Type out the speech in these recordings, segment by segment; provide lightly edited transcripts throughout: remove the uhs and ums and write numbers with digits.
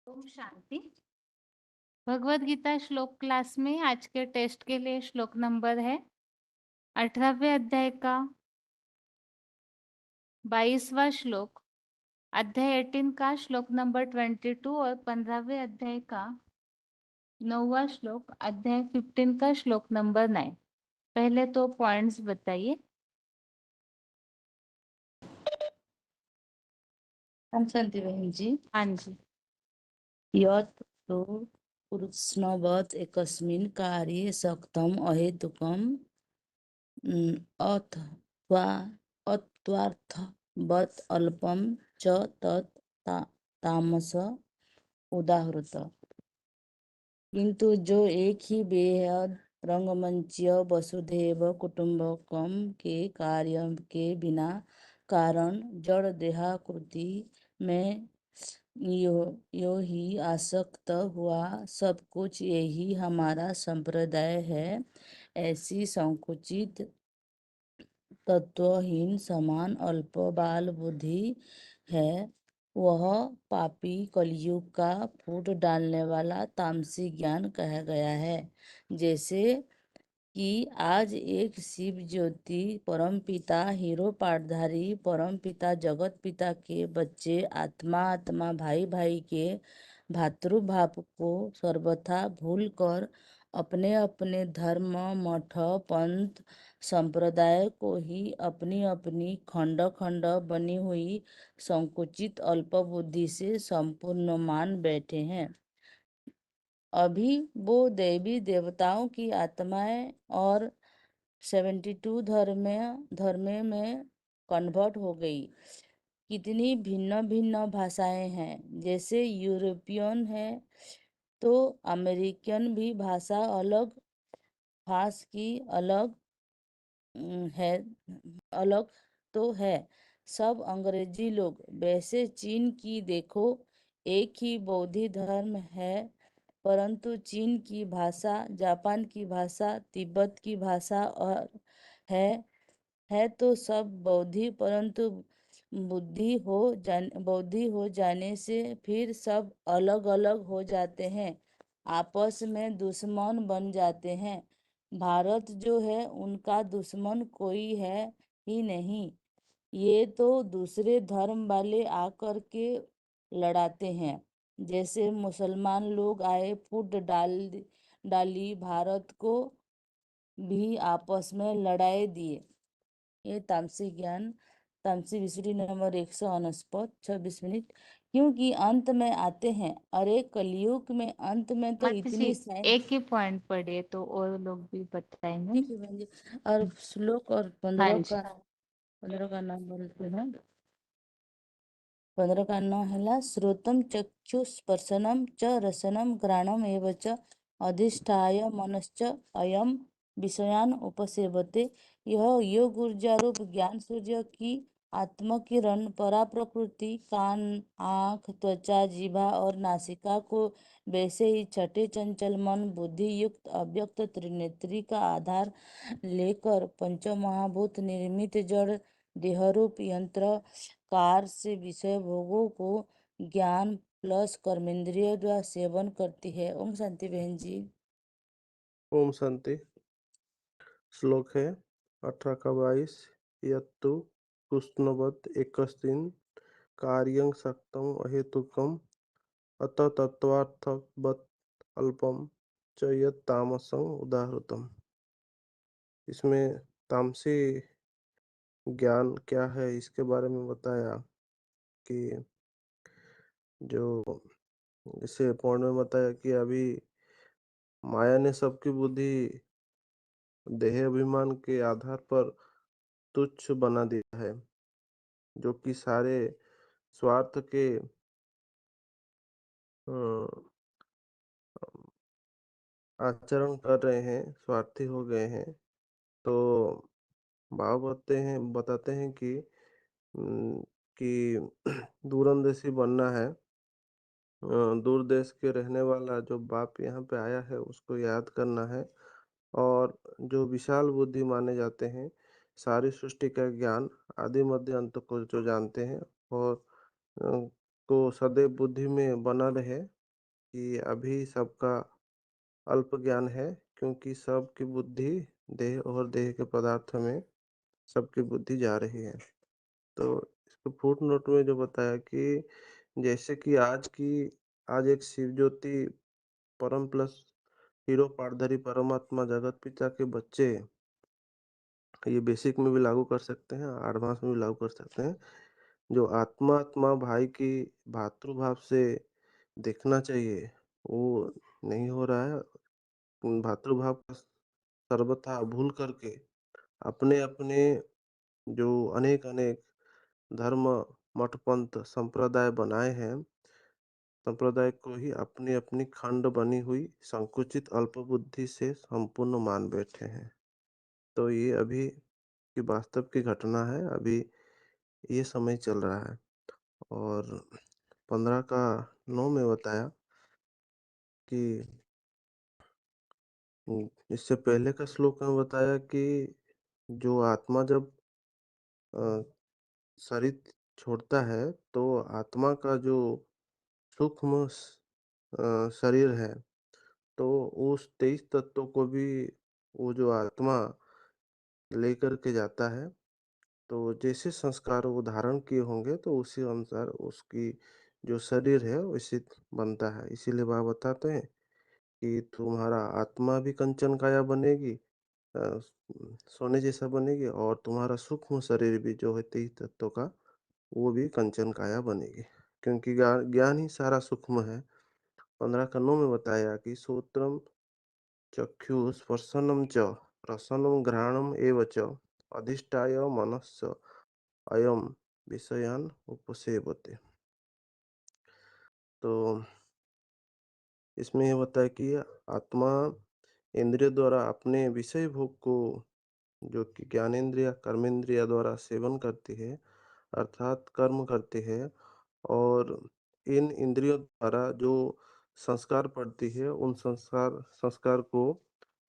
ओम शांति। भगवत गीता श्लोक क्लास में आज के टेस्ट के लिए श्लोक नंबर है 18वें अध्याय का 22वां श्लोक, अध्याय 18 का श्लोक नंबर 22 और 15वें अध्याय का 9वां श्लोक, अध्याय 15 का श्लोक नंबर 9। पहले तो पॉइंट्स बताइए। हम शांति बहन जी। हाँ जी। यत् तो कृष्णवत् एकस्मिन् कार्ये सक्तम् अहेतुकम् अथवा अत्वार्थवत् अल्पं च तत् तामस उदाहृत। किंतु जो एक ही बेहद रंगमंचीय वसुधैव कुटुंबकम के कार्य के बिना कारण जड़ देहाकृति में यो ही आसक्त हुआ, सब कुछ यही हमारा संप्रदाय है, ऐसी संकुचित तत्वहीन समान अल्प बाल बुद्धि है, वह पापी कलयुग का फूट डालने वाला तामसी ज्ञान कहा गया है। जैसे कि आज एक शिव ज्योति परमपिता हीरो पाठधारी परमपिता जगत पिता के बच्चे आत्मा आत्मा भाई भाई के भातृभाव को सर्वथा भूल कर अपने अपने धर्म मठ पंथ संप्रदाय को ही अपनी अपनी खंड खंड बनी हुई संकुचित अल्प बुद्धि से संपूर्ण मान बैठे हैं। अभी वो देवी देवताओं की आत्माएं और 72 धर्मे में कन्वर्ट हो गई। कितनी भिन्न भिन्न भाषाएं हैं, जैसे यूरोपियन है तो अमेरिकन भी भाषा अलग, भाष की अलग है, अलग तो है। सब अंग्रेजी लोग, वैसे चीन की देखो, एक ही बौद्ध धर्म है, परंतु चीन की भाषा, जापान की भाषा, तिब्बत की भाषा और है तो सब बौद्धी, परंतु बौद्धि हो जाने से फिर सब अलग अलग हो जाते हैं, आपस में दुश्मन बन जाते हैं। भारत जो है उनका दुश्मन कोई है ही नहीं, ये तो दूसरे धर्म वाले आकर के लड़ाते हैं। जैसे मुसलमान लोग आए, फूट डाली, भारत को भी आपस में लड़ाई दिए। ये तामसी ज्ञान, तामसी विसुरी नंबर 149, 26 मिनट। क्योंकि अंत में आते हैं, अरे कलयुग में अंत में तो मत जी, इतनी साइंस। एक ही पॉइंट पढ़िए तो और लोग भी बताएंगे। ठीक है बहन जी। और श्लोक और हाँ 15 जी। का 15 का नाम बोलते हैं। 15 का नाम है श्रोतम चक्षु स्पर्शनम च रसनम घ्राणम एव च अधिष्ठाय मनश्च अयम विषयान उपसेवते। यह योग ऊर्जा रूप ज्ञान सूर्य की आत्मकिरण परा प्रकृति कान आँख त्वचा जिह्वा और नासिका को वैसे ही छठे चंचल मन बुद्धि युक्त अव्यक्त त्रिनेत्री का आधार लेकर पंच महाभूत निर्मित जड़ देहरूप यंत्र कार से विषय भोगों को ज्ञान प्लस कर्मेंद्रिय द्वारा सेवन करती है। ओम शांति बहन जी। ओम शांति। श्लोक है 18 का 22। यत्तु कृष्णवत् एकस्मिन् कार्यं सक्तम् अहेतुकम् अत तत्वार्थवत् अल्पं च यत् तामसं उदाहृतम्। इसमें तामसी ज्ञान क्या है इसके बारे में बताया कि जो इसे पौर्ण में बताया कि अभी माया ने सबकी बुद्धि देह अभिमान के आधार पर तुच्छ बना दिया है, जो कि सारे स्वार्थ के आचरण कर रहे हैं, स्वार्थी हो गए हैं। तो भाव बताते हैं कि दूरंदेशी बनना है। दूर देश के रहने वाला जो बाप यहाँ पे आया है उसको याद करना है, और जो विशाल बुद्धि माने जाते हैं, सारी सृष्टि का ज्ञान आदि मध्य अंत को जो जानते हैं और को जो सदैव बुद्धि में बना रहे कि अभी सबका अल्प ज्ञान है, क्योंकि सबकी बुद्धि देह और देह के पदार्थ में सबकी बुद्धि जा रही है। तो इसको फुट नोट में जो बताया कि जैसे कि आज एक शिव ज्योति परम प्लस हीरो पाठधारी परमात्मा जगत पिता के बच्चे ये बेसिक में भी लागू कर सकते हैं, एडवांस में भी लागू कर सकते हैं। जो आत्मा भाई की भातृभाव से देखना चाहिए, वो नहीं हो रहा है। भातृभाव का सर्वथा भूल करके अपने-अपने जो अनेक-अनेक धर्म, मठ, पंथ, संप्रदाय बनाए हैं, संप्रदाय को ही अपनी-अपनी खंड बनी हुई संकुचित अल्पबुद्धि से संपूर्ण मान बैठे हैं। तो ये अभी की वास्तव की घटना है, अभी ये समय चल रहा है। और 15 का 9 में बताया कि इससे पहले का श्लोक में बताया कि जो आत्मा जब अ, शरीर छोड़ता है, तो आत्मा का जो सूक्ष्म शरीर है, तो उस 23 तत्वों को भी वो जो आत्मा लेकर के जाता है। तो जैसे संस्कार वो धारण किए होंगे, तो उसी अनुसार उसकी जो शरीर है, वैसे बनता है। इसीलिए बाबा बताते हैं कि तुम्हारा आत्मा भी कंचन काया बनेगी, अ, सोने जैसा बनेगी, और तुम्हारा सूक्ष्म शरीर भी जो है 23 तत्वों का, वो भी कंचन काया बनेगी। क्योंकि ज्ञान ही सारा सूक्ष्म है। 15 का 9 में बताया कि श्रोत्रम चक्षुस्पर्शनं च रसनं घ्राणम् एव च अधिष्ठाय मनश्च अयं विषयान् उपसेवते। तो इसमें ये बताया कि आत्मा इंद्रिय द्वारा अपने विषय भोग को, जो कि ज्ञानेंद्रिय, कर्मेंद्रिय द्वारा सेवन करती है, अर्थात कर्म करती है, और इन इंद्रियों द्वारा जो संस्कार पड़ती है, उन संस्कार संस्कार को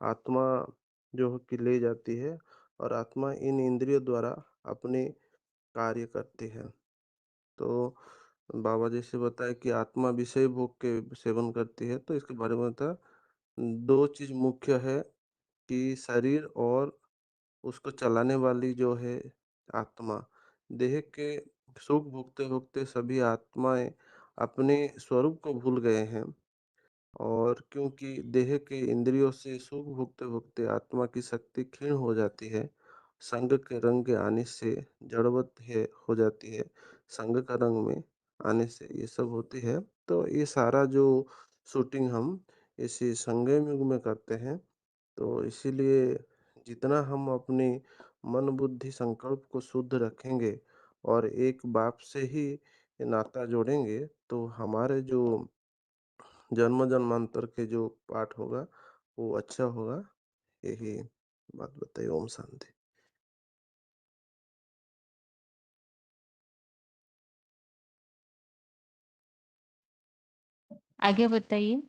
आत्मा जो है कि ले जाती है, और आत्मा इन इंद्रियों द्वारा अपने कार्य करती है। तो बाबा जैसे बताए कि आत्मा विषय भोग के सेवन करती है, तो इसके बारे में बताया 2 चीज़ मुख्य है कि शरीर और उसको चलाने वाली जो है आत्मा। देह के सुख भोगते-भोगते सभी आत्माएँ अपने स्वरूप को भूल गए हैं, और क्योंकि देह के इंद्रियों से सुख भोगते-भोगते आत्मा की शक्ति क्षीण हो जाती है, संग के रंग के आने से जड़वत है हो जाती है, संग का रंग में आने से ये सब होती है। तो ये सारा जो शूटिंग हम इसी संगम युग में करते हैं। तो इसीलिए जितना हम अपनी मन, बुद्धि, संकल्प को शुद्ध रखेंगे और एक बाप से ही नाता जोड़ेंगे, तो हमारे जो जन्म-जन्मांतर के जो पाठ होगा, वो अच्छा होगा। यही बात बताई। ओम शांति। आगे बताइए।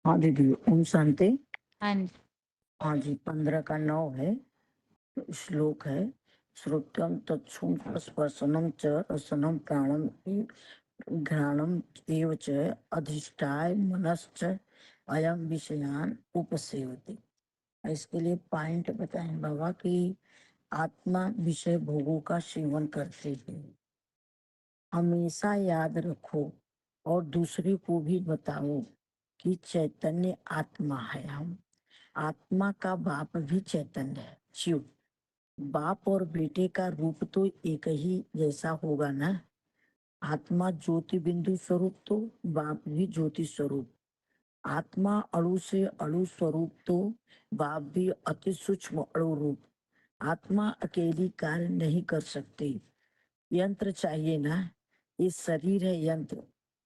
हाँ दीदी, ओम शांति। हाँ जी। हाँ जी, 15 का 9 है, श्लोक है। श्रोत्रम तत्सुम स्पर्शनम च रसनम प्राणम घ्राणम एव च अधिष्ठाय मनश्च अयम विषयान उपसेवते। इसके लिए पॉइंट बताएं बाबा कि आत्मा विषय भोगों का सेवन करते हैं। हमेशा याद रखो और दूसरे को भी बताओ कि चैतन्य आत्मा है। हम आत्मा का बाप भी चैतन्य है, शिव। बाप और बेटे का रूप तो एक ही जैसा होगा ना। आत्मा ज्योति बिंदु स्वरूप तो बाप भी ज्योति स्वरूप। आत्मा अणु से अणु स्वरूप तो बाप भी अति सूक्ष्म अणु रूप। आत्मा अकेली कार्य नहीं कर सकती, यंत्र चाहिए ना। ये शरीर है यंत्र,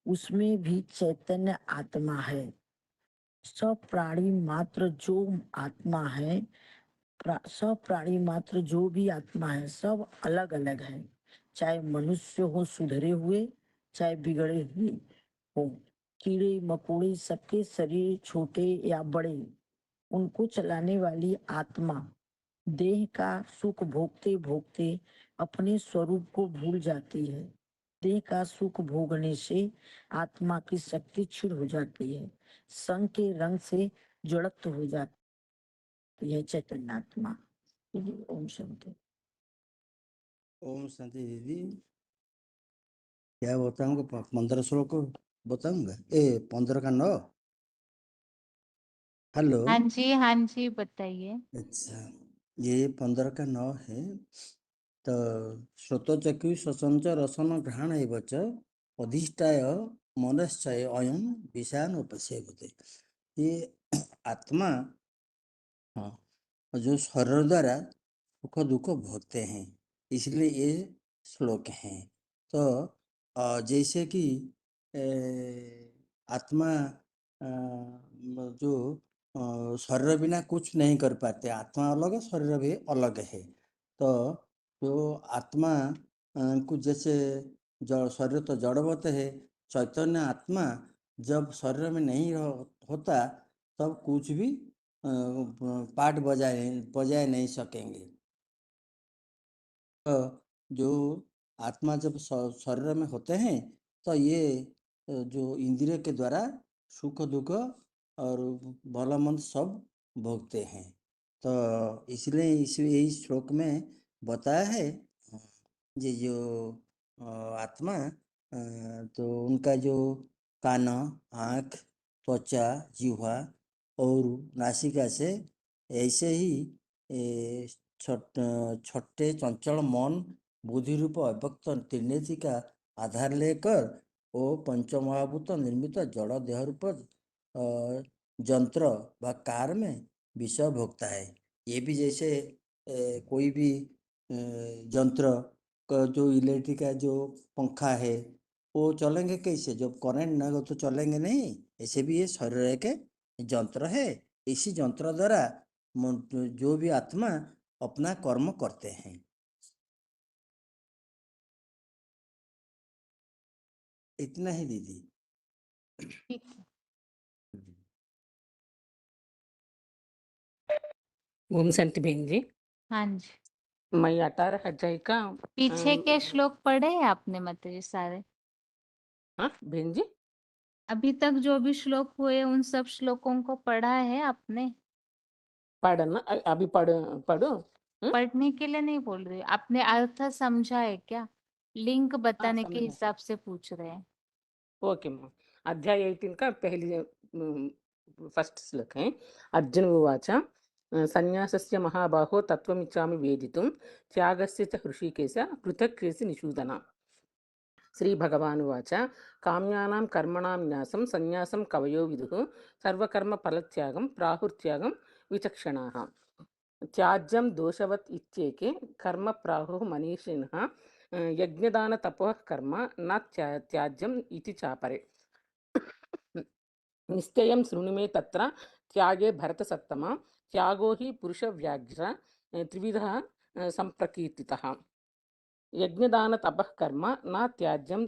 उसमें भी चैतन्य आत्मा है। सब प्राणी मात्र जो आत्मा है, सब प्राणी मात्र जो भी आत्मा है, सब अलग अलग है। चाहे मनुष्य हो सुधरे हुए, चाहे बिगड़े हुए हो। कीड़े मकोड़े सबके शरीर छोटे या बड़े, उनको चलाने वाली आत्मा देह का सुख भोगते भोगते अपने स्वरूप को भूल जाती है। देह का सुख भोगने से आत्मा की शक्ति क्षीण हो जाती है, संग के रंग से जड़त्व हो जाती है चैतन्य आत्मा। ओम शांति। ओम शांति दीदी। क्या बताऊंगा? 15 श्लोक बताऊंगा। 15 का 9। हेलो। हाँ जी बताइए। अच्छा, ये 15 का 9 है। तो श्रोतचक्षु स्वसंच रसन घ्राण एवच अधिष्ठाय मनश्चय अयम विषान उपसेवते। ये आत्मा, हाँ, जो शरीर द्वारा सुख दुख भोगते हैं, इसलिए ये श्लोक हैं। तो जैसे कि आत्मा जो शरीर बिना कुछ नहीं कर पाते, आत्मा अलग है, शरीर भी अलग है। तो जो आत्मा को जैसे शरीर तो जड़वत है, चैतन्य आत्मा जब शरीर में नहीं होता तब कुछ भी पाठ बजाए नहीं सकेंगे। तो जो आत्मा जब शरीर में होते हैं तो ये जो इंद्रिय के द्वारा सुख दुख और भला मंद सब भोगते हैं। तो इसलिए यही श्लोक में बताया है, ये जो आत्मा तो उनका जो कान, आँख, त्वचा, जिह्वा और नासिका से ऐसे ही छोटे चंचल मन बुद्धि रूप अव्यक्त त्रिनेत्र का आधार लेकर वो पंचमहाभूत निर्मित जड़ देह रूप यंत्र व कार में विषय भोगता है। ये भी जैसे कोई भी यंत्र का जो इलेक्ट्रिक का जो पंखा है वो चलेंगे कैसे? जब करंट ना हो तो चलेंगे नहीं। ऐसे भी ये शरीर के यंत्र है। इसी यंत्र द्वारा जो भी आत्मा अपना कर्म करते हैं। इतना ही दीदी। ठीक है। ओम शांति बहन जी। हाँ जी, मैं 18 अध्याय का पीछे के श्लोक पढ़े हैं आपने माताजी सारे? हाँ बहन जी, अभी तक जो भी श्लोक हुए उन सब श्लोकों को पढ़ा है आपने? पढ़ना अभी पढ़ो। पढ़ने के लिए नहीं बोल रही, आपने अर्थ समझा है क्या? लिंक बताने के समझा। हिसाब से पूछ रहे हैं। Okay ma'am. अध्याय 18 का पहली फर्स्ट श्लोक है। अर्जुन उवाच संन्यासस्य महाबाहो तत्त्वमिच्छामि वेदितुं त्यागस्य च हृषीकेश पृथक् क्रियसि निषूदन। श्री भगवानुवाच काम्यानां कर्मणां न्यासं संन्यासं कवयो विदुः सर्वकर्म फलत्यागं प्राहुर्त्यागं विचक्षणाः। त्याज्यं दोषवत् इत्येके कर्म प्राहुः मनीषिणः यज्ञदान तपोः कर्म न त्याज्यम् इति चापरे। निश्चयं शृणु मे तत्र त्यागे भरतसत्तमा त्यागो हि पुरुषव्याघ्र त्रिविधः सम्प्रकीर्तितः। यज्ञदान तपः कर्म न त्याज्यं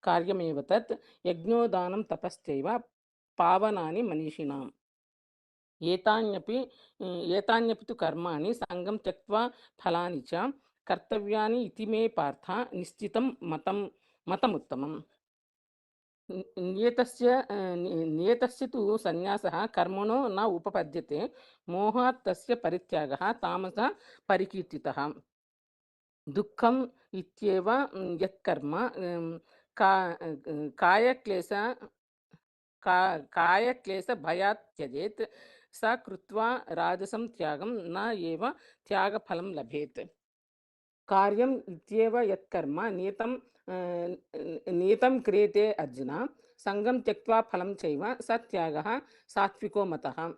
कार्यमेव तत् यज्ञोदानं तपश्चैव पावनानि मनीषिणाम्। एतान्यपि तु कर्माणि संगं त्यक्त्वा फलानि च कर्तव्यानि इति मे पार्थ निश्चितं मतमुत्तमम्। नियतस्य तु संन्यासः कर्मणो न उपपद्यते मोहात् तस्य परित्यागः तामसः परिकीर्तितः। दुःखम् इत्येव यत्कर्म कायक्लेशभयात् त्यजेत् स कृत्वा राजसं त्यागं न एव त्यागफलं लभेत्। कार्यम् इत्येव यत्कर्म नियतं क्रियते अर्जुन संगं त्यक्त्वा फलं चैव स त्यागः सात्विको मतः।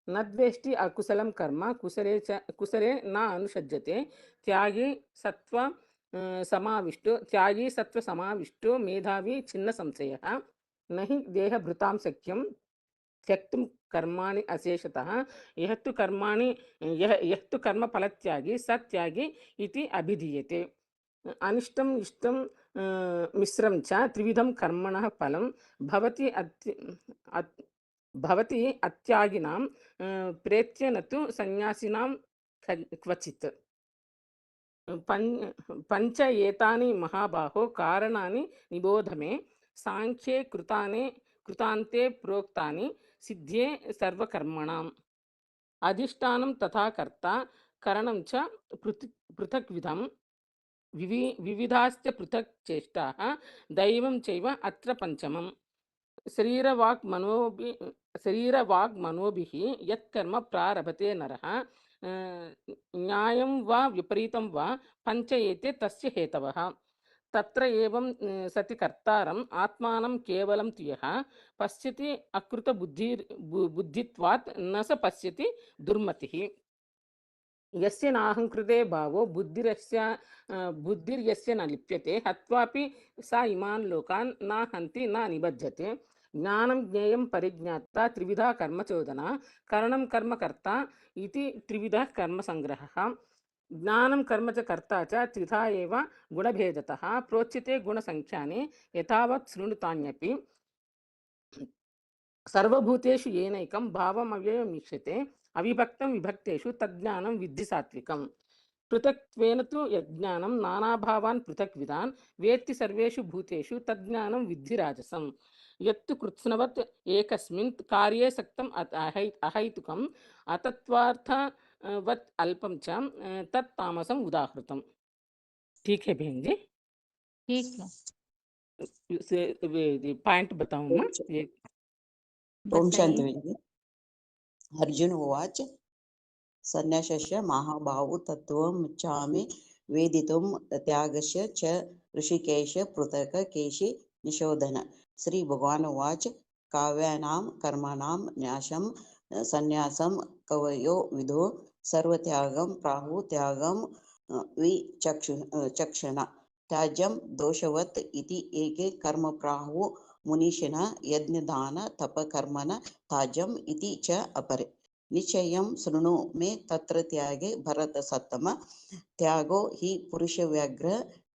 न द्वेष्टि अकुशलं कर्म कुशले न अनुषज्यते त्यागी सत्व समाविष्टो मेधावी छिन्न संशयः। न हि देहभृतां शक्यं त्यक्तुं कर्माणि अशेषतः यः तु कर्म फलत्यागी स त्यागी इति अभिधीयते। अनिष्टम् इष्टं मिश्रं च त्रिविधं कर्मणः फलं भवति भवति अत्यागिनां प्रेत्य न तु सन्यासिनां क्वचित्। पंच एतानि महाबाहो कारणानि निबोध मे सांख्ये कृतान्ते प्रोक्तानि सिद्ध्ये सर्वकर्मणाम्। अधिष्ठानं तथा कर्ता करणं च पृथक्विधं विविधाश्च पृथक् चेष्टाः दैवं चैव अत्र पंचमम्। शरीरवाग्मनोभिः यत्कर्म प्रारभते नरः न्यायं वा विपरीतं वा पंच एते तस्य हेतवः। तत्र एवं सति कर्तारम् आत्मानं केवलं तु यः पश्यति बुद्धित्वात् न स पश्यति दुर्मतिः। यस्य नाहंकृते भावो बुद्धिर्यस्य न लिप्यते हत्वापि सा इमान् लोकान् न हन्ति न निबध्यते। ज्ञानं ज्ञेयं परिज्ञाता त्रिविधा कर्मचोदना करणं कर्मकर्ता इति त्रिविधः कर्मसंग्रहः। ज्ञानं कर्म च कर्ता च त्रिधा एव गुणभेदतः प्रोच्यते गुणसंख्याने यथावत् शृणुतान्यपि। सर्वभूतेषु येनैकं भावमव्ययमीक्ष्यते अविभक्तं विभक्तेषु तज्ज्ञानं विद्धि सात्विकम्। पृथक्त्वेन तु यज्ञानं नानाभावान् पृथक्विधान् वेत्ति सर्वेषु भूतेषु तज्ज्ञानं विद्धि राजसम्। यत्तु कृत्स्नवत् एकस्मिन् कार्ये सक्तम् अहैतुकम् अतत्वार्थवत् अल्पं च तत् तामसम् उदाहृतम्। ठीक है बहन जी, ठीक है, पॉइंट बताऊं मैं ये ओम शांति बताइए। भगिनी। अर्जुन उवाच सन्न्यासस्य महाबाहु तत्त्वमिच्छामि वेदितुं त्यागस्य च ऋषिकेश पृथक् केशि निशोधन। श्री भगवान उवाच काव्यानां कर्मणां न्यासं सन्न्यासं कवयो विदो सर्वत्यागं प्राहु त्यागं विचक्षण त्याज्यं दोषवत् इति एके कर्म प्राहु मुनिशिनः यज्ञदान तपकर्मण त्याज्यम् इति च अपरे। निश्चयं शृणु मे तत्र त्यागे भरत सत्तम त्यागो हि पुरुषव्याघ्र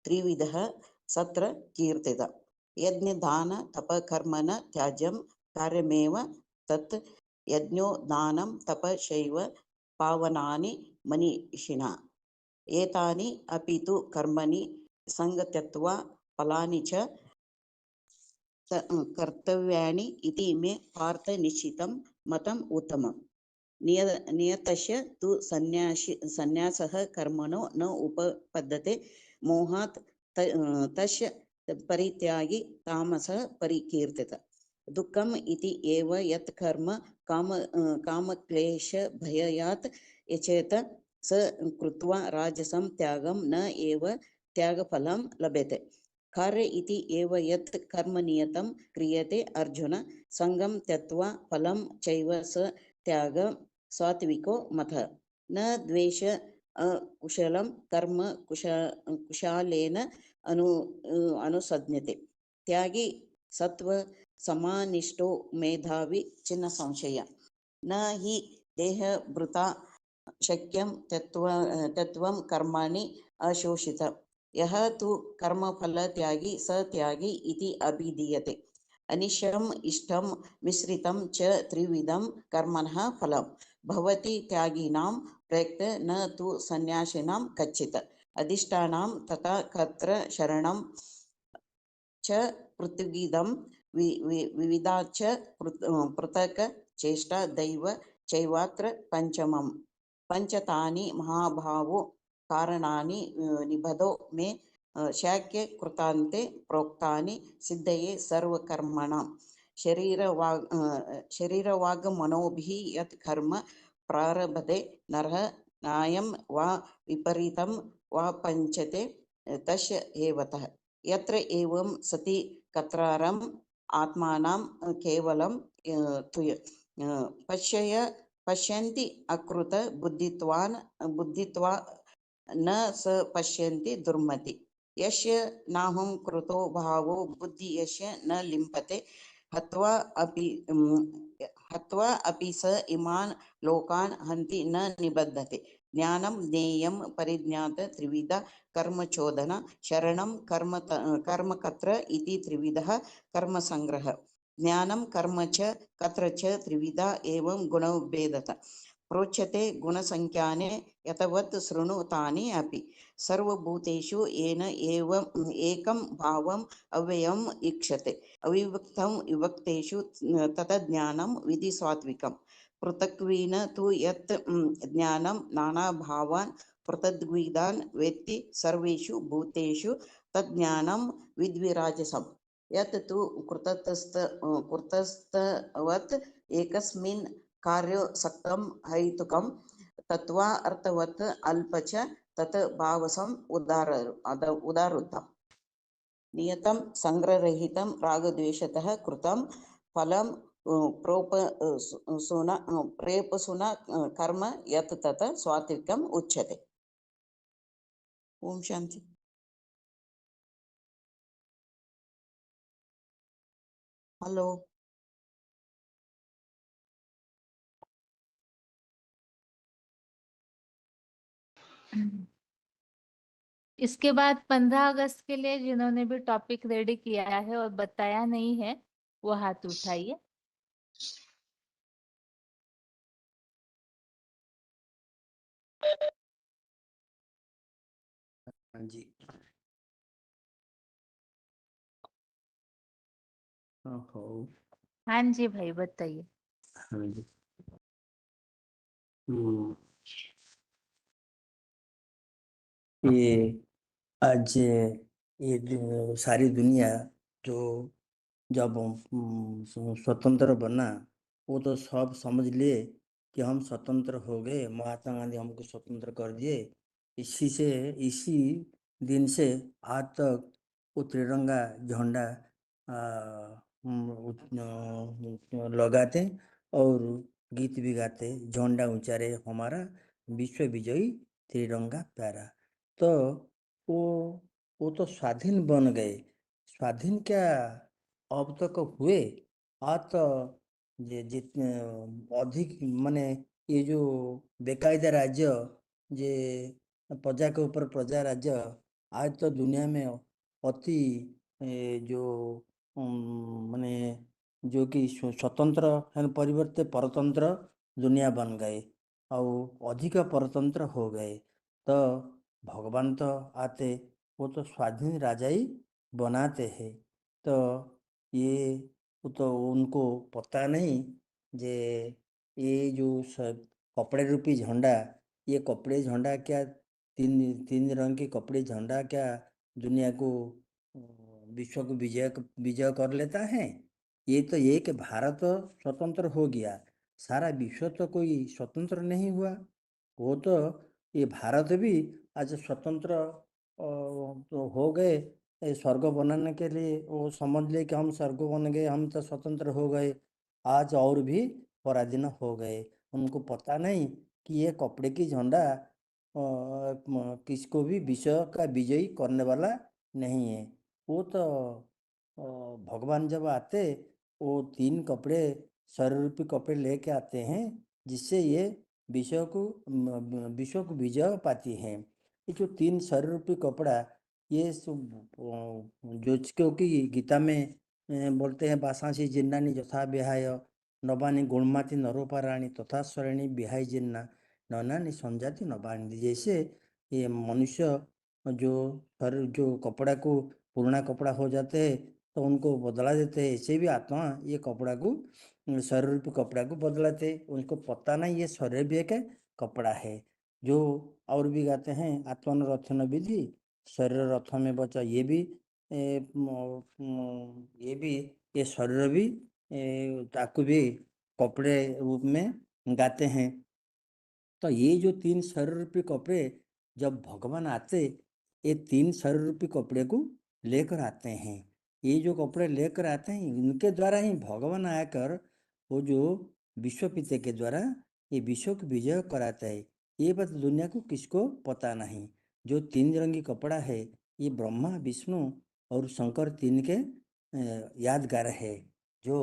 त्रिविधः सत्र कीर्तित। यज्ञदान तपकर्मण त्याज्यं कार्यमेव तत् यज्ञो दानं तपश्चैव पावनानि मनीषिणा। एतानि अपि तु कर्मणि संगत्यत्वा फलानि च कर्तव्यानि इति मे पार्थ निश्चितं मतम् उत्तमम्। नियतस्य तु सन्न्यासः कर्मणो न उपपद्यते मोहात् तस्य परित्यागी तामसः परिकीर्तित। दुःखम् इति एव यत् कर्म कामक्लेश भयात् यचेत स कृत्वा राजसं त्यागं न एव त्यागफलं लभ्यते। कार्य इति एव यत् कर्म नियतं क्रियते अर्जुन संगं त्यक्त्वा फलं चैव स त्याग सात्विको मतः। न द्वेष कुशलं कर्म कुशालेन अनुसज्ञते। त्यागी सत्व समानिष्टो मेधावी चिन्ह संशय। न हि देहभृता शक्यं तत्त्वं कर्माणि अशोषित। यः तु कर्मफल त्यागी स त्यागी इति अभिधीयते। अनिष्टम् इष्टं मिश्रितं च त्रिविधं कर्मणः फलं भवति त्यागिनां प्रयुक्त न तु सन्यासिनां कच्चित्। अधिष्ठानं तथा कर्त्र शरणं च पृथ्वीदं विविधा च पृथक् चेष्टा दैव चैवात्र पंचमम्। पंचतानि महाभावो कारणानि निबधो मे शाक्ये कृतान्ते प्रोक्तानि सिद्धये सर्वकर्मणां। शरीरवाग् मनोभिः यत् कर्म प्रारभते नरः न्यायं वा विपरीतं वा पञ्चते तस्य एवतः। यत्र एवं सति कर्तारम् आत्मानं केवलं पश्यन्ति अकृत बुद्धित्वा न स पश्यन्ति दुर्मति। यस्य नाहं कृतो भावो बुद्धि यस्य न लिम्पते हत्वा अपि स इमान् लोकान् हन्ति न निबध्यते। ज्ञानं ज्ञेयं परिज्ञात त्रिविध कर्मचोदन शरणं कर्मकत्र इति त्रिविधः कर्मसङ्ग्रह ज्ञानं कर्म च कत्र च त्रिविधा एवं गुणभेदत प्रोच्यते गुणसंख्याने यथवत् शृणु तानि अपि सर्वभूतेषु येन एवं एकं भावम् अव्ययम् ईक्षते अविभक्तं विभक्तेषु ततज्ञानं विधिसात्विकम् पृथक्त्वेन तु यत् ज्ञानं नानाभावान् पृथग्विधान् वेत्ति सर्वेषु भूतेषु तज्ज्ञानं विद्विराजसम् यत् तु कृतस्थवत् एकस्मिन् कार्योऽसक्तं हैतुकं तत्वा अर्थवत् अल्प च तत् भावसम् उदारुतम् नियतं संग्रहरहितं रागद्वेषतः कृतं फलं प्रेपसुना कर्म यत् तत् स्वात्विकम् उच्यते। ओम शांति। हेलो। इसके बाद 15 अगस्त के लिए जिन्होंने भी टॉपिक रेडी किया है और बताया नहीं है वो हाथ उठाइए। हाँ जी। हो। हाँ जी भाई बताइए। हाँ जी। हम्म, ये आज ये सारी दुनिया जो जब स्वतंत्र बना वो तो सब समझ लिए कि हम स्वतंत्र हो गए, महात्मा गांधी हमको स्वतंत्र कर दिए। इसी दिन से आज तक वो तिरंगा झंडा लगाते और गीत भी गाते, झंडा ऊंचा रहे हमारा विश्व विजयी तिरंगा प्यारा। तो वो वो तो स्वाधीन बन गए। स्वाधीन क्या अब तक हुए? आज तो जितने अधिक माने ये जो बेकायदा राज्य जे प्रजा के ऊपर प्रजा राज्य आज तो दुनिया में अति जो माने जो कि स्वतंत्र परिवर्ते परतंत्र दुनिया बन गए और अधिक परतंत्र हो गए। तो भगवान तो आते वो तो स्वाधीन राजा ही बनाते हैं। तो ये तो उनको पता नहीं जे ये जो सब कपड़े रूपी झंडा, ये कपड़े झंडा क्या तीन तीन रंग के कपड़े झंडा क्या दुनिया को विश्व को विजय कर लेता है? ये तो एक भारत स्वतंत्र हो गया, सारा विश्व तो कोई स्वतंत्र नहीं हुआ। वो तो ये भारत भी आज स्वतंत्र तो हो गए। स्वर्ग बनाने के लिए वो समझ ले कि हम स्वर्ग बन गए, हम तो स्वतंत्र हो गए। आज और भी पराधीन हो गए। उनको पता नहीं कि ये कपड़े की झंडा किसको भी विश्व का विजयी करने वाला नहीं है। वो तो भगवान जब आते वो तीन कपड़े स्वरूपी कपड़े लेके आते हैं जिससे ये विश्व को विजय पाती है। ये जो तीन स्वरूपी कपड़ा ये जो क्योंकि गीता में बोलते हैं बासांसी जिन्नानी यथा विहाय नवानी गुणमाती नरोपराणी तथा स्वरणी विहाय जिन्ना ननानी संजाति नवानी। जैसे ये मनुष्य जो कपड़ा को पुराना कपड़ा हो जाते हैं तो उनको बदला देते हैं, ऐसे भी आत्मा ये कपड़ा को शरीर पे कपड़ा को बदलाते। उनको पता नहीं ये शरीर भी एक कपड़ा है। जो और भी गाते हैं आत्मन रथ न विधि शरीर रथ में बचा, ये भी ये शरीर भी ताकू भी कपड़े रूप में गाते हैं। तो ये जो तीन शरीर रूपी कपड़े जब भगवान आते ये तीन शरीर रूपी कपड़े को लेकर आते हैं। ये जो कपड़े लेकर आते हैं इनके द्वारा ही भगवान आकर वो जो विश्व पिता के द्वारा ये विश्व को विजय कराता है। ये बात दुनिया को किसको पता नहीं। जो तीन रंगी कपड़ा है ये ब्रह्मा विष्णु और शंकर तीन के यादगार है। जो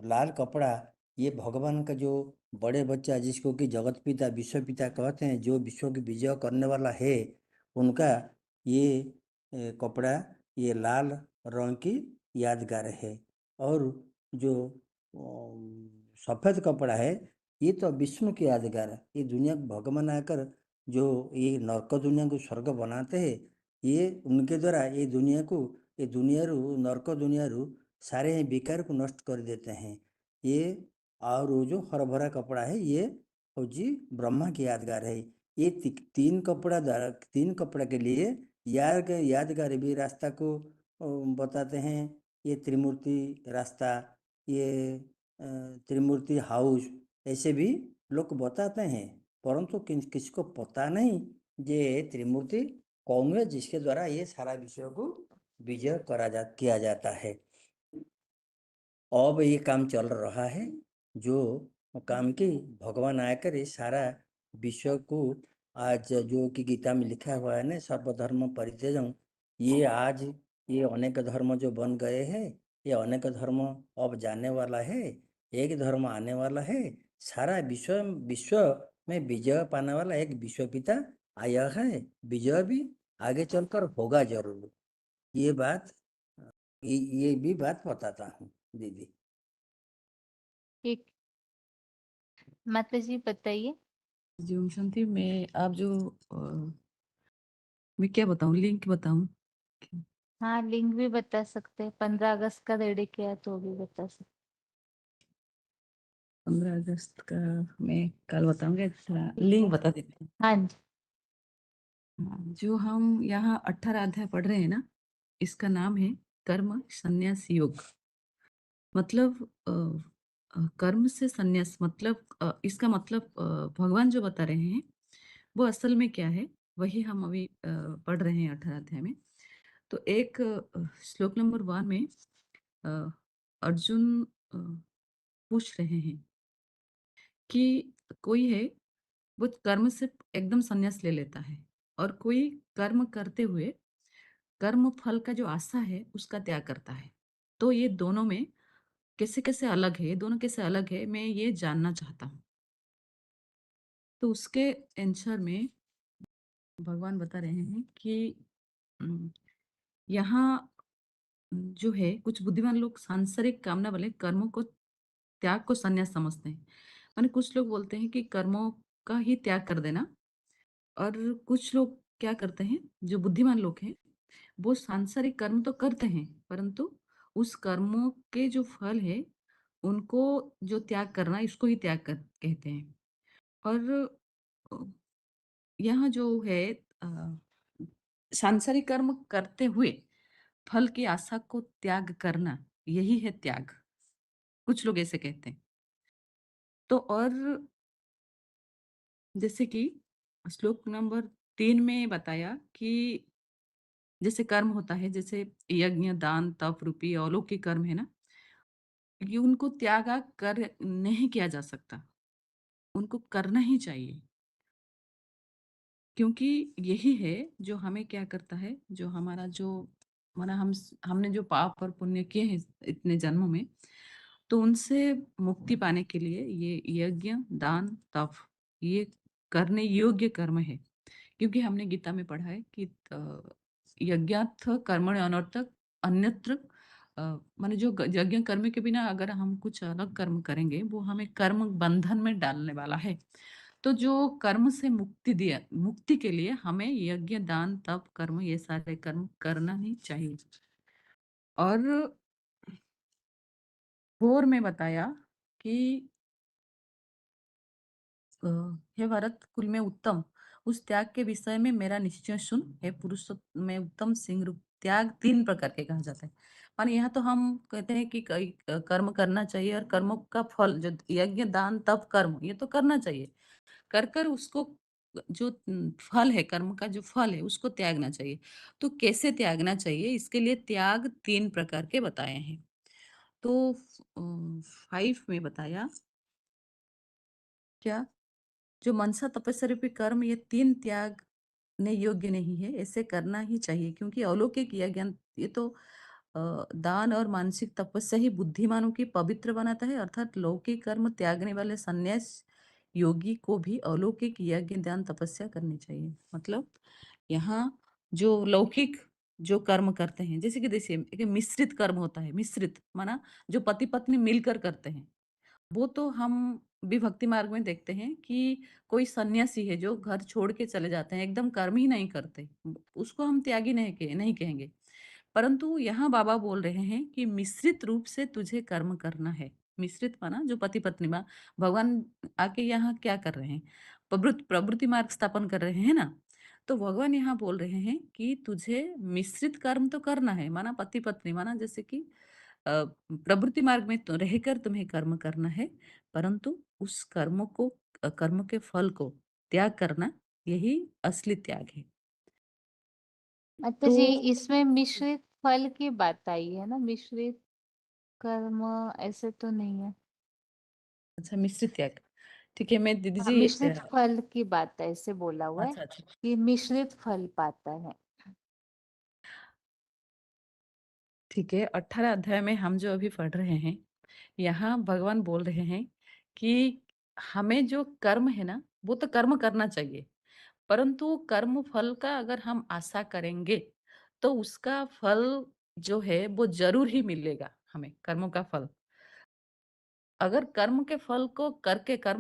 लाल कपड़ा ये भगवान का जो बड़े बच्चा जिसको कि जगत पिता विश्व पिता कहते हैं, जो विश्व की विजय करने वाला है, उनका ये कपड़ा ये लाल रंग की यादगार है। और जो सफ़ेद कपड़ा है ये तो विष्णु की यादगार है। ये दुनिया को भगवान आकर जो ये नरक दुनिया को स्वर्ग बनाते हैं, ये उनके द्वारा ये दुनिया को ये दुनियारू नरक दुनियारू सारे विकार को नष्ट कर देते हैं। ये और वो जो हरा-भरा कपड़ा है ये फौजी ब्रह्मा की यादगार है। ये तीन कपड़ा के लिए यादगार भी रास्ता को बताते हैं। ये त्रिमूर्ति रास्ता, ये त्रिमूर्ति हाउस ऐसे भी लोग बताते हैं, परंतु किसको पता नहीं ये त्रिमूर्ति कौन है जिसके द्वारा ये सारा विषय को विजय किया जाता है। अब ये काम चल रहा है जो काम की भगवान आकर ये सारा विश्व को आज जो कि गीता में लिखा हुआ है ना, सर्वधर्म परित्यजम, ये आज ये अनेक धर्म जो बन गए हैं, ये अनेक धर्म अब जाने वाला है, एक धर्म आने वाला है। सारा विश्व में विजय पाने वाला एक विश्व पिता आया है। विजय भी आगे चलकर होगा जरूर। ये बात ये भी बात बताता हूँ दीदी। ठीक, माता जी बताइए। जी ओम शांति। मैं आप जो मैं क्या बताऊं, लिंक बताऊं? हाँ, लिंक भी बता सकते हैं। 15 अगस्त का रेडी किया तो भी बता सकते। 15 अगस्त का मैं कल बताऊंगा, थोड़ा लिंक बता देती हूँ। हाँ जी, हाँ, जो हम यहाँ 18 अध्याय पढ़ रहे हैं ना, इसका नाम है कर्म संन्यास योग। मतलब कर्म से संन्यास, मतलब इसका मतलब भगवान जो बता रहे हैं वो असल में क्या है, वही हम अभी पढ़ रहे हैं 18 अध्याय में। तो एक श्लोक नंबर 1 में अर्जुन पूछ रहे हैं कि कोई है वो कर्म से एकदम संन्यास ले लेता है, और कोई कर्म करते हुए कर्म फल का जो आशा है उसका त्याग करता है। तो ये दोनों में कैसे-कैसे अलग है, ये दोनों कैसे अलग है, मैं ये जानना चाहता हूँ। तो उसके आंसर में भगवान बता रहे हैं कि उम, यहाँ जो है कुछ बुद्धिमान लोग सांसारिक कामना वाले कर्मों को त्याग को संन्यास समझते हैं। माने कुछ लोग बोलते हैं कि कर्मों का ही त्याग कर देना, और कुछ लोग क्या करते हैं, जो बुद्धिमान लोग हैं, वो सांसारिक कर्म तो करते हैं, परंतु उस कर्मों के जो फल है, उनको जो त्याग करना, इसको ही त्याग कर कहते हैं। और अ, यहाँ जो है सांसारिक कर्म करते हुए फल की आशा को त्याग करना, यही है त्याग। कुछ लोग ऐसे कहते हैं। तो और जैसे कि श्लोक नंबर 3 में बताया कि जैसे कर्म होता है, जैसे यज्ञ, दान, तप रूपी अलौकिक कर्म है ना, ये उनको त्यागा कर नहीं किया जा सकता, उनको करना ही चाहिए। क्योंकि यही है जो हमें क्या करता है, जो हमारा जो माना हमने जो पाप और पुण्य किए हैं इतने जन्मों में, तो उनसे मुक्ति पाने के लिए ये यज्ञ, दान, तप ये करने योग्य कर्म है। क्योंकि हमने गीता में पढ़ा है कि यज्ञार्थ कर्मणि अनर्थक अन्यत्र, माने जो यज्ञ कर्म के बिना अगर हम कुछ अलग कर्म करेंगे, वो हमें कर्म बंधन में डालने वाला है। तो जो कर्म से मुक्ति के लिए हमें यज्ञ, दान, तप, कर्म ये सारे कर्म करना ही चाहिए। और 4 में बताया कि अ, हे भरत, कुल में उत्तम उस त्याग के विषय में मेरा निश्चय सुन। हे पुरुषोत्तम में उत्तम सिंह रूप त्याग 3 प्रकार के कहा जाता है। और यहाँ तो हम कहते हैं कि कई कर्म करना चाहिए, और कर्मों का फल जो यज्ञ, दान, तप, कर्म ये तो करना चाहिए। कर उसको जो फल है, कर्म का जो फल है उसको त्यागना चाहिए। तो कैसे त्यागना चाहिए, इसके लिए त्याग 3 प्रकार के बताए हैं। तो 5 में बताया क्या, जो मनसा तपस्या रूपी कर्म, ये 3 त्याग ने योग्य नहीं है, ऐसे करना ही चाहिए, क्योंकि अलौकिक यज्ञ ये तो दान और मानसिक तपस्या ही बुद्धिमानों की पवित्र बनाता है, अर्थात लौकिक कर्म त्यागने वाले संन्यास योगी को भी अलौकिक यज्ञ दान तपस्या करनी चाहिए। मतलब यहाँ जो लौकिक जो कर्म करते हैं, जैसे कि देखिए एक मिश्रित कर्म होता है, मिश्रित माना जो पति पत्नी मिलकर करते हैं, वो तो हम भी भक्ति मार्ग में देखते हैं कि कोई सन्यासी है जो घर छोड़ के चले जाते हैं, एकदम कर्म ही नहीं करते, उसको हम त्यागी नहीं कहेंगे। परंतु यहाँ बाबा बोल रहे हैं कि मिश्रित रूप से तुझे कर्म करना है। मिश्रित माना जो पति पत्नी में भगवान आके यहाँ क्या कर रहे हैं? प्रवृत्ति मार्ग स्थापन कर रहे हैं ना? तो भगवान यहाँ बोल रहे हैं कि तुझे मिश्रित कर्म तो करना है, माना पति पत्नी माना जैसे कि प्रवृत्ति मार्ग में तो रहकर तुम्हें कर्म करना है, परंतु उस कर्म के फल को त्याग करना, यही असली त्याग है। माता तो जी, इसमें मिश्रित फल की बात आई है ना, मिश्रित कर्म ऐसे तो नहीं है। अच्छा, मिश्रित त्याग, ठीक है। मैं दीदी हाँ, जी मिश्रित फल की बात है, ऐसे बोला हुआ है अच्छा अच्छा कि मिश्रित फल पाता है। ठीक है। 18 अध्याय में हम जो अभी पढ़ रहे हैं, यहाँ भगवान बोल रहे हैं कि हमें जो कर्म है ना, वो तो कर्म करना चाहिए, परंतु कर्म फल का अगर हम आशा करेंगे, तो उसका फल जो है वो ज़रूर ही मिलेगा हमें, कर्मों का फल। अगर कर्म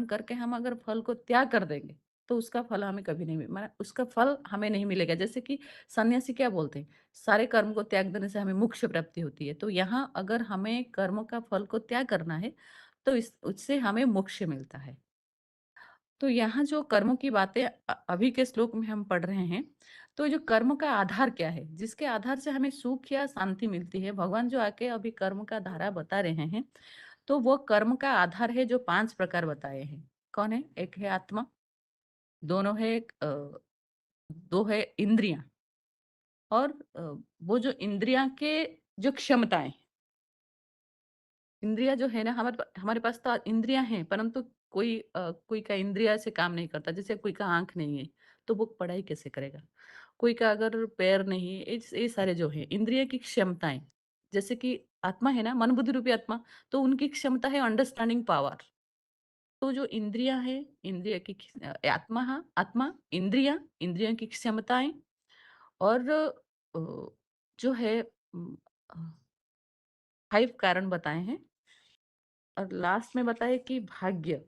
करके हम अगर फल को त्याग कर देंगे, तो उसका फल हमें कभी नहीं माना उसका फल हमें नहीं मिलेगा। जैसे कि सन्यासी क्या बोलते हैं, सारे कर्म को त्याग देने से हमें मोक्ष प्राप्ति होती है। तो यहाँ अगर हमें कर्म का फल को त्याग करना है, तो इस उससे हमें मोक्ष मिलता है। तो यहाँ जो कर्मों की बातें अभी के श्लोक में हम पढ़ रहे हैं, तो जो कर्म का आधार क्या है, जिसके आधार से हमें सुख या शांति मिलती है, भगवान जो आके अभी कर्म का धारा बता रहे हैं, तो वो कर्म का आधार है जो 5 प्रकार बताए हैं। कौन है? एक है आत्मा, दोनों है 2 है इंद्रियाँ, और वो जो इंद्रियाँ के जो क्षमताएँ, इंद्रिया जो है ना, हमारे पास तो इंद्रियां हैं, परंतु कोई का इंद्रिया से काम नहीं करता। जैसे कोई का आंख नहीं है, तो वो पढ़ाई कैसे करेगा? कोई का अगर पैर नहीं है, ये सारे जो है इंद्रिय की क्षमताएं, जैसे कि आत्मा है ना, मन बुद्धि रूपी आत्मा, तो उनकी क्षमता है अंडरस्टैंडिंग पावर। तो जो इंद्रिया है, आत्मा, हाँ आत्मा, इंद्रिया की क्षमताएं, और जो है 5 कारण बताए हैं, और लास्ट में बताए कि भाग्य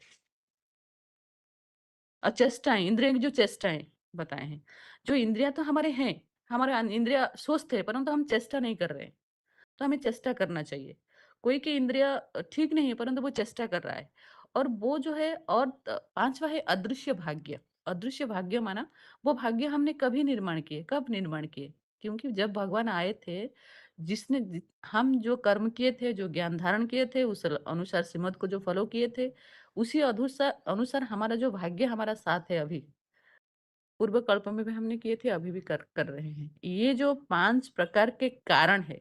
और चेष्टाएं, इंद्रियों की जो चेष्टाएं बताए हैं। जो इंद्रिया तो हमारे हैं, हमारे इंद्रिया स्वस्थ है, परंतु हम चेष्टा नहीं कर रहे हैं, तो हमें चेष्टा करना चाहिए। कोई की इंद्रिया ठीक नहीं है, परंतु वो चेष्टा कर रहा है। और वो जो है, और 5वां है अदृश्य भाग्य। अदृश्य भाग्य माना वो भाग्य हमने कभी निर्माण किए, कब निर्माण किए? क्योंकि जब भगवान आए थे, हम जो कर्म किए थे, जो ज्ञान धारण किए थे, उस अनुसार श्रीमत को जो फॉलो किए थे, उसी अनुसार अनुसार हमारा जो भाग्य हमारा साथ है अभी, पूर्व कल्प में भी हमने किए थे, अभी भी कर रहे हैं। ये जो 5 प्रकार के कारण है,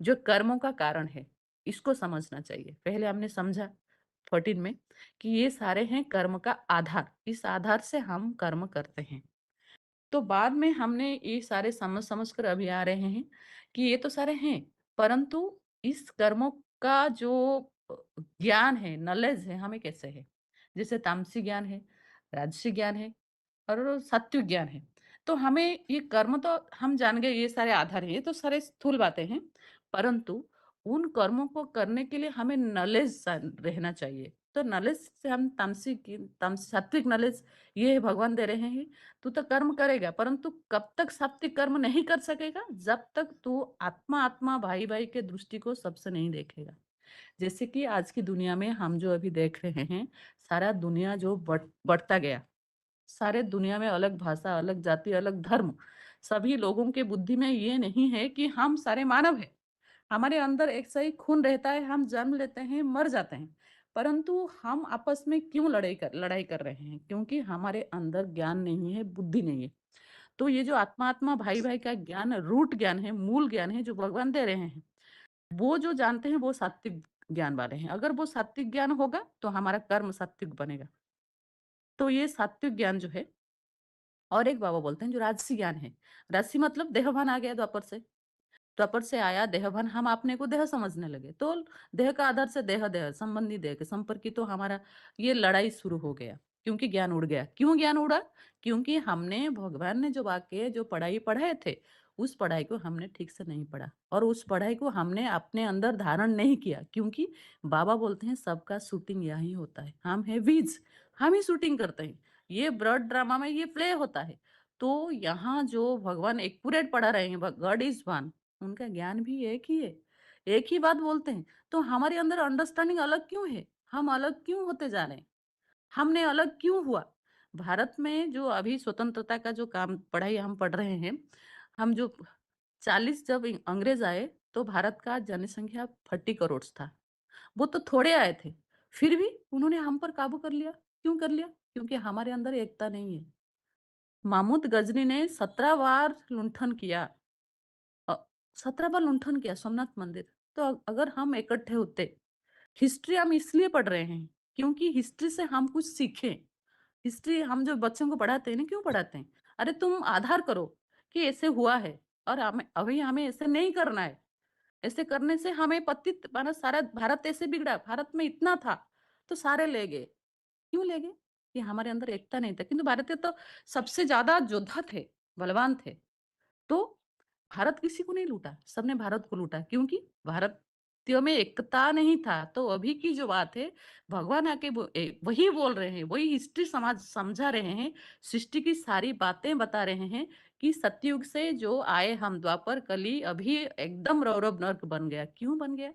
जो कर्मों का कारण है, इसको समझना चाहिए। पहले हमने समझा 14 में कि ये सारे हैं कर्म का आधार, इस आधार से हम कर्म करते हैं। तो बाद में हमने ये सारे समझ समझ कर अभी आ रहे हैं कि ये तो सारे हैं, परंतु इस कर्मों का जो ज्ञान है, नॉलेज है, हमें कैसे है? जैसे तामसी ज्ञान है, राजसी ज्ञान है, और सात्विक ज्ञान है। तो हमें ये कर्म तो हम जान गए, ये सारे आधार हैं, ये तो सारे स्थूल बातें हैं, परंतु उन कर्मों को करने के लिए हमें नॉलेज रहना चाहिए। तो नॉलेज से हम सात्विक नॉलेज ये भगवान दे रहे हैं। तू तो कर्म करेगा, परंतु कब तक सात्विक कर्म नहीं कर सकेगा? जब तक तू आत्मा आत्मा भाई भाई के दृष्टि को सबसे नहीं देखेगा। जैसे कि आज की दुनिया में हम जो अभी देख रहे हैं, सारा दुनिया जो बढ़ता गया, सारे दुनिया में अलग भाषा, अलग जाति, अलग धर्म, सभी लोगों के बुद्धि में ये नहीं है कि हम सारे मानव हैं। हमारे अंदर एक सही खून रहता है, हम जन्म लेते हैं, मर जाते हैं, परंतु हम आपस में क्यों लड़ाई कर रहे हैं? क्योंकि हमारे अंदर ज्ञान नहीं है, बुद्धि नहीं है। तो ये जो आत्मा आत्मा भाई भाई का ज्ञान, रूट ज्ञान है, मूल ज्ञान है, जो भगवान दे रहे हैं, वो जो जानते हैं वो सात्विक ज्ञान वाले हैं। अगर वो सात्विक ज्ञान होगा, तो हमारा कर्म सात्विक बनेगा। तो ये सात्विक ज्ञान जो है, और एक बाबा बोलते हैं जो राजसी ज्ञान है। राजसी मतलब देहभान आ गया द्वापर से, त्वपर से आया देहभान, हम अपने को देह समझने लगे, तो देह का आधार से देह देह संबंधी देह के संपर्क की तो हमारा ये लड़ाई शुरू हो गया, क्योंकि ज्ञान उड़ गया। क्यों ज्ञान उड़ा? क्योंकि हमने भगवान ने जो वाक्य जो पढ़ाई पढ़ाए थे, उस पढ़ाई को हमने ठीक से नहीं पढ़ा और उस पढ़ाई को हमने अपने अंदर धारण नहीं किया। क्योंकि बाबा बोलते हैं सबका शूटिंग यही होता है, हम है वीज, हम ही शूटिंग करते हैं, ये ब्रड ड्रामा में ये प्ले होता है। तो यहाँ जो भगवान एक्यूरेट पढ़ा रहे हैं, गॉड इज वन, उनका ज्ञान भी एक ही है, एक ही बात बोलते हैं। तो हमारे अंदर अंडरस्टैंडिंग अलग क्यों है? हम अलग क्यों होते जा रहे हैं? हमने अलग क्यों हुआ? भारत में जो अभी स्वतंत्रता का जो काम पढ़ाई हम पढ़ रहे हैं, हम जो 40 जब अंग्रेज आए तो भारत का जनसंख्या 40 करोड़ था। वो तो थोड़े आए थे, फिर भी उन्होंने हम पर काबू कर लिया। क्यों कर लिया? क्योंकि हमारे अंदर एकता नहीं है। महमूद गजनी ने 17 बार लुंठन किया, 17 बार लुंठन किया सोमनाथ मंदिर। तो अगर हम इकट्ठे होते, हिस्ट्री हम इसलिए पढ़ रहे हैं क्योंकि हिस्ट्री से हम कुछ सीखें। हिस्ट्री हम जो बच्चों को पढ़ाते हैं ना, क्यों पढ़ाते हैं? अरे तुम आधार करो कि ऐसे हुआ है और हमें अभी हमें ऐसे नहीं करना है। ऐसे करने से हमें पतित माना सारा भारत ऐसे बिगड़ा, भारत में इतना था तो सारे ले गए। क्यों ले गए? कि हमारे अंदर एकता नहीं था। किंतु भारतीय तो सबसे ज्यादा योद्धा थे, बलवान थे। तो भारत किसी को नहीं लूटा, सबने भारत को लूटा, क्योंकि भारतीयों में एकता नहीं था। तो अभी की जो बात है, भगवान आके वही बोल रहे हैं, वही हिस्ट्री समाज समझा रहे हैं, सृष्टि की सारी बातें बता रहे हैं कि सतयुग से जो आए हम द्वापर कली अभी एकदम रौरव नर्क बन गया। क्यों बन गया?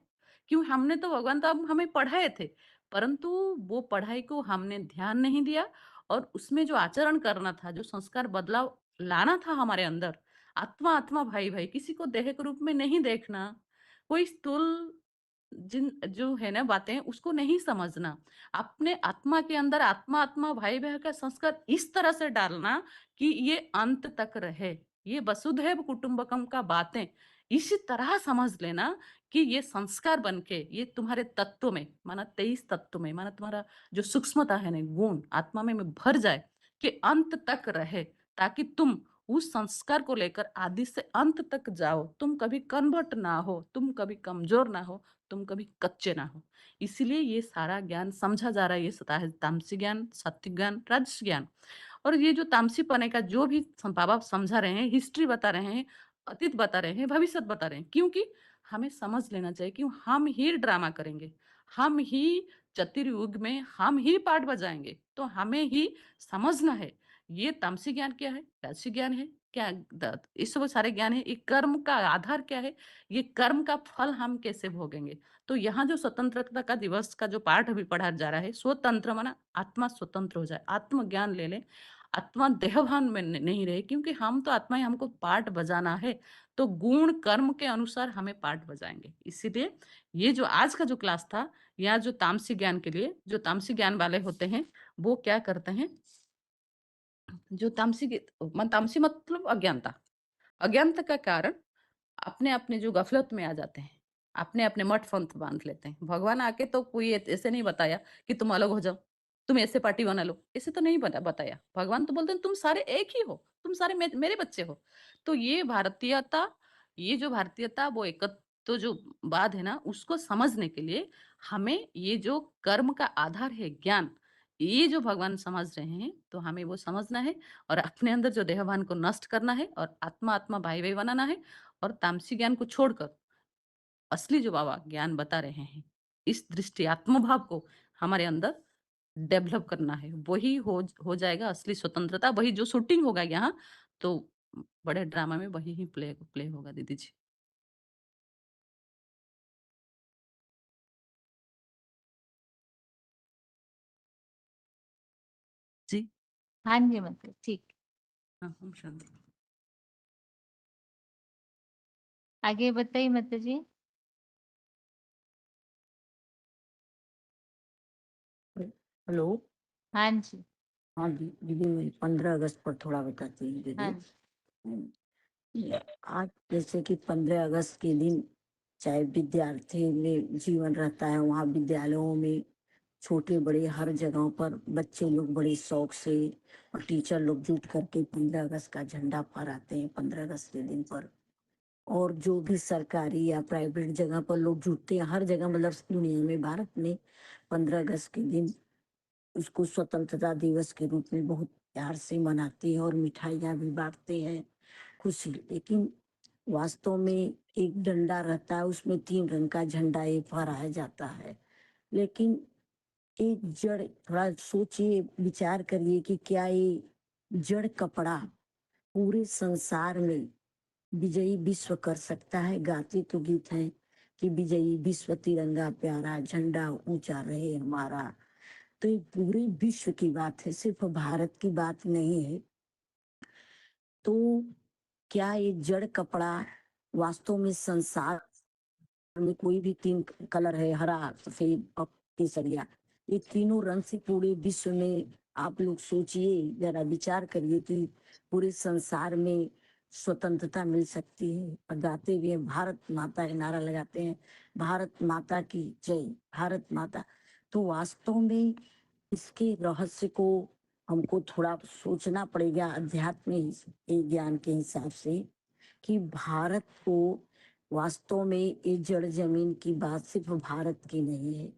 क्यों? हमने तो भगवान तो हमें पढ़ाए थे, परंतु वो पढ़ाई को हमने ध्यान नहीं दिया और उसमें जो आचरण करना था, जो संस्कार बदलाव लाना था हमारे अंदर, आत्मा आत्मा भाई भाई, किसी को देह के रूप में नहीं देखना, कोई स्थूल जिन जो है ना बातें उसको नहीं समझना, अपने आत्मा के अंदर आत्मा आत्मा भाई बहन का संस्कार इस तरह से डालना कि ये अंत तक रहे। ये वसुधैव कुटुंबकम का बातें इसी तरह समझ लेना कि ये संस्कार बन के ये तुम्हारे तत्व में माना 23 तत्व में माना तुम्हारा जो सूक्ष्मता है ना गुण आत्मा में भर जाए कि अंत तक रहे, ताकि तुम उस संस्कार को लेकर आदि से अंत तक जाओ, तुम कभी कन्वर्ट ना हो, तुम कभी कमजोर ना हो, तुम कभी कच्चे ना हो। इसीलिए ये सारा ज्ञान समझा जा रहा है, ये सता है तामसी ज्ञान, सात्विक ज्ञान, राजस ज्ञान। और ये जो तामसी पने का जो भी बाबा समझा रहे हैं, हिस्ट्री बता रहे हैं, अतीत बता रहे हैं, भविष्य बता रहे हैं, क्योंकि हमें समझ लेना चाहिए कि हम ही ड्रामा करेंगे, हम ही चतुर्युग में हम ही पार्ट बजाएंगे, तो हमें ही समझना है ये तामसी ज्ञान क्या है, राजसी ज्ञान है क्या, इस सब सारे ज्ञान है, ये कर्म का आधार क्या है, ये कर्म का फल हम कैसे भोगेंगे। तो यहाँ जो स्वतंत्रता का दिवस का जो पाठ अभी पढ़ा जा रहा है, स्वतंत्र माना आत्मा स्वतंत्र हो जाए, आत्मज्ञान ले ले, आत्मा देहभान में नहीं रहे, क्योंकि हम तो आत्मा ही, हमको पाठ बजाना है, तो गुण कर्म के अनुसार हमें पाठ बजाएंगे। इसीलिए ये जो आज का जो क्लास था, या जो तामसी ज्ञान के लिए जो तामसी ज्ञान वाले होते हैं वो क्या करते हैं, जो तामसी मतलब अज्ञानता, अज्ञानता का कारण अपने अपने जो गफलत में आ जाते हैं, अपने अपने मठ पंथ बांध लेते हैं। भगवान आके तो कोई ऐसे नहीं बताया कि तुम अलग हो जाओ, तुम ऐसे पार्टी बना लो, ऐसे तो नहीं बताया। भगवान तो बोलते हैं तुम सारे एक ही हो, तुम सारे मेरे बच्चे हो। तो ये भारतीयता, ये जो भारतीयता वो एक तो जो बात है ना, उसको समझने के लिए हमें ये जो कर्म का आधार है ज्ञान, ये जो भगवान समझ रहे हैं, तो हमें वो समझना है और अपने अंदर जो देहभान को नष्ट करना है और आत्मा आत्मा भाई भाई बनाना है और तामसी ज्ञान को छोड़कर असली जो बाबा ज्ञान बता रहे हैं, इस दृष्टि आत्मभाव को हमारे अंदर डेवलप करना है। वही हो जाएगा असली स्वतंत्रता, वही जो शूटिंग होगा यहाँ, तो बड़े ड्रामा में वही ही प्ले होगा दीदी जी। जी हाँ जी मतलब ठीक। हाँ, हम शांति। आगे बताइए माता जी। हेलो। हाँ जी। हाँ दीदी, मैं 15 अगस्त पर थोड़ा बताती हूँ हाँ दीदी। जी। आज जैसे कि 15 अगस्त के दिन चाहे विद्यार्थी में जीवन रहता है, वहाँ विद्यालयों में छोटे बड़े हर जगहों पर बच्चे लोग बड़े शौक से और टीचर लोग जुट करके 15 अगस्त का झंडा फहराते हैं 15 अगस्त के दिन पर। और जो भी सरकारी या प्राइवेट जगह पर लोग जुटते हैं, हर जगह मतलब दुनिया में, भारत में 15 अगस्त के दिन उसको स्वतंत्रता दिवस के रूप में बहुत प्यार से मनाते हैं और मिठाइयाँ भी बांटते हैं, खुशी। लेकिन वास्तव में एक डंडा रहता है, उसमें 3 रंग का झंडा ये फहराया जाता है। लेकिन एक जड़, थोड़ा सोचिए, विचार करिए कि क्या ये जड़ कपड़ा पूरे संसार में विजयी विश्व कर सकता है? गाते तो गीत हैं कि विजयी विश्व तिरंगा प्यारा, झंडा ऊंचा रहे हमारा। तो ये पूरे विश्व की बात है, सिर्फ भारत की बात नहीं है। तो क्या ये जड़ कपड़ा वास्तव में संसार में कोई भी 3 कलर है, हरा, सफेद और केसरिया, ये तीनों रंग से पूरे विश्व में, आप लोग सोचिए, जरा विचार करिए कि पूरे संसार में स्वतंत्रता मिल सकती है। और गाते भी हैं भारत माता का नारा लगाते हैं, भारत माता की जय, भारत माता। तो वास्तव में इसके रहस्य को हमको थोड़ा सोचना पड़ेगा अध्यात्म ज्ञान के हिसाब से, कि भारत को वास्तव में ये जड़ जमीन की बात सिर्फ भारत की नहीं है।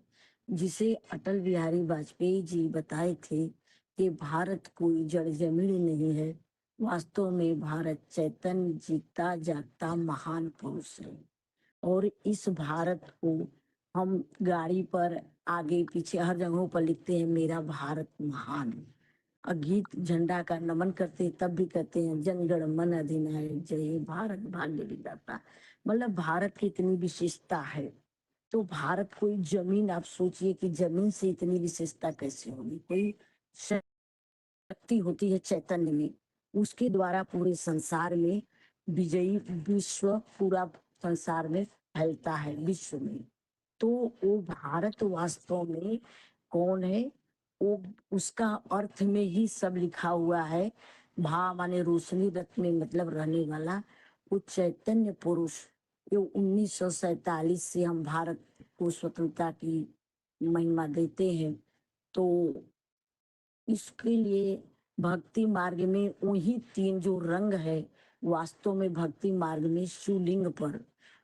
जिसे अटल बिहारी वाजपेयी जी बताए थे कि भारत कोई जड़ जमीन नहीं है, वास्तव में भारत चैतन्य जीता जागता महान पुरुष है। और इस भारत को हम गाड़ी पर आगे पीछे हर जगहों पर लिखते हैं, मेरा भारत महान। और गीत झंडा का नमन करते हैं तब भी कहते हैं, जनगण मन अधिनायक जय हे भारत भाग्य विधाता। मतलब भारत की इतनी विशेषता है। तो भारत कोई जमीन, आप सोचिए कि जमीन से इतनी विशेषता कैसे होगी? कोई शक्ति होती है चैतन्य में, उसके द्वारा पूरे संसार में विजयी विश्व पूरा संसार में फैलता है, विश्व में। तो वो भारत वास्तव में कौन है? वो उसका अर्थ में ही सब लिखा हुआ है। भा माने रोशनी, रथ में मतलब रहने वाला, वो चैतन्य पुरुष। ये 1947 से हम भारत को स्वतंत्रता की महिमा देते हैं। तो इसके लिए भक्ति मार्ग में वही 3 जो रंग है, वास्तव में भक्ति मार्ग में शिवलिंग पर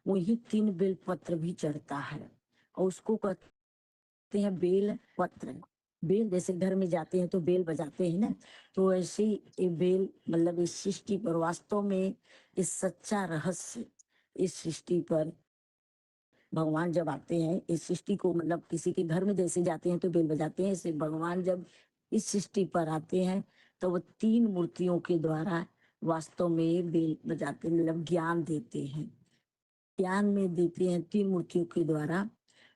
वही 3 बेलपत्र भी चढ़ता है, और उसको कहते हैं बेल पत्र। बेल जैसे घर में जाते हैं तो बेल बजाते हैं ना, तो ऐसे ही ये बेल मतलब इस सृष्टि पर वास्तव में इस सच्चा रहस्य, इस सृष्टि पर भगवान जब आते हैं, इस सृष्टि को मतलब किसी के घर में जैसे जाते हैं तो बेल बजाते हैं, ऐसे भगवान जब इस सृष्टि पर आते हैं तो वो 3 मूर्तियों के द्वारा वास्तव में बेल बजाते, मतलब ज्ञान देते हैं। ज्ञान में देते हैं 3 मूर्तियों के द्वारा,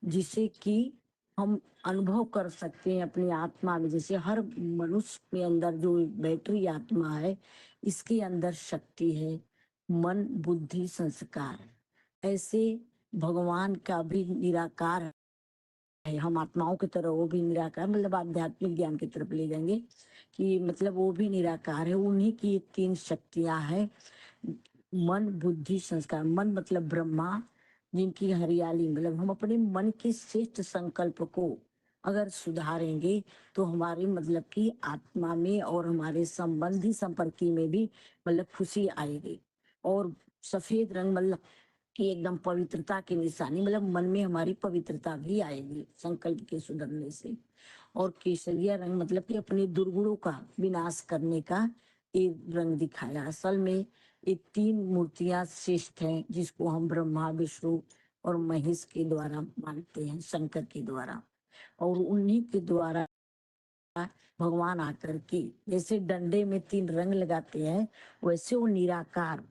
जिसे कि हम अनुभव कर सकते हैं अपनी आत्मा में। जैसे हर मनुष्य के अंदर जो बैटरी आत्मा है, इसके अंदर शक्ति है, मन बुद्धि संस्कार। ऐसे भगवान का भी निराकार है, हम आत्माओं की तरह वो भी निराकार, मतलब आध्यात्मिक ज्ञान की तरफ ले जाएंगे कि मतलब वो भी निराकार है। उन्हीं की 3 शक्तियां हैं, मन बुद्धि संस्कार। मन मतलब ब्रह्मा, जिनकी हरियाली, मतलब हम अपने मन के श्रेष्ठ संकल्प को अगर सुधारेंगे तो हमारे मतलब कि आत्मा में और हमारे संबंधी संपर्की में भी मतलब खुशी आएगी। और सफेद रंग मतलब कि एकदम पवित्रता की निशानी, मतलब मन में हमारी पवित्रता भी आएगी संकल्प के सुधरने से। और केसरिया रंग मतलब कि अपने दुर्गुणों का विनाश करने का एक रंग दिखाया। असल में ये 3 मूर्तियां श्रेष्ठ हैं, जिसको हम ब्रह्मा विष्णु और महेश के द्वारा मानते हैं, शंकर के द्वारा। और उन्हीं के द्वारा भगवान आकर के जैसे डंडे में 3 रंग लगाते हैं, वैसे वो निराकार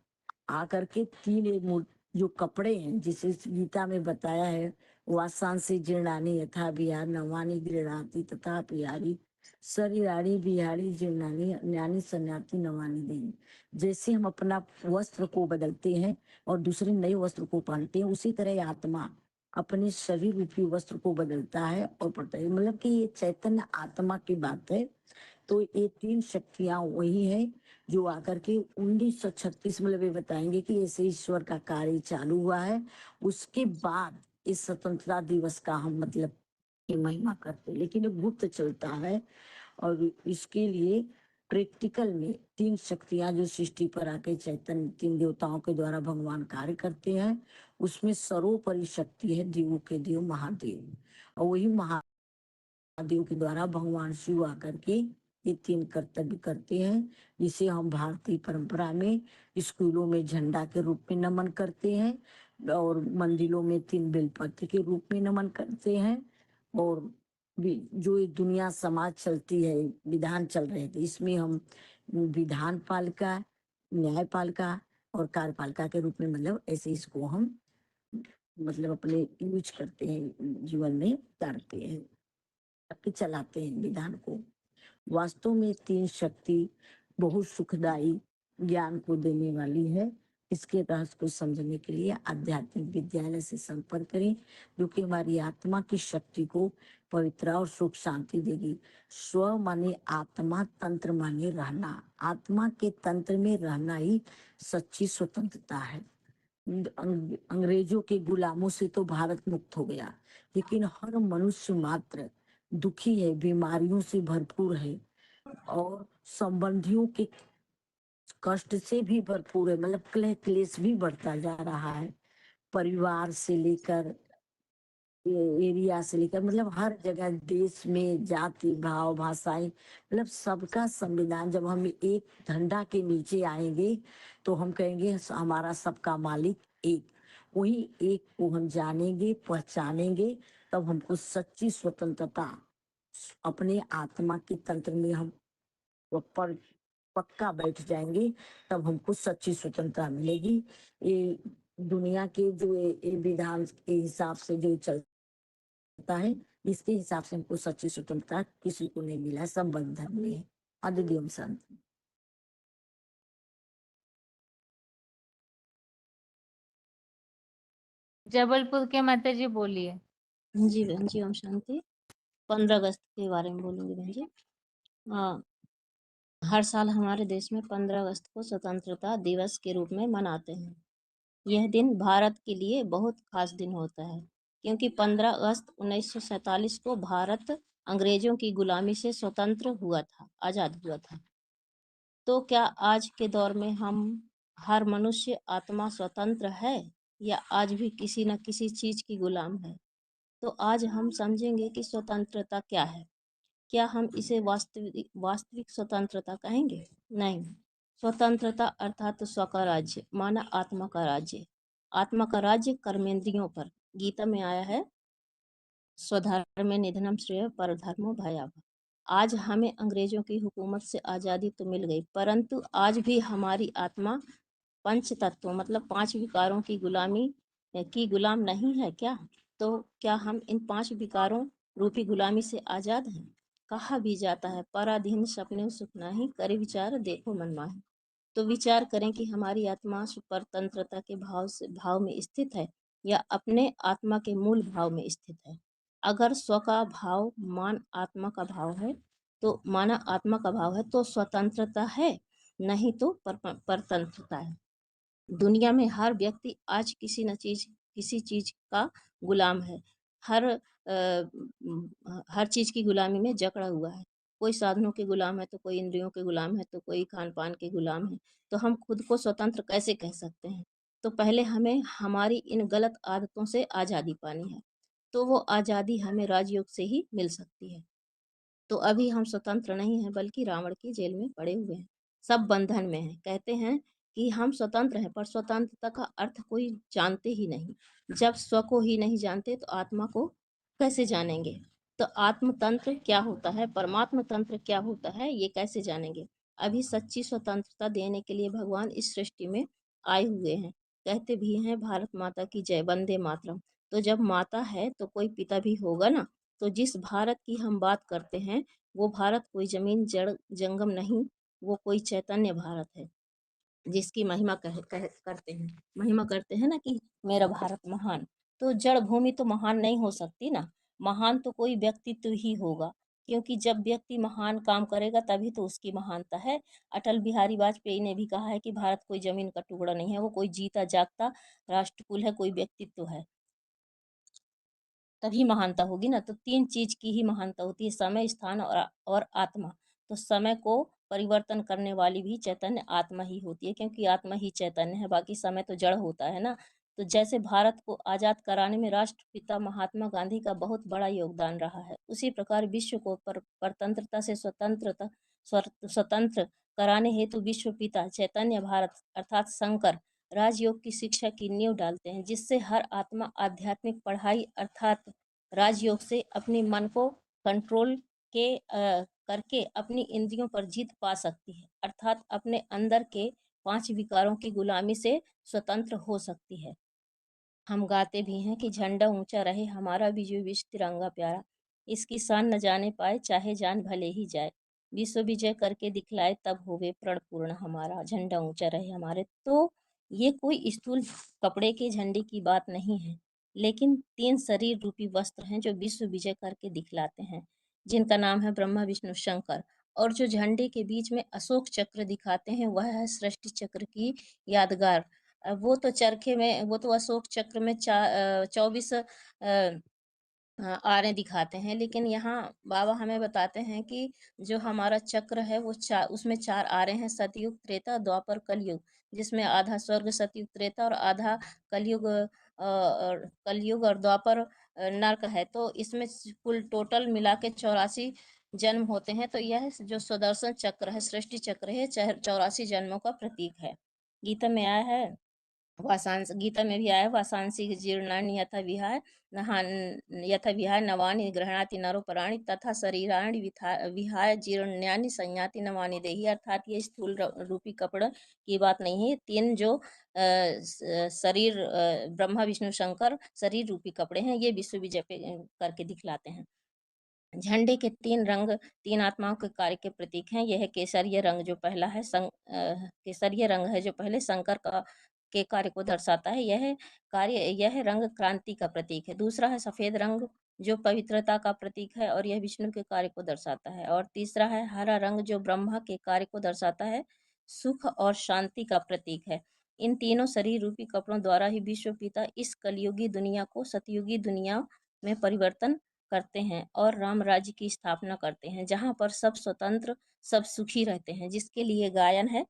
आकर के 3 जो कपड़े हैं, जिसे गीता में बताया है, वासान से जीर्णानी यथा बिहार नवानी गृहणाति तथा बिहारी शरीराणी बिहारी जीर्णानी ज्ञानी सन्याती नवानी देवी। जैसे हम अपना वस्त्र को बदलते हैं और दूसरे नए वस्त्र को पहनते हैं, उसी तरह आत्मा अपने शरीर रूपी वस्त्र को बदलता है और पड़ता है। मतलब कि ये चैतन्य आत्मा की बात है। तो ये 3 शक्तियां वही है जो आकर के 1936 मतलब ये बताएंगे कि ऐसे ईश्वर का कार्य चालू हुआ है। उसके बाद इस स्वतंत्रता दिवस का हम मतलब की महिमा करते हैं, लेकिन ये गुप्त चलता है। और इसके लिए प्रैक्टिकल में तीन शक्तियां जो सृष्टि पर आके चैतन्य तीन देवताओं के द्वारा भगवान कार्य करते हैं, उसमें सर्वोपरि शक्ति है देवों के देव महादेव, और वही महादेव के द्वारा भगवान शिव आकर के ये तीन कर्तव्य करते हैं, जिसे हम भारतीय परंपरा में स्कूलों में झंडा के रूप में नमन करते हैं और मंदिरों में तीन बेलपत्र के रूप में नमन करते हैं। और जो ये दुनिया समाज चलती है, विधान चल रहे थे, इसमें हम विधान पालिका, न्यायपालिका और कार्यपालिका के रूप में मतलब ऐसे इसको हम मतलब अपने यूज करते हैं, जीवन में उतारते हैं, कि चलाते हैं विधान को। वास्तव में तीन शक्ति बहुत सुखदायी ज्ञान को देने वाली है। इसके रहस्य को समझने के लिए आध्यात्मिक विद्यालय से संपर्क करें, जो कि हमारी आत्मा की शक्ति को पवित्र और सुख शांति देगी। स्व माने आत्मा, तंत्र माने रहना। आत्मा के तंत्र में रहना ही सच्ची स्वतंत्रता है। अंग्रेजों के गुलामों से तो भारत मुक्त हो गया, लेकिन हर मनुष्य मात्र दुखी है, बीमारियों से भरपूर है और संबंधियों के कष्ट से भी भरपूर है। मतलब क्लेश भी बढ़ता जा रहा है, परिवार से लेकर एरिया से लेकर, मतलब हर जगह देश में जाति भाव भाषाएं, मतलब सबका संविधान। जब हम एक झंडा के नीचे आएंगे तो हम कहेंगे हमारा सबका मालिक एक। वही एक को हम जानेंगे, पहचानेंगे, तब हमको सच्ची स्वतंत्रता अपने आत्मा के तंत्र में हम पर पक्का बैठ जाएंगे, तब हमको सच्ची स्वतंत्रता मिलेगी। ये दुनिया के जो ये विधान के हिसाब से जो चलता है, इसके हिसाब से हमको सच्ची स्वतंत्रता किसी को नहीं मिला है, सब बंधन में है। अद्वितीय शांति। जबलपुर के माता जी बोलिए। जी बहन जी, ओम शांति। 15 अगस्त के बारे में बोलूंगी बहन जी। हर साल हमारे देश में 15 अगस्त को स्वतंत्रता दिवस के रूप में मनाते हैं। यह दिन भारत के लिए बहुत खास दिन होता है, क्योंकि 15 अगस्त 1947 को भारत अंग्रेजों की गुलामी से स्वतंत्र हुआ था, आज़ाद हुआ था। तो क्या आज के दौर में हर मनुष्य आत्मा स्वतंत्र है, या आज भी किसी न किसी चीज की गुलाम है? तो आज हम समझेंगे कि स्वतंत्रता क्या है। क्या हम इसे वास्तविक स्वतंत्रता कहेंगे? नहीं। स्वतंत्रता अर्थात स्व का राज्य, माना आत्मा का राज्य। आत्मा का राज्य कर्मेंद्रियों पर। गीता में आया है, स्वधर्मे निधनम श्रेय परधर्मो भयावह। आज हमें अंग्रेजों की हुकूमत से आज़ादी तो मिल गई, परंतु आज भी हमारी आत्मा पंच तत्वों मतलब 5 विकारों की गुलाम नहीं है क्या? तो क्या हम इन 5 विकारों रूपी गुलामी से आजाद हैं? कहा भी जाता है, पराधीन सपने सुख नाही, करे विचार देखो मनमाही। तो विचार करें कि हमारी आत्मा स्वतंत्रता के भाव में स्थित है, या अपने आत्मा के मूल भाव में स्थित है। अगर स्व का भाव मान आत्मा का भाव है, तो माना आत्मा का भाव है, तो स्वतंत्रता है, नहीं तो परतंत्रता है। दुनिया में हर व्यक्ति आज किसी चीज का गुलाम है। हर चीज की गुलामी में जकड़ा हुआ है। कोई साधनों के गुलाम है, तो कोई इंद्रियों के गुलाम है, तो कोई खान पान के गुलाम है। तो हम खुद को स्वतंत्र कैसे कह सकते हैं? तो पहले हमें हमारी इन गलत आदतों से आजादी पानी है, तो वो आजादी हमें राजयोग से ही मिल सकती है। तो अभी हम स्वतंत्र नहीं हैं, बल्कि रावण की जेल में पड़े हुए हैं, सब बंधन में हैं। कहते हैं कि हम स्वतंत्र हैं, पर स्वतंत्रता का अर्थ कोई जानते ही नहीं। जब स्व को ही नहीं जानते, तो आत्मा को कैसे जानेंगे? तो आत्म तंत्र क्या होता है, परमात्म तंत्र क्या होता है, ये कैसे जानेंगे? अभी सच्ची स्वतंत्रता देने के लिए भगवान इस सृष्टि में आए हुए हैं। कहते भी हैं, भारत माता की जय, वंदे मातरम। तो जब माता है तो कोई पिता भी होगा ना। तो जिस भारत की हम बात करते हैं, वो भारत कोई जमीन जड़ जंगम नहीं, वो कोई चैतन्य भारत है, जिसकी महिमा करते हैं ना कि मेरा भारत महान। तो जड़ भूमि तो महान नहीं हो सकती ना, महान तो कोई व्यक्तित्व ही होगा, क्योंकि जब व्यक्ति महान काम करेगा तभी तो उसकी महानता है। अटल बिहारी वाजपेयी ने भी कहा है कि भारत कोई जमीन का टुकड़ा नहीं है, वो कोई जीता जागता राष्ट्रकुल है, कोई व्यक्तित्व है, तभी महानता होगी ना। तो 3 चीज की ही महानता होती है, समय, स्थान और आत्मा। तो समय को परिवर्तन करने वाली भी चैतन्य आत्मा ही होती है, क्योंकि आत्मा ही चैतन्य है, बाकी समय तो जड़ होता है ना। तो जैसे भारत को आजाद कराने में राष्ट्रपिता महात्मा गांधी का बहुत बड़ा योगदान रहा है, उसी प्रकार विश्व को परतंत्रता से स्वतंत्र कराने हेतु विश्व पिता चैतन्य भारत अर्थात शंकर राजयोग की शिक्षा की नींव डालते हैं, जिससे हर आत्मा आध्यात्मिक पढ़ाई अर्थात राजयोग से अपने मन को कंट्रोल करके अपनी इंद्रियों पर जीत पा सकती है, अर्थात अपने अंदर के 5 विकारों की गुलामी से स्वतंत्र हो सकती है। हम गाते भी हैं कि झंडा ऊंचा रहे हमारा विजय विश्व तिरंगा प्यारा, इसकी शान न जाने पाए चाहे जान भले ही जाए, विश्व विजय करके दिखलाए तब होवे प्रण पूर्ण हमारा, झंडा ऊंचा रहे हमारे। तो ये कोई स्थूल कपड़े के झंडे की बात नहीं है, लेकिन 3 शरीर रूपी वस्त्र हैं जो विश्व विजय करके दिखलाते हैं, जिनका नाम है ब्रह्मा विष्णु शंकर। और जो झंडे के बीच में अशोक चक्र दिखाते हैं वह है सृष्टि चक्र की यादगार। वो तो चरखे में, वो तो अशोक चक्र में 24 आरे दिखाते हैं, लेकिन यहाँ बाबा हमें बताते हैं कि जो हमारा चक्र है वो उसमें 4 आरे हैं, सतयुग त्रेता द्वापर कलयुग, जिसमें आधा स्वर्ग सतयुग त्रेता और आधा कलयुग और द्वापर नरक है। तो इसमें कुल टोटल मिला के 84 जन्म होते हैं। तो यह जो सुदर्शन चक्र है, सृष्टि चक्र है, 84 जन्मों का प्रतीक है। गीता में आया है, गीता में भी आया है, वासांसी जीर्णानि यथा विहाय नवानि गृह्णाति नरो पराणि तथा शरीराणि विहाय जीर्णानि संयाति नवानि देहि। अर्थात ये स्थूल रूपी कपड़ा की बात नहीं है, 3 जो शरीर ब्रह्मा विष्णु शंकर शरीर रूपी कपड़े हैं, ये विश्व विजय करके दिखलाते हैं। झंडे के 3 रंग 3 आत्माओं के कार्य के प्रतीक हैं। यह केसरिया रंग जो पहला है केसरिया रंग है जो पहले शंकर के कार्य को दर्शाता है, यह रंग क्रांति का प्रतीक है। दूसरा है सफेद रंग जो पवित्रता का प्रतीक है और यह विष्णु के कार्य को दर्शाता है। और तीसरा है हरा रंग जो ब्रह्मा के कार्य को दर्शाता है, सुख और शांति का प्रतीक है। इन तीनों शरीर रूपी कपड़ों द्वारा ही विश्व पिता इस कलयुगी दुनिया को सतयुगी दुनिया में परिवर्तन करते हैं और राम राज्य की स्थापना करते हैं, जहाँ पर सब स्वतंत्र सब सुखी रहते हैं, जिसके लिए गायन है,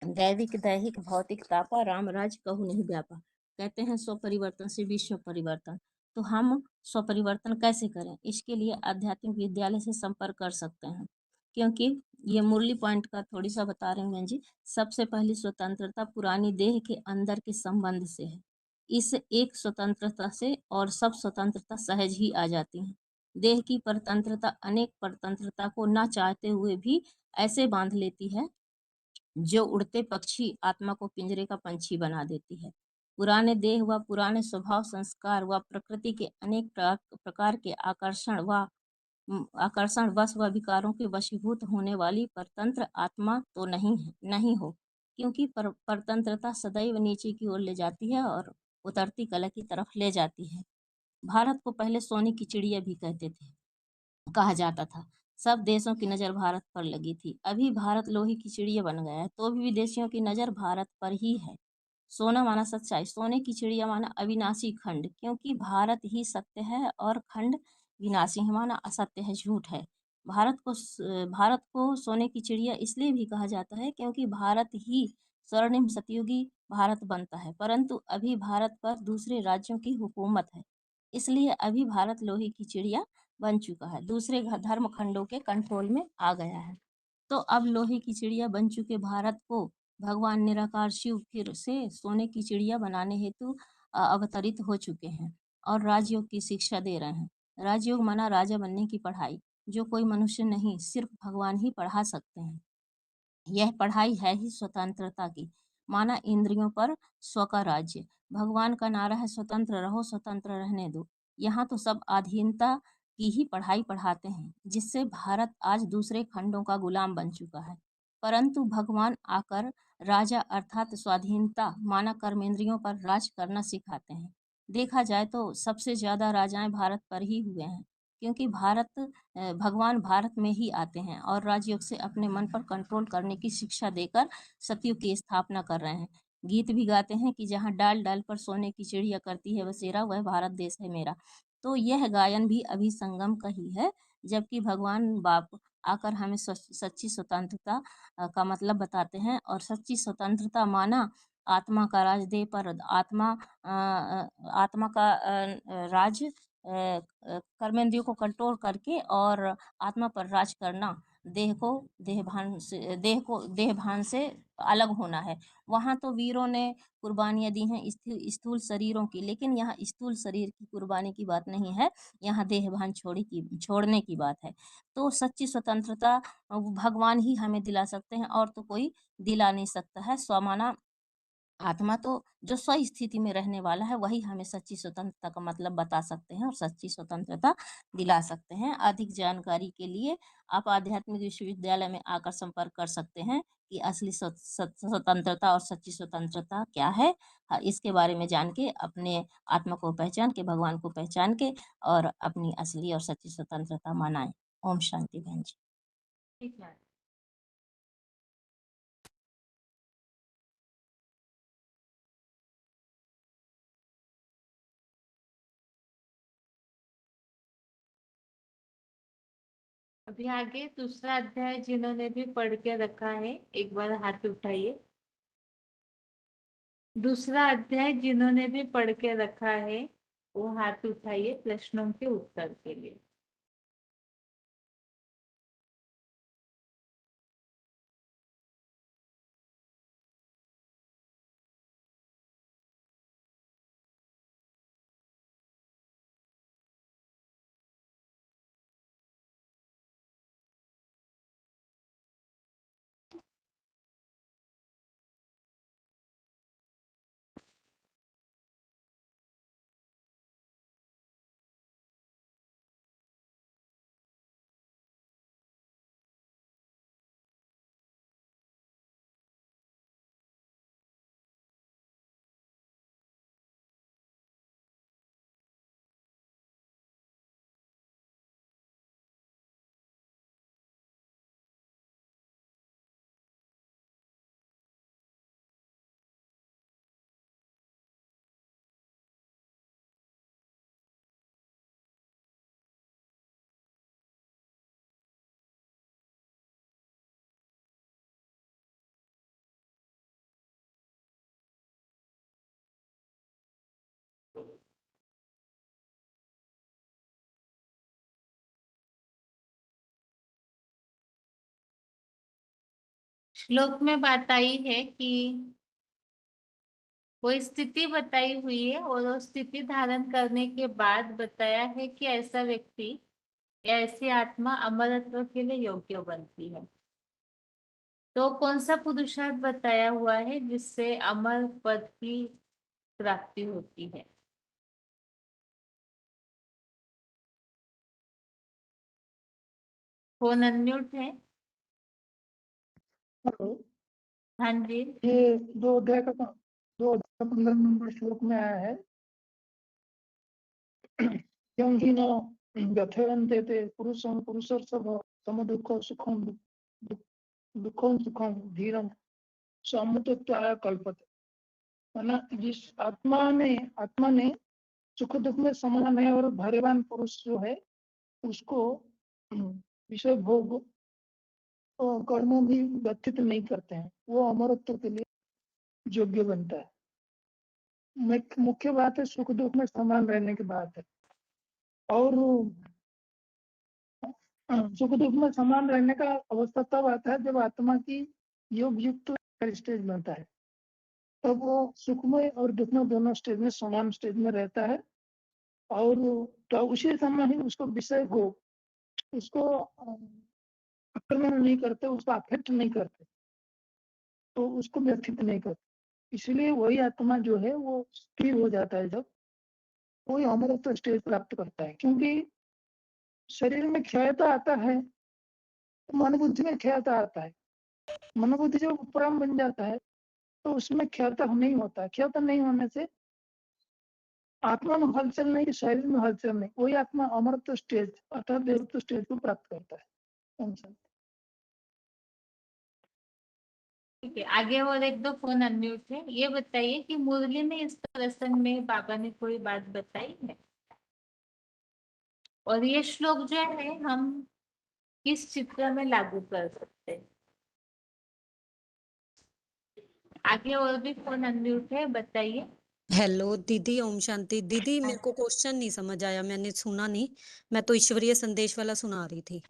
दैविक दैहिक भौतिक तापा राम राज्य कहूँ नहीं व्यापा। कहते हैं स्व परिवर्तन से विश्व परिवर्तन। तो हम स्व परिवर्तन कैसे करें, इसके लिए आध्यात्मिक विद्यालय से संपर्क कर सकते हैं, क्योंकि ये मुरली पॉइंट का थोड़ी सा बता रहे हैं जी। सबसे पहली स्वतंत्रता पुरानी देह के अंदर के संबंध से है। इस एक स्वतंत्रता से और सब स्वतंत्रता सहज ही आ जाती है। देह की परतंत्रता अनेक परतंत्रता को न चाहते हुए भी ऐसे बांध लेती है जो उड़ते पक्षी आत्मा को पिंजरे का पंछी बना देती है। पुराने देह व पुराने स्वभाव संस्कार व प्रकृति के अनेक प्रकार के आकर्षण वश व विकारों के वशीभूत होने वाली परतंत्र आत्मा तो नहीं हो, क्योंकि परतंत्रता सदैव नीचे की ओर ले जाती है और उतरती कला की तरफ ले जाती है। भारत को पहले सोने की चिड़िया भी कहा जाता था। सब देशों की नज़र भारत पर लगी थी। अभी भारत लोहे की चिड़िया बन गया है, तो भी विदेशियों की नज़र भारत पर ही है। सोना माना सच्चाई, सोने की चिड़िया माना अविनाशी खंड, क्योंकि भारत ही सत्य है और खंड विनाशी है, माना असत्य है, झूठ है। भारत को सोने की चिड़िया इसलिए भी कहा जाता है क्योंकि भारत ही स्वर्णिम सतयुगी भारत बनता है, परंतु अभी भारत पर दूसरे राज्यों की हुकूमत है, इसलिए अभी भारत लोहे की चिड़िया बन चुका है, दूसरे धर्म खंडों के कंट्रोल में आ गया है। तो अब लोहे की चिड़िया बन चुके भारत को भगवान निराकार शिव फिर से सोने की चिड़िया बनाने हेतु अवतरित हो चुके हैं और राजयोग की शिक्षा दे रहे हैं। राजयोग माना राजा बनने की पढ़ाई, जो कोई मनुष्य नहीं सिर्फ भगवान ही पढ़ा सकते हैं। यह पढ़ाई है ही स्वतंत्रता की, माना इंद्रियों पर स्व का राज्य। भगवान का नारा है स्वतंत्र रहो स्वतंत्र रहने दो। यहाँ तो सब अधीनता की ही पढ़ाई पढ़ाते हैं, जिससे भारत आज दूसरे खंडों का गुलाम बन चुका है। परंतु भगवान आकर राजा अर्थात स्वाधीनता माना कर्मेंद्रियों पर राज करना सिखाते हैं। देखा जाए तो सबसे ज्यादा राजाएं भारत पर ही हुए हैं, क्योंकि भगवान भारत में ही आते हैं और राजयोग से अपने मन पर कंट्रोल करने की शिक्षा देकर सतयुग की स्थापना कर रहे हैं। गीत भी गाते हैं कि जहाँ डाल डाल पर सोने की चिड़िया करती है बसेरा, वह भारत देश है मेरा। तो यह गायन भी अभी संगम का ही है, जबकि भगवान बाप आकर हमें सच्ची स्वतंत्रता का मतलब बताते हैं। और सच्ची स्वतंत्रता माना आत्मा का राज देह पर आत्मा का राज कर्मेंद्रियों को कंट्रोल करके और आत्मा पर राज करना, देह भान से अलग होना है। वहाँ तो वीरों ने कुर्बानियां दी हैं स्थूल शरीरों की, लेकिन यहाँ स्थूल शरीर की कुर्बानी की बात नहीं है, यहाँ देह भान छोड़ने की बात है। तो सच्ची स्वतंत्रता भगवान ही हमें दिला सकते हैं, और तो कोई दिला नहीं सकता है। स्वमाना आत्मा तो जो स्व स्थिति में रहने वाला है, वही हमें सच्ची स्वतंत्रता का मतलब बता सकते हैं और सच्ची स्वतंत्रता दिला सकते हैं। अधिक जानकारी के लिए आप आध्यात्मिक विश्वविद्यालय में आकर संपर्क कर सकते हैं कि असली स्वतंत्रता और सच्ची स्वतंत्रता क्या है। इसके बारे में जान के, अपने आत्मा को पहचान के, भगवान को पहचान के, और अपनी असली और सच्ची स्वतंत्रता मनाएं। ओम शांति बहन जी। ठीक है। अभी आगे दूसरा अध्याय जिन्होंने भी पढ़ के रखा है, एक बार हाथ उठाइए। दूसरा अध्याय जिन्होंने भी पढ़ के रखा है, वो हाथ उठाइए प्रश्नों के उत्तर के लिए। श्लोक में बात आई है कि कोई स्थिति बताई हुई है, और वो स्थिति धारण करने के बाद बताया है कि ऐसा व्यक्ति या ऐसी आत्मा अमरत्व के लिए योग्य बनती है। तो कौन सा पुरुषार्थ बताया हुआ है जिससे अमर पद की प्राप्ति होती है? फोन अनम्यूट है। हेलो, हाँ जी। ये 15 नंबर श्लोक में आया है, क्योंकि न व्यथयन्ते ते पुरुषं पुरुषर्षभ समदुःख सुखं दुःखं सुखं धीरं समतत्वाय कल्पते। माना जिस आत्मा ने सुख दुख में समान है, और धैर्यवान पुरुष जो है उसको विषय भोग और कर्म भी व्यथित नहीं करते हैं, वो अमरत्व के लिए योग्य बनता है। मुख्य बात है सुख दुख में समान रहने की बात है, और सुख दुख में समान रहने का अवस्था तब आता है जब आत्मा की योग युक्त स्टेज बनता है, तब वो सुख में और दुख में दोनों स्टेज में समान स्टेज में रहता है। और तो उसी समय ही उसको विषय हो, उसको आक्रमण नहीं करते, उसको अफेक्ट नहीं करते, तो उसको व्यथित नहीं करते। इसलिए वही आत्मा जो है वो स्थिर हो जाता है जब कोई अमरत्व स्टेज प्राप्त करता है। क्योंकि शरीर में क्षयता आता है, मन बुद्धि में क्षयता आता है। मन बुद्धि जब परम बन जाता है तो उसमें क्षयता नहीं होता है। क्षयता नहीं होने से आत्मा में हलचल नहीं, शरीर में हलचल नहीं, वही आत्मा अमरत्व स्टेज अर्थात देवत्व स्टेज को प्राप्त करता है। ठीक है, आगे और एक दो फोन अनम्यूट है। ये बताइए कि मुरली में इस प्रसंग में बाबा ने कोई बात बताई है? और ये श्लोक जो है हम किस चित्र में लागू कर सकते हैं? आगे और भी फोन अनम्यूट है, बताइए। हेलो दीदी, ओम शांति। दीदी मेरे को क्वेश्चन नहीं समझ आया, मैंने सुना नहीं। मैं तो ईश्वरीय संदेश वाला सुना रही थी।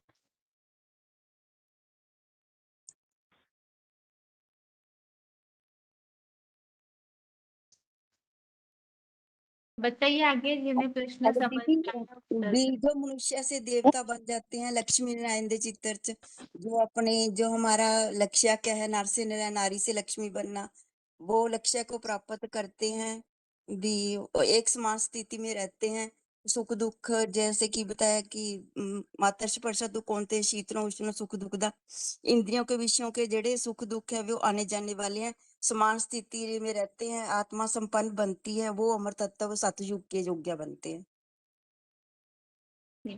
बताइए आगे, जिन्हें प्रश्न अरे समझ दीदी, में आया उत्तर भी जो मनुष्य से देवता बन जाते हैं लक्ष्मी नारायण दे चित्र च, जो अपने जो हमारा लक्ष्य क्या है, नर से नारी से लक्ष्मी बनना, वो लक्ष्य को प्राप्त करते हैं भी, एक समान स्थिति में रहते हैं। सुख दुख जैसे कि बताया कि मातर स्पर्श दुख कौनते शीतलों उष्ण सुख दुख दा, इंद्रियों के विषयों के जड़े सुख दुख है वो आने जाने वाले हैं, समान स्थिति में रहते हैं, आत्मा संपन्न बनती है, वो अमर तत्व सतयुग के योग्य बनते हैं।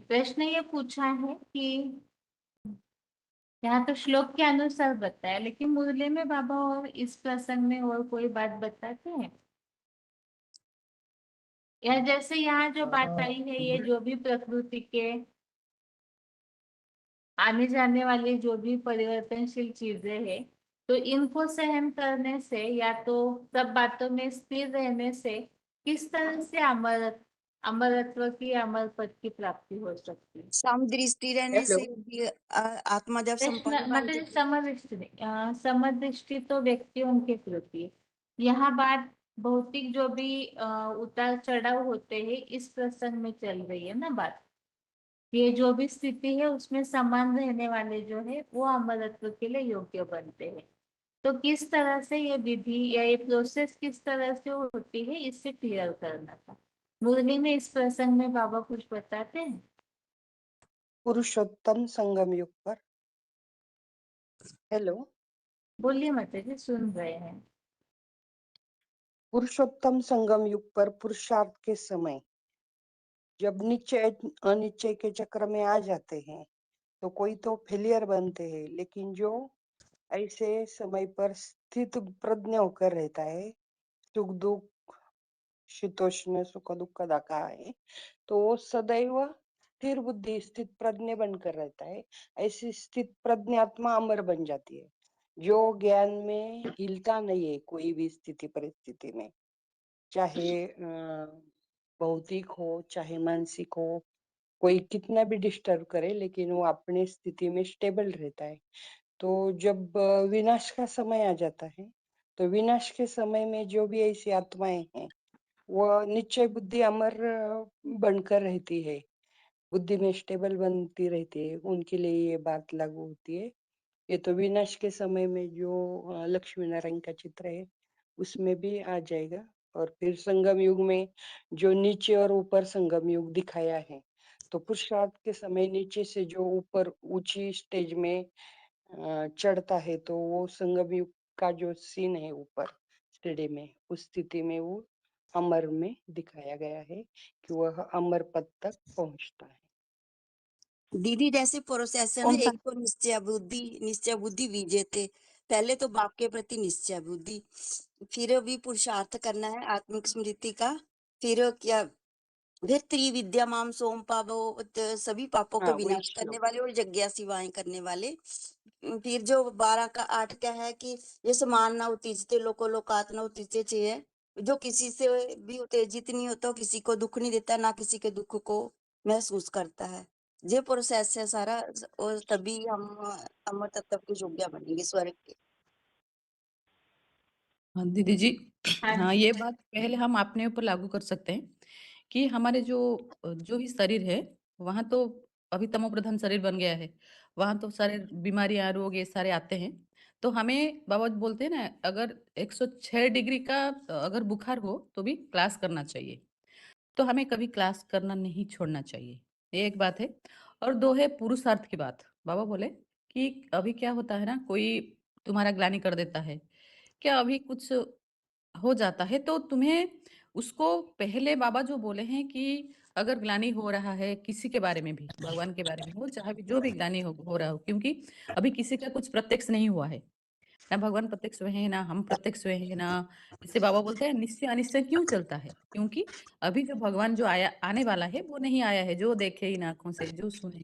प्रश्न ये पूछा है कि यहाँ तो श्लोक के अनुसार बताया, लेकिन मुरली में बाबा और इस प्रसंग में और कोई बात बताते हैं? या जैसे यहाँ जो बात आई है, ये जो भी प्रकृति के आने जाने वाली जो भी परिवर्तनशील चीजें हैं, तो इनको सहन करने से या तो सब बातों में स्थिर रहने से किस तरह से अमरत्व की, अमर पद की प्राप्ति हो सकती है? समदृष्टि रहने से भी आत्मा जब प्रश्न संपन्न बन मतलब जाती समदृष्टि नहीं, समदृष्टि तो व्यक्तियों के प्रति है। यहाँ बात भौतिक जो भी उतार चढ़ाव होते हैं इस प्रसंग में चल रही है ना बात। ये जो भी स्थिति है उसमें समान रहने वाले जो है वो अमरत्व के लिए योग्य बनते हैं। तो किस तरह से ये विधि या ये प्रोसेस किस तरह से होती है, इससे क्लियर करना था। मुरली में इस प्रसंग में बाबा कुछ बताते हैं? पुरुषोत्तम संगम युग पर। हेलो, बोलिए माता जी, सुन रहे हैं। पुरुषोत्तम संगम युग पर पुरुषार्थ के समय जब निश्चय अनिश्चय के चक्र में आ जाते हैं तो कोई तो फेलियर बनते हैं, लेकिन जो ऐसे समय पर स्थित प्रज्ञ होकर रहता है, सुख दुख शीतोष्ण सुख दुख दाका है, तो वो सदैव स्थिर बुद्धि स्थित प्रज्ञ बनकर रहता है। ऐसी स्थित प्रज्ञात्मा अमर बन जाती है, जो ज्ञान में हिलता नहीं है कोई भी स्थिति परिस्थिति में, चाहे भौतिक हो चाहे मानसिक हो, कोई कितना भी डिस्टर्ब करे लेकिन वो अपने स्थिति में स्टेबल रहता है। तो जब विनाश का समय आ जाता है तो विनाश के समय में जो भी ऐसी आत्माएं हैं वो निश्चय बुद्धि अमर बनकर रहती है, बुद्धि में स्टेबल बनती रहती है, उनके लिए ये बात लागू होती है। ये तो विनाश के समय में जो लक्ष्मी नारायण का चित्र है उसमें भी आ जाएगा। और फिर संगम युग में जो नीचे और ऊपर संगम युग दिखाया है, तो पुरुषार्थ के समय नीचे से जो ऊपर ऊंची स्टेज में चढ़ता है तो वो संगम युग का जो सीन है ऊपर स्टेडी में, उस स्थिति में वो अमर में दिखाया गया है कि वह अमर पद तक पहुंचता है। दीदी जैसे प्रोसेस है ना, एक तो निश्चय बुद्धि विजेते, पहले तो बाप के प्रति निश्चय बुद्धि, फिर भी पुरुषार्थ करना है आत्मिक स्मृति का, फिर क्या, फिर त्रिविद्या माम सोम पावो, सभी पापों को हाँ, वही विनाश करने श्लोक। वाले और यज्ञ सेवाएं करने वाले। फिर जो 12 का 8 क्या है कि ये समान न उत्तेजित लोको लोकात न उत्तेजित है, जो किसी से भी उत्तेजित नहीं होता, किसी को दुख नहीं देता, ना किसी के दुख को महसूस करता है। ये प्रोसेस है सारा, और तभी हम अमर तत्व के योग्य बनेंगे स्वर्ग के। हाँ दीदी जी, हाँ हाँ ये बात पहले हम अपने ऊपर लागू कर सकते हैं कि हमारे जो भी शरीर है वहाँ तो अभी तमो प्रधान शरीर बन गया है, वहाँ तो सारे बीमारियां रोग ये सारे आते हैं। तो हमें बाबा जी बोलते हैं ना, अगर 106 डिग्री का अगर बुखार हो तो भी क्लास करना चाहिए, तो हमें कभी क्लास करना नहीं छोड़ना चाहिए। ये एक बात है। और दो है पुरुषार्थ की बात। बाबा बोले कि अभी क्या होता है ना, कोई तुम्हारा ग्लानि कर देता है, क्या अभी कुछ हो जाता है तो तुम्हें उसको पहले बाबा जो बोले हैं कि अगर ग्लानि हो रहा है किसी के बारे में भी, भगवान के बारे में हो चाहे भी जो भी ग्लानि हो रहा हो, क्योंकि अभी किसी का कुछ प्रत्यक्ष नहीं हुआ है ना, भगवान प्रत्यक्ष हुए हैं ना हम प्रत्यक्ष हुए हैं ना। इससे बाबा बोलते हैं निश्चय अनिश्चय क्यों चलता है, क्योंकि अभी जो भगवान जो आया आने वाला है वो नहीं आया है, जो देखे इन आंखों से जो सुने।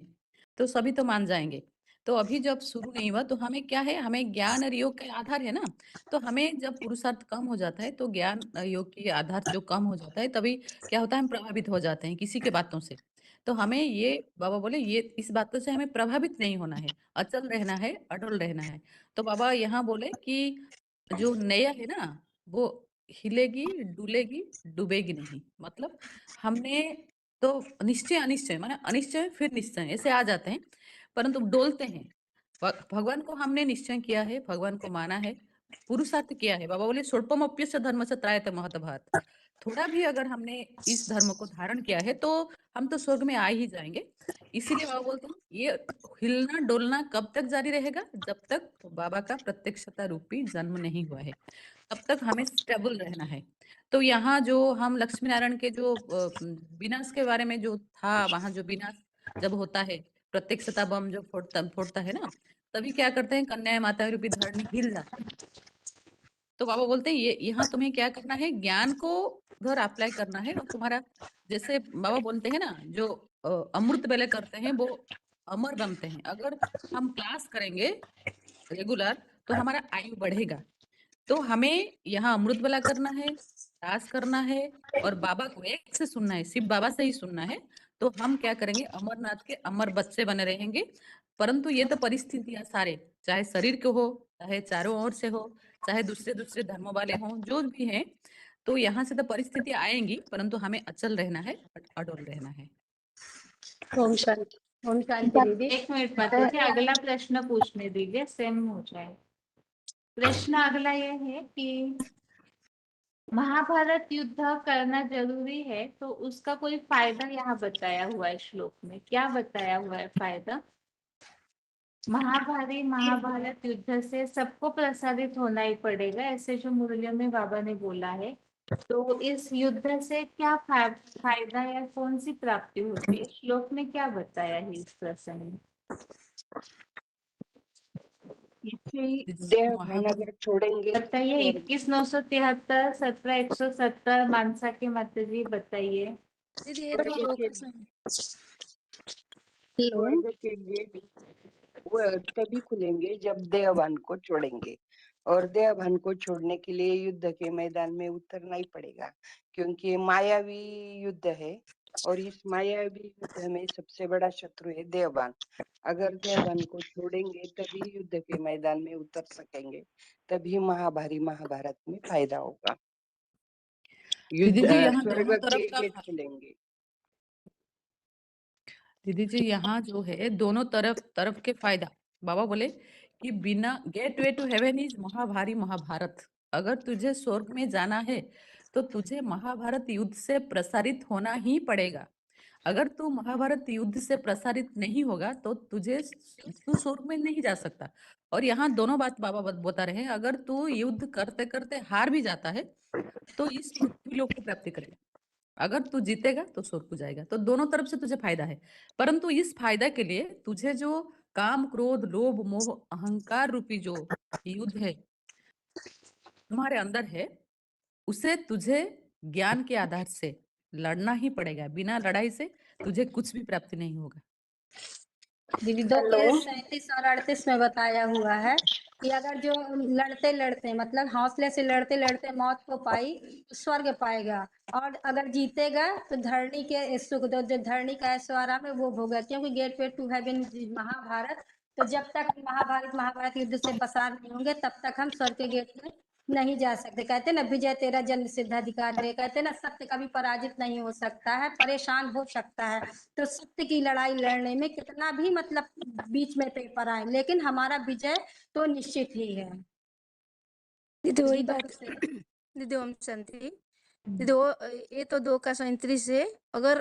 तो सभी तो मान जाएंगे। तो अभी जब शुरू नहीं हुआ तो हमें क्या है, हमें ज्ञान और योग का आधार है ना। तो हमें जब पुरुषार्थ कम हो जाता है तो ज्ञान योग की आधार जो कम हो जाता है, तभी क्या होता है, हम प्रभावित हो जाते हैं किसी के बातों से। तो हमें ये बाबा बोले, ये इस बातों से हमें प्रभावित नहीं होना है, अचल रहना है, अटल रहना है। तो बाबा यहाँ बोले कि जो नया है ना, वो हिलेगी, डुलेगी, डूबेगी नहीं। मतलब हमने तो निश्चय अनिश्चय, माने अनिश्चय फिर निश्चय ऐसे आ जाते हैं, परंतु डोलते हैं। भगवान को हमने निश्चय किया है, भगवान को माना है, पुरुषार्थ किया है। बाबा बोले स्वल्पमप्यस्य धर्म से त्रायते महतभारत। थोड़ा भी अगर हमने इस धर्म को धारण किया है तो हम तो स्वर्ग में आ ही जाएंगे। इसीलिए बाबा बोलते हैं ये हिलना डोलना कब तक जारी रहेगा, जब तक बाबा का प्रत्यक्षता रूपी जन्म नहीं हुआ है, तब तक हमें स्टेबल रहना है। तो यहाँ जो हम लक्ष्मी नारायण के जो विनाश के बारे में जो था, वहां जो विनाश जब होता है, प्रत्यक्षता बम जब फोड़ता है ना, तभी क्या करते हैं, कन्या माता रूपी धरणी हिल जाती है। तो बाबा बोलते हैं ये यहाँ तुम्हें क्या करना है, ज्ञान को उधर अप्लाई करना है। और तुम्हारा जैसे बाबा बोलते हैं ना, जो अमृत वेले करते हैं वो अमर बनते हैं। अगर हम क्लास करेंगे रेगुलर तो हमारा आयु बढ़ेगा। तो हमें यहाँ अमृत वाला करना है, दास करना है, और बाबा को एक से सुनना है, सिर्फ बाबा से ही सुनना है। तो हम क्या करेंगे, अमरनाथ के अमर बच्चे बने रहेंगे। परंतु ये तो परिस्थितियां सारे, चाहे शरीर के हो, चाहे चारों ओर से हो, चाहे दूसरे दूसरे धर्मों वाले हों, जो भी हैं, तो यहाँ से तो परिस्थितियां आएंगी, परंतु हमें अचल रहना है, अडोल रहना है। ओम शांति। ओम शांति दीदी। एक मिनट माता जी, अगला प्रश्न पूछने दीजिए, सेम हो जाए। प्रश्न अगला ये है कि महाभारत युद्ध करना जरूरी है, तो उसका कोई फायदा यहाँ बताया हुआ है श्लोक में, क्या बताया हुआ है फायदा? महाभारत युद्ध से सबको प्रसारित होना ही पड़ेगा, ऐसे जो मुरलियों में बाबा ने बोला है। तो इस युद्ध से क्या फायदा या कौन सी प्राप्ति होती है, श्लोक में क्या बताया है इस प्रसंग में? इससे ही देह भान अगर छोड़ेंगे बताइए, तो 21,973, 17,170 मानसा के माता जी बताइए। दीदी ये तो स्वर्ग के स्वर्ग के गेट वह तभी खुलेंगे जब देहभान को छोड़ेंगे, और देहभान को छोड़ने के लिए युद्ध के मैदान में उतरना ही पड़ेगा, क्योंकि ये मायावी युद्ध है, और इस मायावी युद्ध में सबसे बड़ा शत्रु है देहभान। अगर देहभान को छोड़ेंगे तभी युद्ध के मैदान में उतर सकेंगे, तभी महाभारत में फायदा होगा। दीदी जी यहाँ स्वर्ग दोनों के तरफ का गेट खुलेंगे। दीदी जी यहाँ जो है दोनों तरफ के फायदा, बाबा बोले कि बिना gateway to heaven is Mahabharat. अगर तुझे स्वर्ग में जाना है तो तुझे महाभारत युद्ध से प्रसारित होना ही पड़ेगा। अगर तू महाभारत युद्ध से प्रसारित नहीं होगा तो तू स्वर्ग में नहीं जा सकता। और यहाँ दोनों बात बाबा बता रहे हैं, अगर तू युद्ध करते करते हार भी जाता है तो इस पृथ्वी लोक की प्राप्ति करेगा। अगर तू जीतेगा तो स्वर्ग को जाएगा। तो दोनों तरफ से तुझे फायदा है, परंतु इस फायदा के लिए तुझे जो काम क्रोध लोभ मोह अहंकार रूपी जो युद्ध है तुम्हारे अंदर है, उसे तुझे ज्ञान के आधार से लड़ना ही पड़ेगा। बिना लड़ाई से तुझे कुछ भी प्राप्ति नहीं होगा। दीदी 2:37 और 38 में बताया हुआ है कि अगर जो लड़ते लड़ते मतलब हौसले से लड़ते लड़ते मौत को पाई तो स्वर्ग पाएगा, और अगर जीतेगा तो धरणी के सुख जो धरणी का ऐश्वर्य है वो भोगा, क्योंकि gateway to heaven Mahabharat. तो जब तक महाभारत युद्ध से पसार नहीं होंगे तब तक हम स्वर्ग के गेट में नहीं जा सकते। कहते ना विजय तेरा जन्म सिद्धाधिकार है, कहते ना सत्य कभी पराजित नहीं हो सकता है, परेशान हो सकता है। तो सत्य की लड़ाई लड़ने में कितना भी मतलब बीच में पेपर आए, लेकिन हमारा विजय तो निश्चित ही है। दीदी वही बात दीदी ओम शांति। दीदी वो ये तो 2:37 है। अगर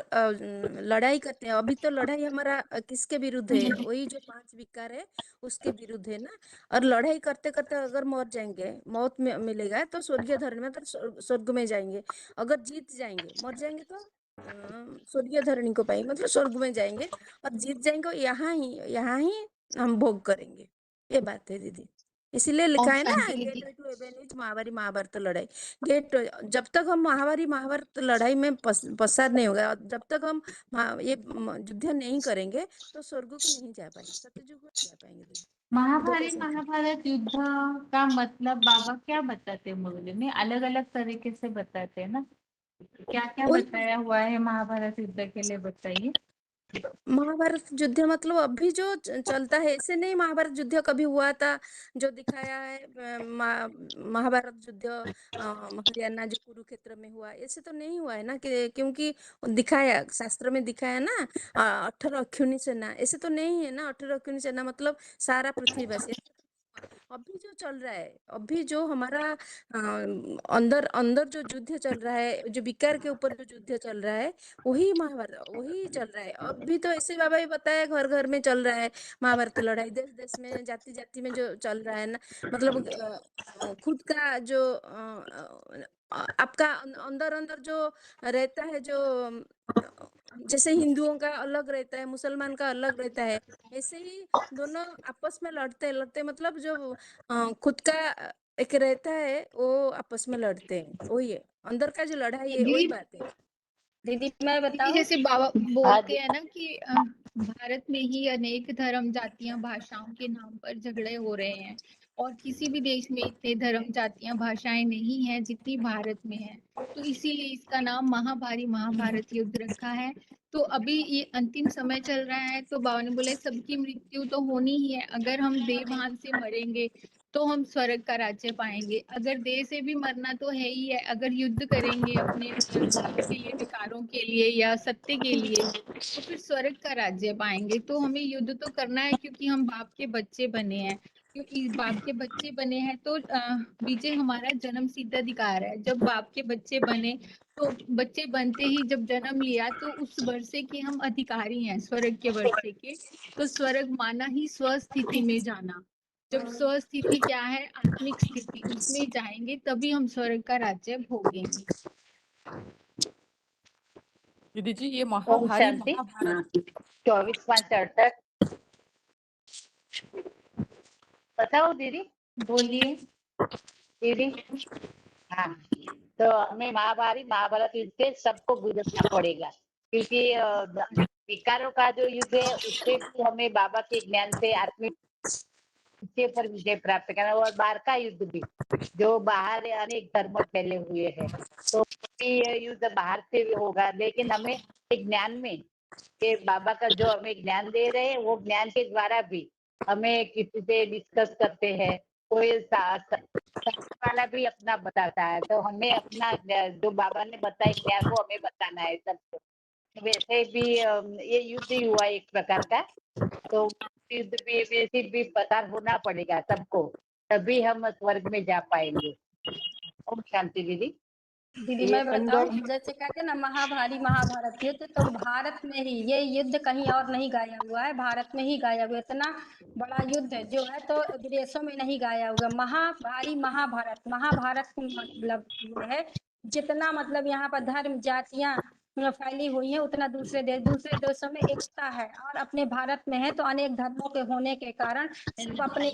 लड़ाई करते हैं, अभी तो लड़ाई हमारा किसके विरुद्ध है, वही जो 5 विकार है उसके विरुद्ध है ना। और लड़ाई करते करते अगर मर जाएंगे, मौत में मिलेगा तो स्वर्गीय धरणी में तो स्वर्ग में जाएंगे। अगर जीत जाएंगे, मर जाएंगे तो स्वर्गीय धरणी को पाएंगे, मतलब स्वर्ग में जाएंगे। और जीत जाएंगे यहाँ ही हम भोग करेंगे। ये बात है दीदी। इसीलिए लिखा ओम है ना, शांति दीदी। गेटवे टू एवेन्यूज महाभारी महाभारत लड़ाई। गेट, जब तक हम महाभारी महाभारत लड़ाई में पसार नहीं होगा, और जब तक हम ये युद्ध नहीं करेंगे तो स्वर्ग को नहीं जा पाएंगे, सत्ययुग में जा पाएंगे दीदी। महाभारत महाभारत युद्ध का मतलब बाबा क्या बताते हैं मुरली में? अलग अलग तरीके से बताते हैं ना, क्या क्या वही बताया हुआ है महाभारत युद्ध के लिए, बताइए। महाभारत युद्ध मतलब अभी जो चलता है, ऐसे नहीं महाभारत युद्ध कभी हुआ था जो दिखाया है। महाभारत युद्ध हरियाणा जो कुरुक्षेत्र में हुआ, ऐसे तो नहीं हुआ है ना, क्योंकि दिखाया, शास्त्र में दिखाया ना 18 अक्षौणी सेना, ऐसे तो नहीं है ना। 18 अक्षौणी सेना मतलब सारा पृथ्वीवासी। अभी जो चल रहा है, अभी जो हमारा अंदर अंदर जो युद्ध चल रहा है, जो विकार के ऊपर जो युद्ध चल रहा है, वही महाभारत वही चल रहा है। अभी तो ऐसे बाबा ही बताया, घर घर में चल रहा है महाभारत लड़ाई, देश देश में, जाति जाति में जो चल रहा है ना। मतलब खुद का जो आपका अंदर अंदर जो रहता है, जो जैसे हिंदुओं का अलग रहता है, मुसलमान का अलग रहता है, ऐसे ही दोनों आपस में लड़ते लड़ते, मतलब जो खुद का एक रहता है वो आपस में लड़ते हैं, वही है अंदर का जो लड़ाई है, वही दीदी बात है। दीदी मैं बताऊं, जैसे बाबा बोलते हैं ना कि भारत में ही अनेक धर्म जातियां भाषाओं के नाम पर झगड़े हो रहे हैं, और किसी भी देश में इतने धर्म जातियां भाषाएं नहीं हैं जितनी भारत में है। तो इसीलिए इसका नाम महाभारी महाभारत युद्ध रखा है। तो अभी ये अंतिम समय चल रहा है, तो बाबा ने बोले सबकी मृत्यु तो होनी ही है। अगर हम देवभान से मरेंगे तो हम स्वर्ग का राज्य पाएंगे, अगर देह से भी मरना तो है ही है। अगर युद्ध करेंगे अपने धर्म के लिए, विकारों के लिए या सत्य के लिए, तो फिर स्वर्ग का राज्य पाएंगे। तो हमें युद्ध तो करना है, क्योंकि हम बाप के बच्चे बने हैं। क्योंकि बाप के बच्चे बने हैं तो विजय हमारा जन्म सिद्ध अधिकार है। जब बाप के बच्चे बने, तो बच्चे बनते ही जब जन्म लिया, तो उस वर्षे के हम अधिकारी हैं, स्वर्ग के वर्षे के। तो स्वर्ग माना ही स्वस्थिति में जाना। जब स्वस्थिति क्या है, आत्मिक स्थिति, उसमें जाएंगे तभी हम स्वर्ग का राज्य भोगेंगे। दीदी जी, ये ओम महाभारी शांति। महाभारत 24/68 बताओ दीदी। बोलिए दीदी हाँ, तो हमें महाभारी महाभारत युद्ध से सबको गुजरना पड़ेगा, क्योंकि विकारों का जो युद्ध है उससे भी हमें बाबा के ज्ञान से आत्मिक उसके पर विजय प्राप्त करना। और बाहर का युद्ध भी, जो बाहर अनेक धर्म फैले हुए हैं, तो ये युद्ध बाहर से भी होगा, लेकिन हमें एक ज्ञान में, ये बाबा का जो हमें ज्ञान दे रहे हैं, वो ज्ञान के द्वारा भी हमें किसी से डिस्कस करते हैं, कोई वाला भी अपना बताता है, तो हमें अपना जो बाबा ने बताया ज्ञान वो हमें बताना है सबको। वैसे भी ये युद्ध ही हुआ एक प्रकार का, तो युद्ध भी वैसे भी पता होना पड़ेगा सबको, तभी हम स्वर्ग में जा पाएंगे। ओम शांति दीदी। दीदी मैं बताऊं, जैसे कहते हैं ना महाभारी महाभारत युद्ध, तो भारत में ही ये युद्ध, कहीं और नहीं गाया हुआ है, भारत में ही गाया हुआ है। इतना बड़ा युद्ध जो है तो विदेशों में नहीं गाया हुआ। महाभारी महाभारत, महाभारत मतलब ये है, जितना मतलब यहाँ पर धर्म जातियां फैली हुई है, उतना दूसरे देशों में एकता है। और अपने भारत में है तो अनेक धर्मों के होने के कारण सब अपने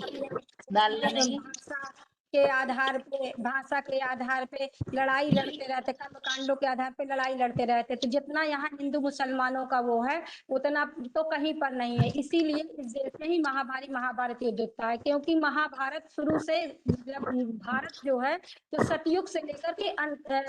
अपने भाषा के आधार पे लड़ाई लड़ते रहते, कर्म कांडों के आधार पे लड़ाई लड़ते रहते। तो जितना यहाँ हिंदू मुसलमानों का वो है, उतना तो कहीं पर नहीं है। इसीलिए इस देश में ही महाभारी महाभारत युद्ध होता है, क्योंकि महाभारत शुरू से, मतलब भारत जो है तो सतयुग से लेकर के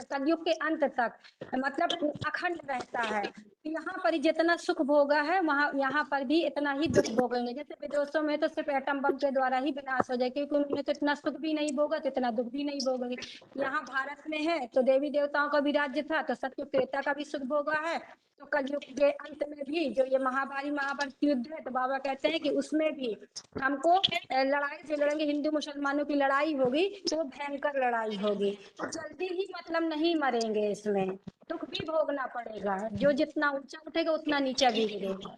कलयुग के अंत तक मतलब अखंड रहता है। यहाँ पर जितना सुख भोगा है, वहाँ यहाँ पर भी इतना ही दुख भोगेंगे। जैसे विदेशों में तो सिर्फ एटम बम के द्वारा ही विनाश हो जाए, क्योंकि उन्होंने तो इतना सुख भी नहीं भोगा, तो इतना दुख भी नहीं भोगेंगे। यहाँ भारत में है तो देवी देवताओं का भी राज्य था, तो सतयुग त्रेता का भी सुख भोगा है। तो कलयुग के अंत में भी जो ये महाभारी महाभारत युद्ध है, तो बाबा कहते हैं कि उसमें भी हमको लड़ाई जो लड़ेंगे, हिंदू मुसलमानों की लड़ाई होगी, तो भयंकर लड़ाई होगी। तो जल्दी ही मतलब नहीं मरेंगे, इसमें दुख भी भोगना पड़ेगा। जो जितना ऊंचा उठेगा उतना नीचा भी गिरेगा।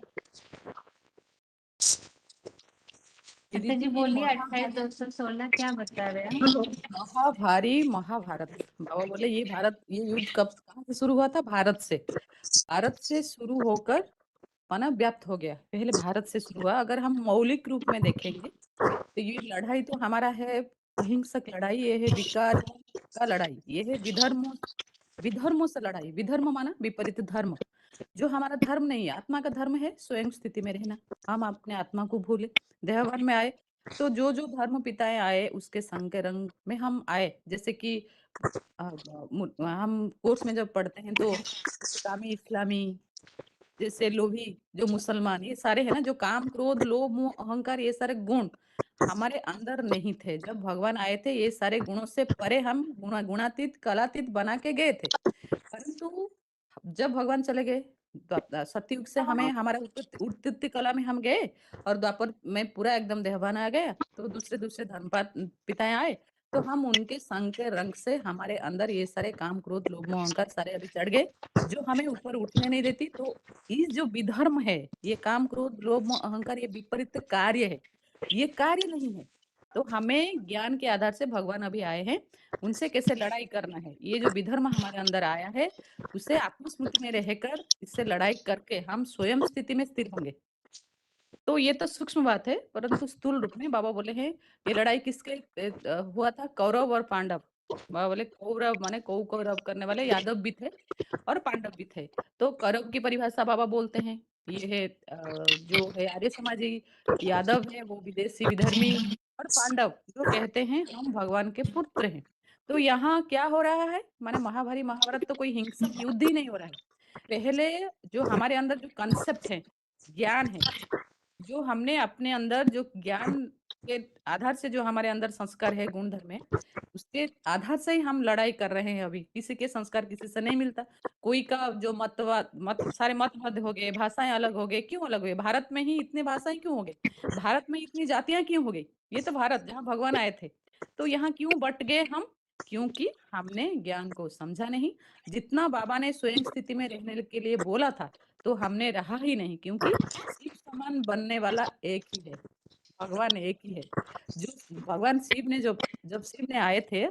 अच्छा जी बोलिए, 28/216 क्या बता रहे हैं? महाभारी महाभारत, बाबा बोले ये भारत, ये युद्ध कहाँ से शुरू हुआ था? भारत से शुरू होकर माना व्याप्त हो गया। पहले भारत से शुरू हुआ। अगर हम मौलिक रूप में देखेंगे तो ये लड़ाई तो हमारा है अहिंसक लड़ाई, ये है विकारों का लड़ाई, ये है विधर्मों से लड़ाई। विधर्म माना विपरीत धर्म। जो हमारा धर्म नहीं है, आत्मा का धर्म है स्वयं स्थिति में रहना। हम अपने आत्मा को भूले, देहभान में आए, तो जो जो धर्म पिताएं आए उसके संग के रंग में हम आए। जैसे कि हम कोर्स में जब पढ़ते हैं तो कामी इस्लामी, जैसे लोभी जो मुसलमान, ये सारे है ना, जो काम क्रोध लोभ मोह अहंकार, ये सारे गुण हमारे अंदर नहीं थे। जब भगवान आए थे ये सारे गुणों से परे हम गुणातीत कलातीत बना के गए थे। परंतु जब भगवान चले गए सतयुग से हमें हमारा उत्पत्ति कला में हम गए और द्वापर में पूरा एकदम देहभान आ गया, तो दूसरे दूसरे धर्म पिताएं आए, तो हम उनके संग के रंग से हमारे अंदर ये सारे काम क्रोध लोभ मोह अहंकार सारे अभी चढ़ गए, जो हमें ऊपर उठने नहीं देती। तो ये जो विधर्म है, ये काम क्रोध लोभ मोह अहंकार, ये विपरीत कार्य है, ये कार्य नहीं है। तो हमें ज्ञान के आधार से भगवान अभी आए हैं, उनसे कैसे लड़ाई करना है। ये जो विधर्म हमारे अंदर आया है उसे आत्मस्मृति में रहकर इससे लड़ाई करके हम स्वयं स्थिति में स्थिर होंगे। तो ये तो सूक्ष्म बात है, परंतु स्थूल रूप में बाबा बोले हैं ये लड़ाई किसके हुआ था, कौरव और पांडव। बाबा बोले कौरव माने कौरव करने वाले यादव भी थे और पांडव भी थे। तो कौरव की परिभाषा बाबा बोलते हैं ये है जो है आर्य समाजी, यादव है वो विदेशी विधर्मी, और पांडव जो कहते हैं हम भगवान के पुत्र हैं। तो यहाँ क्या हो रहा है, माने महाभारत तो कोई हिंसक युद्ध ही नहीं हो रहा है। पहले जो हमारे अंदर जो कंसेप्ट है, ज्ञान है, जो हमने अपने अंदर जो ज्ञान के आधार से जो हमारे अंदर संस्कार है गुण धर्म है, उसके आधार से ही हम लड़ाई कर रहे हैं। अभी किसी के संस्कार किसी से नहीं मिलता। कोई का जो सारे मतभेद हो गए, भाषाएं अलग हो गए। क्यों अलग हुए? भारत में ही इतने भाषाएं क्यों हो गए? भारत में इतनी जातियां क्यों हो गई? ये तो भारत जहाँ भगवान आए थे। तो यहाँ क्यों बट गए हम? क्योंकि हमने ज्ञान को समझा नहीं। जितना बाबा ने स्वयं स्थिति में रहने के लिए बोला था तो हमने रहा ही नहीं, क्योंकि शिव समान बनने वाला एक ही है, भगवान एक ही है। जो भगवान शिव ने जब शिव ने आए थे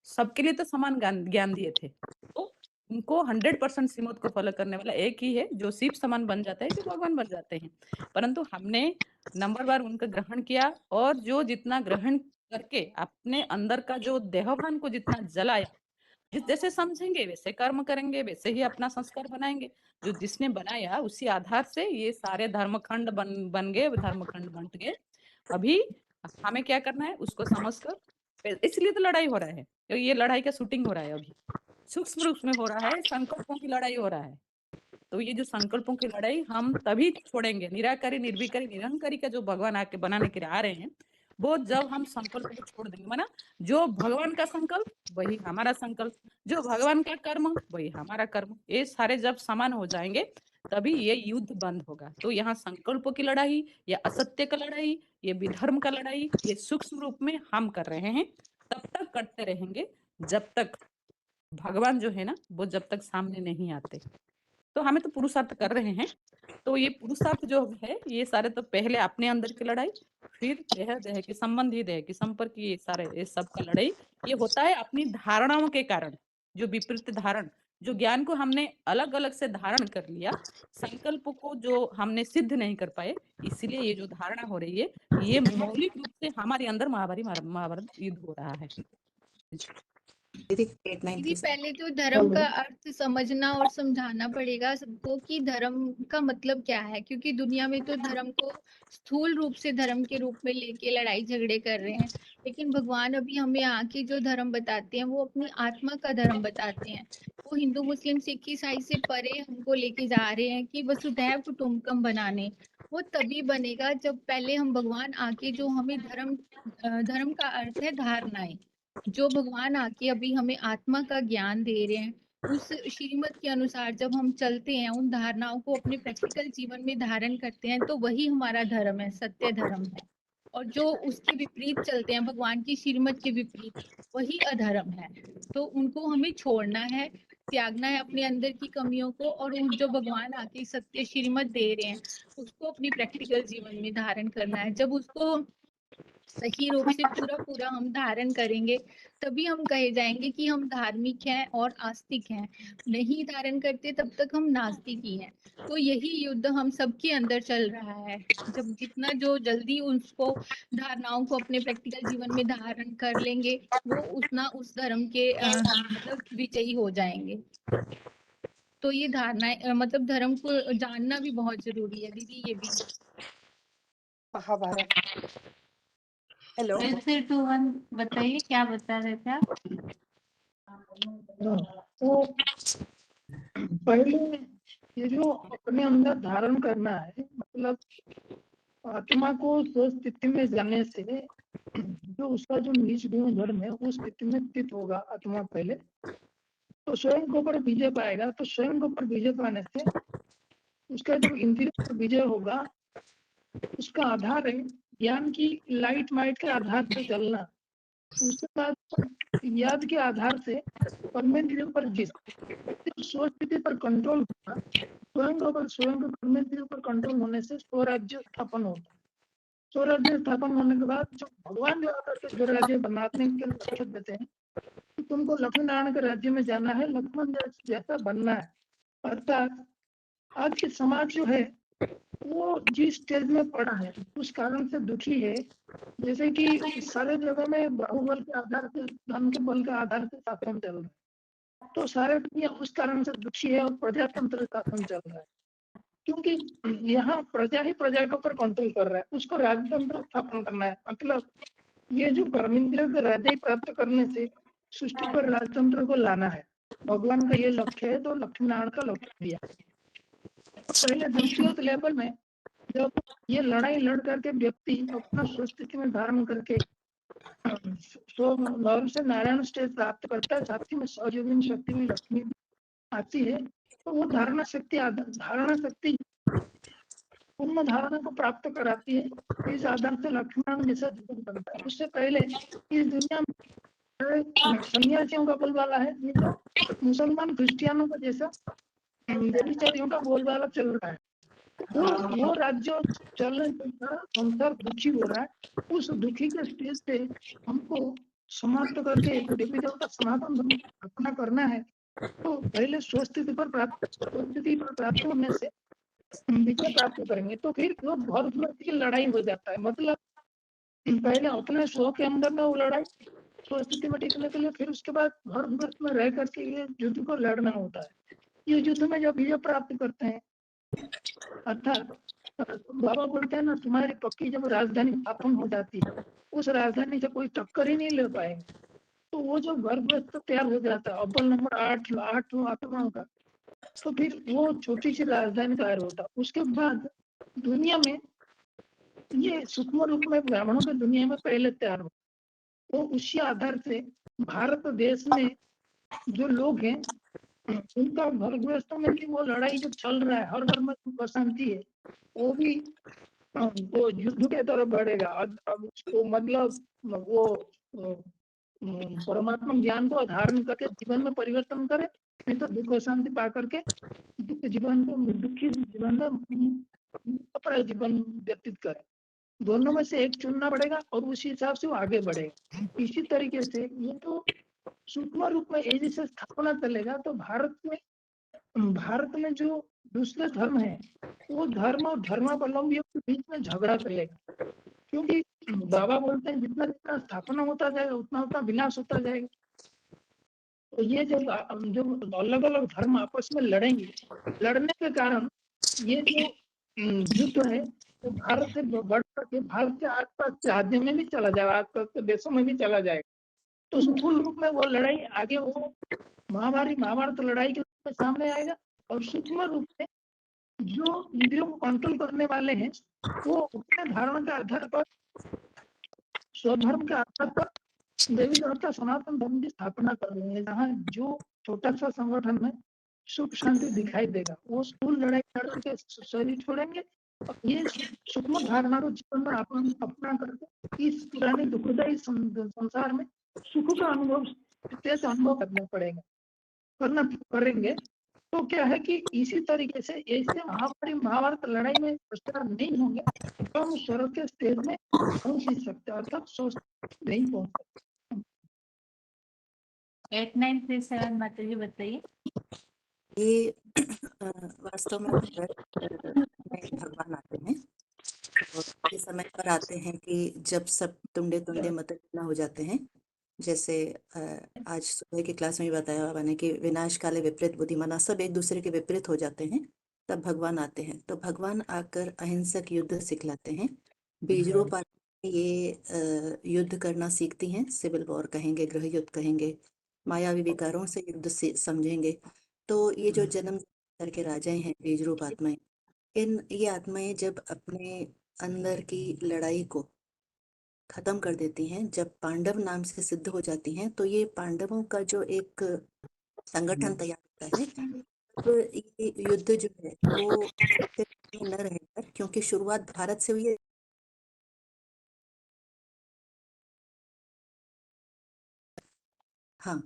सबके लिए तो समान ज्ञान दिए थे। तो उनको 100% श्रीमत को फॉलो करने वाला एक ही है जो शिव समान बन जाता है, जो भगवान बन जाते हैं। परंतु हमने नंबर बार उनका ग्रहण किया, और जो जितना ग्रहण करके अपने अंदर का जो देहभान को जितना जलाया, जैसे समझेंगे वैसे कर्म करेंगे, वैसे ही अपना संस्कार बनाएंगे। जो जिसने बनाया उसी आधार से ये सारे धर्मखंड बन गए, धर्मखंड बंट गए। अभी हमें क्या करना है उसको समझकर, इसलिए तो लड़ाई हो रहा है, क्योंकि ये लड़ाई का शूटिंग हो रहा है अभी सूक्ष्म रूप में हो रहा है, संकल्पों की लड़ाई हो रहा है। तो ये जो संकल्पों की लड़ाई हम तभी छोड़ेंगे। निराकारी निर्विकारी निरंकारी का जो भगवान आके बनाने के लिए आ रहे हैं, वो जब हम संकल्प को छोड़ देंगे, माना जो भगवान का संकल्प वही हमारा संकल्प, जो भगवान का कर्म वही हमारा कर्म, ये सारे जब समान हो जाएंगे तभी ये युद्ध बंद होगा। तो यहाँ संकल्पों की लड़ाई, या असत्य का लड़ाई, ये विधर्म का लड़ाई, ये सूक्ष्म रूप में हम कर रहे हैं। तब तक करते रहेंगे जब तक भगवान जो है ना वो जब तक सामने नहीं आते। तो हमें तो पुरुषार्थ कर रहे हैं। तो ये पुरुषार्थ जो है ये सारे तो पहले अपने अंदर की लड़ाई, फिर देह के संबंधी, देह के संपर्क, ये सारे ये सब का लड़ाई ये होता है अपनी धारणाओं के कारण। जो विपरीत धारण, जो ज्ञान को हमने अलग अलग से धारण कर लिया, संकल्प को जो हमने सिद्ध नहीं कर पाए, इसलिए ये जो धारणा हो रही है ये मौलिक रूप से हमारे अंदर महाभारत युद्ध हो रहा है। दीदी पहले तो धर्म का अर्थ समझना और समझाना पड़ेगा सबको कि धर्म का मतलब क्या है, क्योंकि दुनिया में तो धर्म को स्थूल रूप से धर्म के रूप में लेके लड़ाई झगड़े कर रहे हैं, लेकिन भगवान अभी हमें आके जो धर्म बताते हैं वो अपनी आत्मा का धर्म बताते हैं। वो हिंदू मुस्लिम सिख ईसाई से परे हमको लेके जा रहे हैं कि वसुधैव कुटुंबकम बनाने। वो तभी बनेगा जब पहले हम भगवान आके जो हमें धर्म का अर्थ है धारणाएं, जो भगवान आके अभी हमें आत्मा का ज्ञान दे रहे हैं, उस श्रीमत के अनुसार जब हम चलते हैं, उन धारणाओं को अपने प्रैक्टिकल जीवन में धारण करते हैं, तो वही हमारा धर्म है, सत्य धर्म है। और जो उसके विपरीत चलते हैं, भगवान की श्रीमत के विपरीत, वही अधर्म है। तो उनको हमें छोड़ना है, त्यागना है अपने अंदर की कमियों को, और उन जो भगवान आके सत्य श्रीमत दे रहे हैं उसको अपनी प्रैक्टिकल जीवन में धारण करना है। जब उसको सही रूप से पूरा पूरा हम धारण करेंगे, तभी हम कहे जाएंगे कि हम धार्मिक हैं और आस्तिक हैं। नहीं धारण करते तब तक हम नास्तिक ही हैं। तो यही युद्ध हम सबके अंदर चल रहा है। जब जितना जो जल्दी उसको धारणाओं को अपने प्रैक्टिकल जीवन में धारण कर लेंगे, वो उतना उस धर्म के मतलब विजयी हो जाएंगे। तो ये धारणाएं मतलब धर्म को जानना भी बहुत जरूरी है दीदी। ये भी महाभारत। हेलो, 3 to 1 बताइए क्या बता रहे थे आप? तो पहले ये जो अपने अंदर धारण करना है, मतलब आत्मा को स्वस्थ स्थिति में जाने से जो उसका जो नीच गुण धर्म है उस स्थिति में स्थित होगा आत्मा पहले, तो स्वयं के ऊपर विजय पाएगा। तो स्वयं के ऊपर विजय पाने से उसका जब इंद्रिय पर विजय होगा, उसका आधार है ज्ञान की लाइट माइट के आधार पर चलना। उसके बाद याद के आधार से कर्मेंद्रियों पर जिस स्व स्थिति पर कंट्रोल होगा, स्वयं के कर्मेंद्रियों पर कंट्रोल होने से स्वराज्य स्थापन होता है। स्वराज्य स्थापन होने के बाद जो भगवान जो आकर के स्वराज्य बनाने के लक्ष्य देते हैं कि तुमको लक्ष्मी नारायण के राज्य में जाना है, लक्ष्मण जैसा बनना है। अर्थात आज के समाज जो है वो जिस स्टेज में पड़ा है उस कारण से दुखी है। जैसे कि सारे जगह में बाहुबल के आधार से, धन के बल के आधार से शासन चल रहा है, तो सारे दुनिया उस कारण से दुखी है और प्रजातंत्र शासन चल रहा है, क्योंकि यहाँ प्रजा ही प्रजा के ऊपर कंट्रोल कर रहा है। उसको राजतंत्र स्थापन करना है। मतलब ये जो कर्मेंद्रियों के राजा प्राप्त करने से सृष्टि पर राजतंत्र को लाना है, भगवान का ये लक्ष्य है। तो लक्ष्मी नारायण का लक्ष्य दिया। पहले व्यक्तिगत लेवल में जब ये लड़ाई लड़ करके व्यक्ति अपना स्वस्थिति में धारण करके नर से नारायण स्टेज प्राप्त करता है, साथी में सहयोगिनी शक्ति में लक्ष्मी आती है, तो वो धारणा शक्ति पूर्ण धारणा को प्राप्त कराती है। इस आधार से लक्ष्मण जैसा जीवन बनता है। उससे पहले इस दुनिया में सन्यासियों का बोलबाला है, ये तो मुसलमान क्रिश्चियनों का जैसा व्यभिचारियों का बोलबाला चल रहा है। तो वो राज्य चलने से संसार दुखी हो रहा है। उस दुखी के स्टेज से हमको समाप्त करके देवी देवता सनातन धर्म अपना करना है। तो पहले स्वस्थिति पर प्राप्त होने से विजय प्राप्त करेंगे, तो फिर वो भारत की लड़ाई हो जाता है। मतलब पहले अपने स्व के अंदर में वो लड़ाई स्वस्थिति में टिकने के लिए, फिर उसके बाद भारत में रह करके ये युद्ध को लड़ना होता है। ये युद्ध में जब विजय प्राप्त करते हैं, अर्थात बाबा बोलते हैं ना, तुम्हारी पक्की जब राजधानी स्थापन हो जाती है, उस राजधानी से कोई टक्कर ही नहीं ले पाएंगे। तो वो जो गर्भस्थ तैयार हो जाता है अव्वल नंबर 8 आत्माओं का, तो फिर वो छोटी सी राजधानी तैयार होता। उसके बाद दुनिया में ये सूक्ष्म रूप में ब्राह्मणों के दुनिया में पहले तैयार हो। तो उसी आधार से भारत देश में जो लोग हैं उनका घर गृहस्थों में भी वो लड़ाई जो चल रहा है, हर घर में सुख अशांति है, वो भी वो युद्ध के तरफ बढ़ेगा। अब उसको मतलब वो परमात्मा ज्ञान को धारण करके जीवन में परिवर्तन करे, नहीं तो दुख शांति पा करके दुखी जीवन में अपना जीवन व्यतीत करे। दोनों में से एक चुनना पड़ेगा और उसी हिसाब से वो आगे बढ़ेगा। इसी तरीके से ये तो सूक्ष्म रूप में यदि से स्थापना चलेगा, तो भारत में जो दूसरे धर्म है वो धर्म और धर्मावलंबियों के बीच में झगड़ा चलेगा। क्योंकि बाबा बोलते हैं जितना जितना स्थापना होता जाएगा उतना उतना विनाश होता जाएगा। तो ये जो अलग अलग धर्म आपस में लड़ेंगे, लड़ने के कारण ये जो युद्ध है तो भारत से बढ़ करके भारत के आसपास के राज्य में भी चला जाएगा, आसपास के देशों में भी चला जाएगा। तो स्थूल रूप में वो लड़ाई आगे वो महाभारत लड़ाई के रूप में सामने आएगा। और सूक्ष्म रूप से जो इंद्रियों को कंट्रोल करने वाले हैं वो अपने धारणा के आधार पर, स्वधर्म के आधार पर देवी देवता सनातन धर्म की स्थापना कर लेंगे। जहाँ जो छोटा सा संगठन में सुख शांति दिखाई देगा, वो स्थूल लड़ाई करके शरीर छोड़ेंगे और ये सूक्ष्म धारणा को जीवन में अपना करके इस पुराने दुखदायी संसार में सुख का अनुभव करना करेंगे। तो क्या है कि इसी तरीके से ऐसे हमारी महाभारत लड़ाई में प्रचार नहीं होंगे तो हम स्वर्ग के स्टेज में पहुंच नहीं सकते, अर्थात सोच नहीं पहुंच सकते। 8937 माता जी बताइए। ये वास्तव में भगवान आते हैं और ये समय पर आते हैं कि जब सब तुंडे तुंडे मतना हो जाते हैं। जैसे आज सुबह की क्लास में भी बताया बाबा ने कि विनाश काले विपरीत बुद्धि, माना सब एक दूसरे के विपरीत हो जाते हैं, तब भगवान आते हैं। तो भगवान आकर अहिंसक युद्ध सिखलाते हैं। बीजरूप ये युद्ध करना सीखती हैं, सिविल वॉर कहेंगे, गृह युद्ध कहेंगे, मायावी विकारों से युद्ध से समझेंगे। तो ये जो जन्म करके राजाएं हैं बीजरूप आत्माएं, ये आत्माएं जब अपने अंदर की लड़ाई को खत्म कर देती हैं, जब पांडव नाम से सिद्ध हो जाती हैं, तो ये पांडवों का जो एक संगठन तैयार होता है। तो ये युद्ध जो है वो न रहकर, क्योंकि शुरुआत भारत से हुई है, हाँ,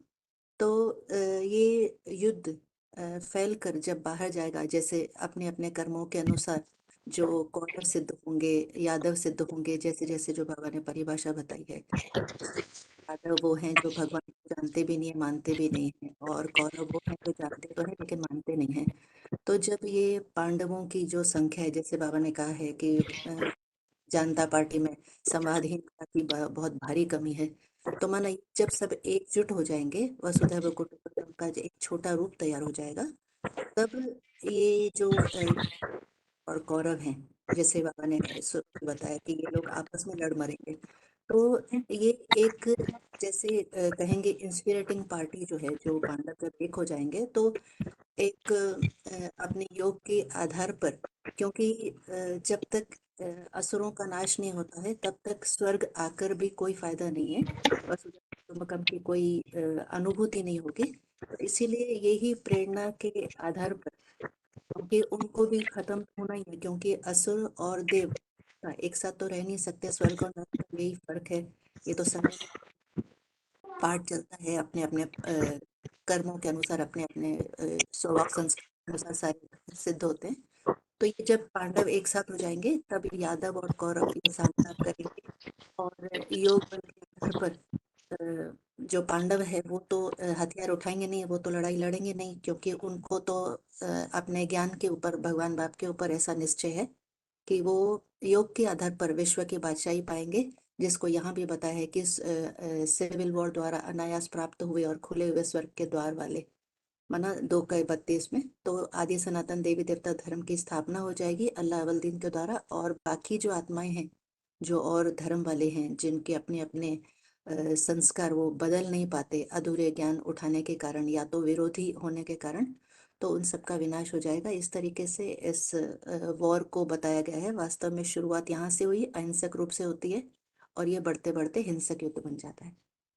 तो ये युद्ध फैल कर जब बाहर जाएगा, जैसे अपने अपने कर्मों के अनुसार जो कौरव सिद्ध होंगे, यादव सिद्ध होंगे, जैसे जैसे जो बाबा ने परिभाषा बताई है, यादव वो हैं जो भगवान को जानते भी नहीं है, मानते भी नहीं है, और कौरव वो हैं जो जानते तो है लेकिन मानते नहीं है। तो जब ये पांडवों की जो संख्या है, जैसे बाबा ने कहा है कि जनता पार्टी में संवादहीनता की बहुत भारी कमी है, तो माना जब सब एकजुट हो जाएंगे, वसुधैव कुटुंबकम का एक छोटा रूप तैयार हो जाएगा, तब ये जो और कौरव हैं, जैसे बाबा ने बताया कि ये लोग आपस में लड़ मरेंगे। तो ये एक जैसे कहेंगे इंस्पिरेटिंग पार्टी जो है, जो पांडव जब एक हो जाएंगे तो एक अपने योग के आधार पर, क्योंकि जब तक असुरों का नाश नहीं होता है तब तक स्वर्ग आकर भी कोई फायदा नहीं है, वसुधैव कुटुंबकम की कोई अनुभूति नहीं होगी। तो इसीलिए यही प्रेरणा के आधार पर, क्योंकि उनको भी खत्म होना ही है, क्योंकि असुर और देव एक साथ तो रह नहीं सकते, स्वर्ग और नरक का यही फर्क है। ये तो समय पाठ चलता है, अपने अपने कर्मों के अनुसार, अपने अपने स्वभाव संस्कार के अनुसार सारे सिद्ध होते हैं। तो ये जब पांडव एक साथ हो जाएंगे तब यादव और कौरव ये सामना करेंगे, और योग बल के आधार पर जो पांडव है वो तो हथियार उठाएंगे नहीं, वो तो लड़ाई लड़ेंगे नहीं, क्योंकि उनको तो अपने ज्ञान के ऊपर, भगवान बाप के ऊपर ऐसा निश्चय है कि वो योग के आधार पर विश्व की बादशाही पाएंगे, जिसको यहाँ भी बताया है कि सिविल वॉर द्वारा अनायास प्राप्त हुए और खुले हुए स्वर्ग के द्वार वाले, माना 2 के 32 में। तो आदि सनातन देवी देवता धर्म की स्थापना हो जाएगी अल्लाह अवल दीन के द्वारा, और बाकी जो आत्माएं हैं जो और धर्म वाले हैं, जिनके अपने अपने संस्कार वो बदल नहीं पाते अधूरे ज्ञान उठाने के कारण या तो विरोधी होने के कारण, तो उन सबका विनाश हो जाएगा। इस तरीके से इस वॉर को बताया गया है। वास्तव में शुरुआत यहाँ से हुई, अहिंसक रूप से होती है, और ये बढ़ते बढ़ते हिंसक युद्ध बन जाता है।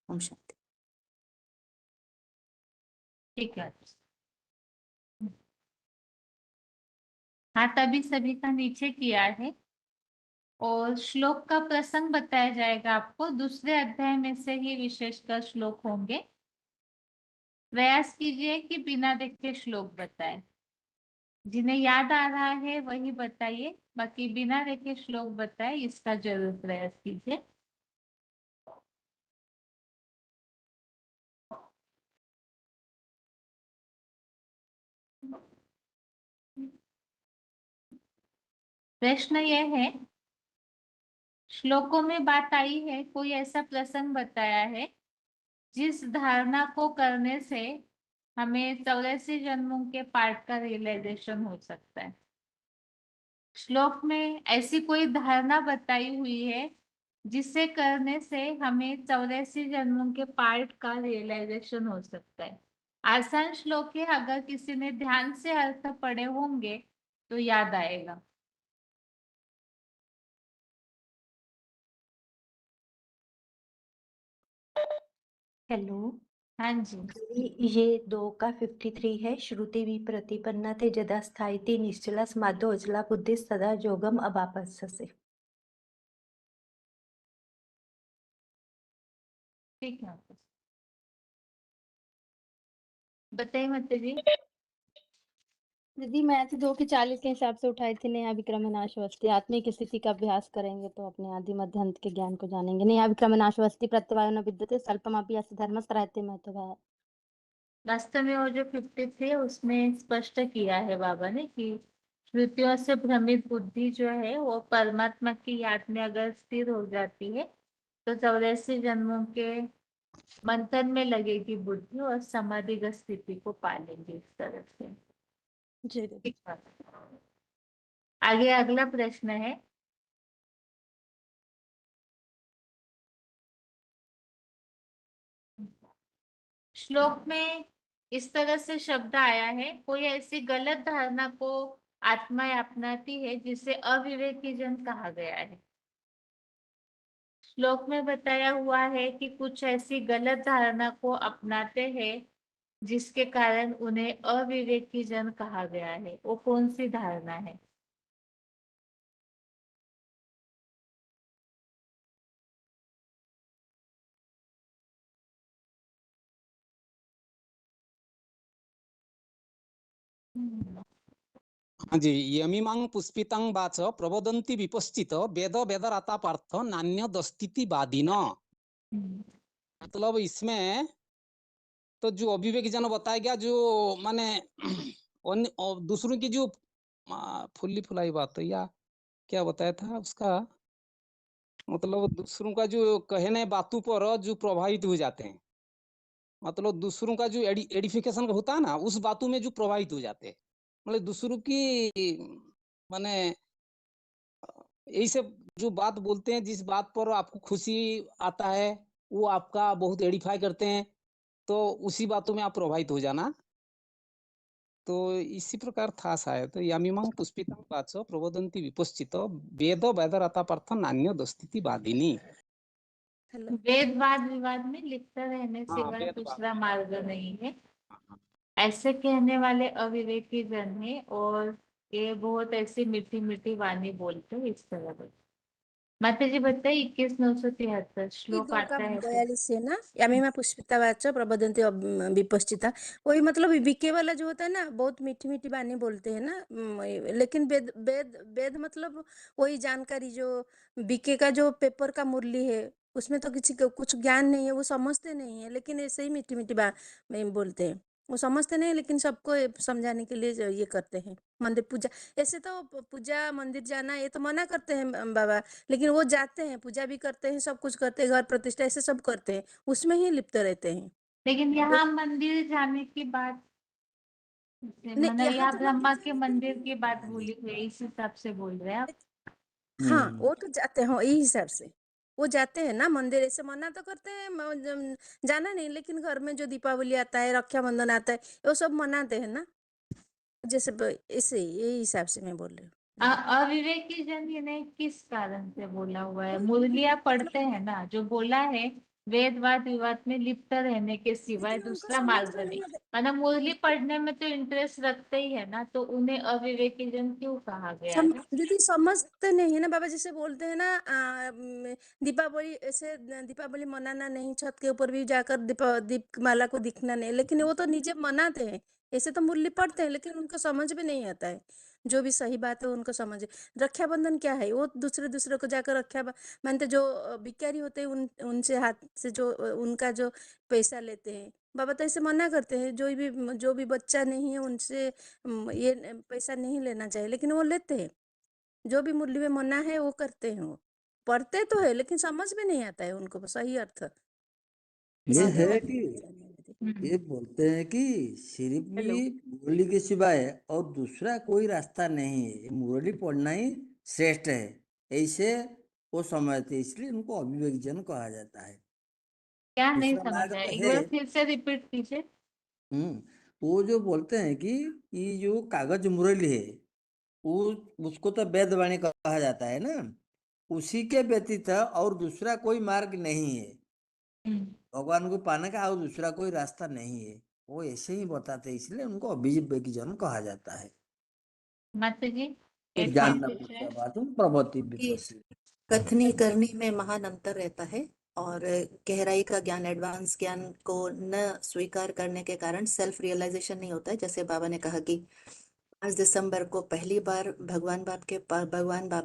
ओम शांति। ठीक है। हाँ, तभी सभी का नीचे किया है, और श्लोक का प्रसंग बताया जाएगा आपको। दूसरे अध्याय में से ही विशेषकर श्लोक होंगे। प्रयास कीजिए कि बिना देखे श्लोक बताएं। जिन्हें याद आ रहा है वही बताइए, बाकी बिना देखे श्लोक बताएं, इसका जरूर प्रयास कीजिए। प्रश्न यह है, श्लोकों में बात आई है, कोई ऐसा प्रसंग बताया है जिस धारणा को करने से हमें 84 जन्मों के पाठ का रियलाइजेशन हो सकता है। श्लोक में ऐसी कोई धारणा बताई हुई है जिसे करने से हमें 84 जन्मों के पार्ट का रियलाइजेशन हो सकता है। आसान श्लोक है, अगर किसी ने ध्यान से अर्थ पढ़े होंगे तो याद आएगा। हेलो। हाँ जी। ये 2 का 53 है। श्रुति भी प्रतिपन्ना थे जदा स्थायिति निश्चला समाधो अचला बुद्धि सदा जोगम अबापस्से। ठीक है, बताइए माता जी। दीदी मैं तो 2 की 40 के हिसाब से उठाई थी। नेहा विक्रमनाशवस्ति आत्मिक स्थिति का अभ्यास करेंगे तो अपने आदि मध्य अंत के ज्ञान को जानेंगे। नेहा विक्रमनाशवस्ति प्रत्यवायो न विद्यते स्वल्पमपि अस्य धर्मस्य रहते महत्वः। वास्तव में वो जो 53 है उसमें स्पष्ट किया है बाबा ने कि श्रुतियों से भ्रमित बुद्धि जो है वो परमात्मा की याद में अगर स्थिर हो जाती है तो 84 जन्मों के मंथन में लगेगी बुद्धि और समाधिगत स्थिति को पा लेंगे इस तरह से। जी दीदी। आगे अगला प्रश्न है, श्लोक में इस तरह से शब्द आया है, कोई ऐसी गलत धारणा को आत्मा अपनाती है जिसे अविवेकी जन कहा गया है। श्लोक में बताया हुआ है कि कुछ ऐसी गलत धारणा को अपनाते हैं जिसके कारण उन्हें अविवेकी जन कहा गया है। वो कौन सी धारणा है? हाँ जी, यमिमां पुष्पितां वाच प्रवदन्ति विपश्चित वेद वेदराता पार्थ नान्य दस्तिति वादिन। मतलब इसमें तो जो अविवेकी जन बताया गया, जो माने दूसरों की जो फुल्ली फुलाई बात है, या क्या बताया था उसका मतलब, दूसरों का जो कहने बातों पर जो प्रभावित हो जाते हैं, मतलब दूसरों का जो एडिफिकेशन होता है ना, उस बातों में जो प्रभावित हो जाते हैं, मतलब दूसरों की माने यही सब जो बात बोलते हैं, जिस बात पर आपको खुशी आता है वो आपका बहुत एडिफाई करते हैं, तो उसी बातों में आप प्रभावित हो जाना। तो इसी प्रकार था शायद, तो यामिमां पुष्पितां वाच प्रवदन्ति विपश्चित वेद वेदरता पार्थ नान्य दस्तिति वादिनी। वेद वाद विवाद में लिप्त रहने हाँ, सिवाय वेद दूसरा मार्ग नहीं है, ऐसे कहने वाले अविवेकी जन है और ये बहुत ऐसी मीठी मीठी वाणी बोलते हैं इस तरह से। माता जी बताइए 21,973 श्लोक 2 का आता है तो 42 है ना, यामिमा पुष्पिता वाच प्रबोधन्ति विपश्चिता। वही मतलब बीके वाला जो होता है ना, बहुत मीठी मीठी वाणी बोलते हैं ना, लेकिन वेद वेद वेद मतलब वही जानकारी जो बीके का जो पेपर का मुरली है, उसमें तो किसी को कुछ ज्ञान नहीं है, वो समझते नहीं है, लेकिन ऐसे ही मीठी मीठी बात बोलते हैं। वो समझते नहीं लेकिन सबको समझाने के लिए ये करते हैं। मंदिर पूजा, ऐसे तो पूजा मंदिर जाना ये तो मना करते हैं बाबा, लेकिन वो जाते हैं, पूजा भी करते हैं, सब कुछ करते हैं, घर प्रतिष्ठा ऐसे सब करते हैं, उसमें ही लिप्त रहते हैं। लेकिन यहाँ मंदिर जाने की बात, नहीं, मतलब यहाँ यहाँ तो ब्रह्मा के मंदिर की बात बोली हुई है, इस हिसाब से बोल रहे हैं आप? हाँ, वो तो जाते हैं यही हिसाब से, वो जाते हैं ना मंदिर, ऐसे मना तो करते हैं जाना नहीं, लेकिन घर में जो दीपावली आता है, रक्षाबंधन आता है, वो सब मनाते हैं ना, जैसे ऐसे यही हिसाब से मैं बोल रही हूँ। अविवेकी जन इन्हें किस कारण से बोला हुआ है? मुरलिया पढ़ते हैं ना, जो बोला है वेद वाद विवाद में लिप्त रहने के सिवाय दूसरा मार्ग नहीं, मतलब मुरली पढ़ने में तो इंटरेस्ट रखते ही है ना, तो उन्हें अविवेकी जन क्यों कहा गया है? दीदी समझते नहीं है ना बाबा, जैसे बोलते हैं ना दीपावली, ऐसे दीपावली मनाना नहीं, छत के ऊपर भी जाकर दीपमाला को दिखना नहीं, लेकिन वो तो नीचे मनाते हैं, ऐसे तो मुरली पढ़ते हैं, लेकिन उनको समझ में नहीं आता है जो भी सही बात है उनको समझ। रक्षाबंधन क्या है, वो दूसरे दूसरे को जाकर मानते, जो भिखारी होते हैं उनसे हाथ से जो उनका जो पैसा लेते हैं, बाबा तो ऐसे मना करते हैं, जो भी बच्चा नहीं है उनसे ये पैसा नहीं लेना चाहिए, लेकिन वो लेते हैं, जो भी मुरली में मना है वो करते हैं, वो पढ़ते तो है लेकिन समझ में नहीं आता है उनको सही अर्थ। ये इसलिए है वो कि हम्म। ये बोलते हैं कि सिर्फ हेलो। भी मुरली के सिवाय और दूसरा कोई रास्ता नहीं है, मुरली पढ़ना ही श्रेष्ठ है, ऐसे वो समझते, इसलिए उनको अविवेक जन कहा जाता है। क्या नहीं दूसरा मार्ग समझा, तो एक है। बार फिर से रिपीट कीजिए। वो जो बोलते हैं कि ये जो कागज मुरली है, वो उसको तो वेदवाणी कहा जाता है ना, उसी के व्यतीत और दूसरा कोई मार्ग नहीं है, भगवान को पाने का और दूसरा कोई रास्ता नहीं है, वो ऐसे ही बताते हैं, इसलिए उनको अभिवेक जन कहा जाता है। माता जी फिर एक जानना और पूछा बात प्रभति कि विपस्सी। कथनी करनी में महान अंतर रहता है, और गहराई का ज्ञान, एडवांस ज्ञान को न स्वीकार करने के कारण सेल्फ रियलाइजेशन नहीं होता है। जैसे बाबा ने कहा कि 5 दिसंबर को पहली बार भगवान बाप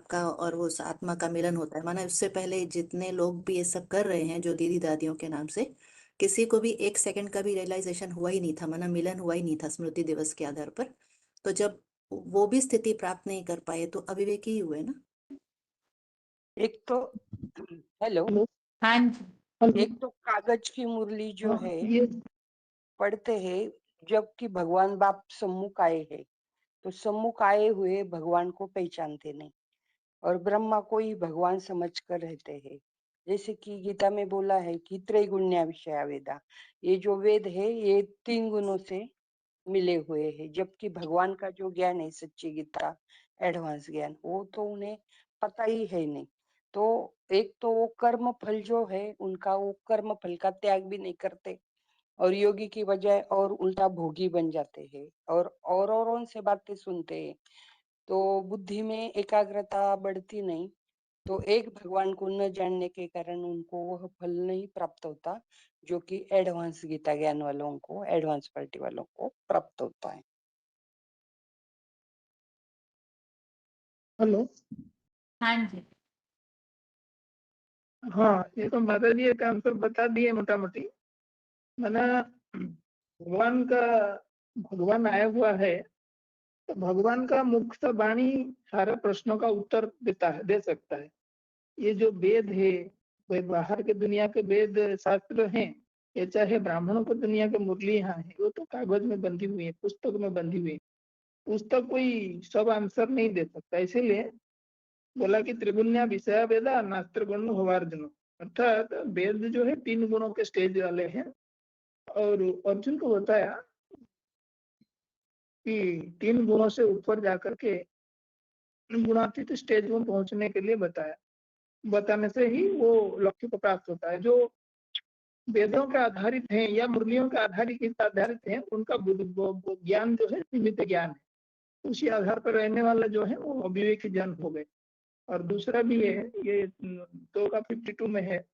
का और उस आत्मा का मिलन होता है। माना उससे पहले जितने लोग भी ये सब कर रहे हैं जो दीदी दादियों के नाम से, किसी को भी 1 सेकंड का भी रियलाइजेशन हुआ ही नहीं था, माना मिलन हुआ ही नहीं था स्मृति दिवस के आधार पर। तो जब वो भी स्थिति प्राप्त नहीं कर पाए तो अविवेकी ही हुए ना। एक तो हेलो, हाँ जी। एक तो कागज की मुरली जो हाँ, है ये पढ़ते हैं, जबकि भगवान बाप सम्मुख आए हैं, तो सम्मुख आए हुए भगवान को पहचानते नहीं और ब्रह्मा को ही भगवान समझ कर रहते हैं। जैसे कि गीता में बोला है कि त्रैगुण्या विषया वेदा, ये जो वेद है ये 3 गुणों से मिले हुए हैं, जबकि भगवान का जो ज्ञान है सच्ची गीता एडवांस ज्ञान, वो तो उन्हें पता ही है नहीं। तो एक तो वो कर्म फल जो है उनका, वो कर्म फल का त्याग भी नहीं करते और योगी की बजाय और उल्टा भोगी बन जाते हैं और उनसे बातें सुनते हैं, तो बुद्धि में एकाग्रता बढ़ती नहीं। तो एक भगवान को न जानने के कारण उनको वह फल नहीं प्राप्त होता जो कि एडवांस गीता ज्ञान वालों को, एडवांस पार्टी वालों को प्राप्त होता है। हेलो। हाँ जी। हाँ, ये तो माता जी एक आंसर बता दिए मोटा मोटी। माना भगवान आया हुआ है, तो भगवान का मुख से वाणी सारे प्रश्नों का उत्तर दे सकता है। ये जो वेद है, वे बाहर के दुनिया के वेद शास्त्र हैं, ये चाहे ब्राह्मणों को दुनिया के मुरली यहाँ है, वो तो कागज में बंधी हुई है, पुस्तक में बंधी हुई है। पुस्तक कोई सब आंसर नहीं दे सकता, इसीलिए बोला कि त्रिगुण्या विषय वेदा नास्त्र गुण होवार्जुन, अर्थात वेद जो है 3 गुणों के स्टेज वाले हैं। और अर्जुन को बताया कि 3 गुणों से ऊपर जाकर के गुणातीत स्टेज में पहुंचने के लिए बताने से ही वो लक्ष्य को प्राप्त होता है। जो वेदों के आधारित हैं या मुरलियों के आधारित हैं, उनका ज्ञान जो है सीमित ज्ञान है, उसी आधार पर रहने वाला जो है वो अविवेकी जन हो गए। और दूसरा भी है, ये 2 का 52 में है,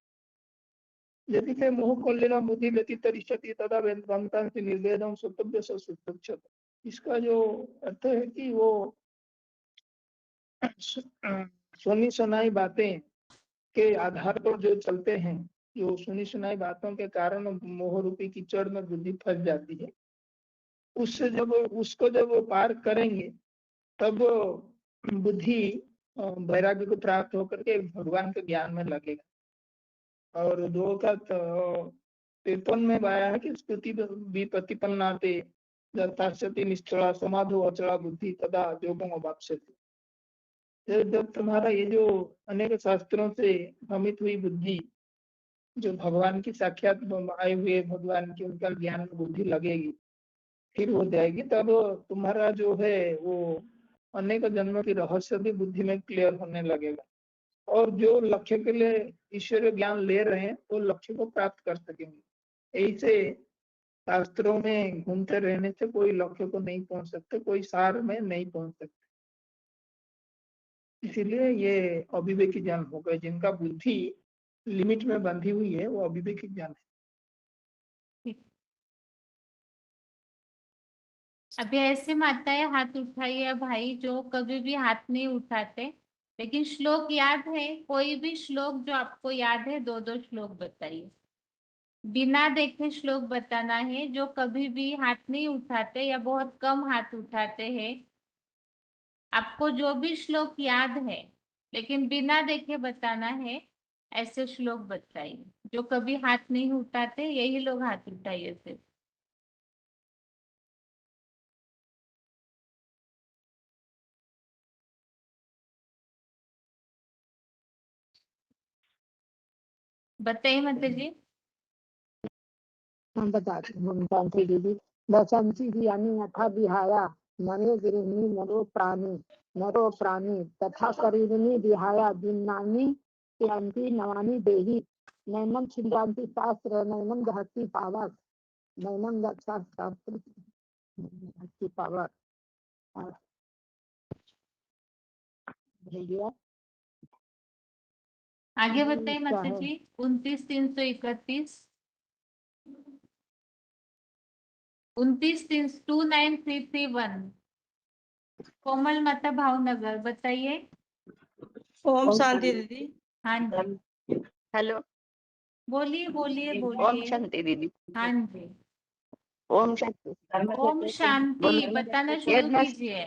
यदि ते मोह कल्लिना बुद्धि व्यतितरिष्यति तदा वेदांतांसि निर्वेदं सुतभ्य सुतक्षत। इसका जो अर्थ है कि वो सुनी सुनाई बातें के आधार पर जो चलते हैं, जो सुनी सुनाई बातों के कारण मोह रूपी कीचड़ में बुद्धि फंस जाती है, उसको जब वो पार करेंगे तब बुद्धि वैराग्य को प्राप्त होकर के भगवान के ज्ञान में लगेगा। और 2 का 53 में आया है कि स्तुति विपतिपन्नाते यथास्यति निश्चला समाधो अचला बुद्धि तदा योगम अवाप्स्यति। जब तुम्हारा ये जो अनेक शास्त्रों से भ्रमित हुई बुद्धि, जो भगवान की साक्षात आए हुए भगवान की उनका ज्ञान में बुद्धि लगेगी, फिर हो जाएगी, तब तुम्हारा जो है वो अनेक जन्मों की रहस्य भी बुद्धि में क्लियर होने लगेगा। और जो लक्ष्य के लिए ईश्वरीय ज्ञान ले रहे हैं वो लक्ष्य को प्राप्त कर सकेंगे। ऐसे शास्त्रों में घूमते रहने से कोई लक्ष्य को नहीं पहुंच सकते, कोई सार में नहीं पहुंच सकते। इसीलिए ये अविवेकी ज्ञान हो गए, जिनका बुद्धि लिमिट में बंधी हुई है, वो अविवेकी ज्ञान है। अभी ऐसे माताएं हाथ उठाइए भाई जो कभी भी हाथ नहीं उठाते, लेकिन श्लोक याद है, कोई भी श्लोक जो आपको याद है, 2-2 श्लोक बताइए। बिना देखे श्लोक बताना है, जो कभी भी हाथ नहीं उठाते या बहुत कम हाथ उठाते हैं। आपको जो भी श्लोक याद है लेकिन बिना देखे बताना है, ऐसे श्लोक बताइए। जो कभी हाथ नहीं उठाते यही लोग हाथ उठाइए सिर्फ। बताइए माता जी। हम बताते हैं दीदी। दशंसी यानी अथा विहाया नरे गिरिनी नरो प्राणी तथा करीबनी विहाया दिनानी क्रांति नवानी देही नैनम छिंदांति शास्त्र नैनम दहती पावक नैनम शास्त्र दहती पावक। आगे बताइए माता जी। 29,331 29,331 कोमल माता भावनगर, बताइए। ओम शांति दीदी। हाँ जी, हेलो। बोलिए बोलिए ओम बोलिए। शांति दीदी। हाँ जी, ओम शांति। ओम शांति, बताना शुरू कीजिए।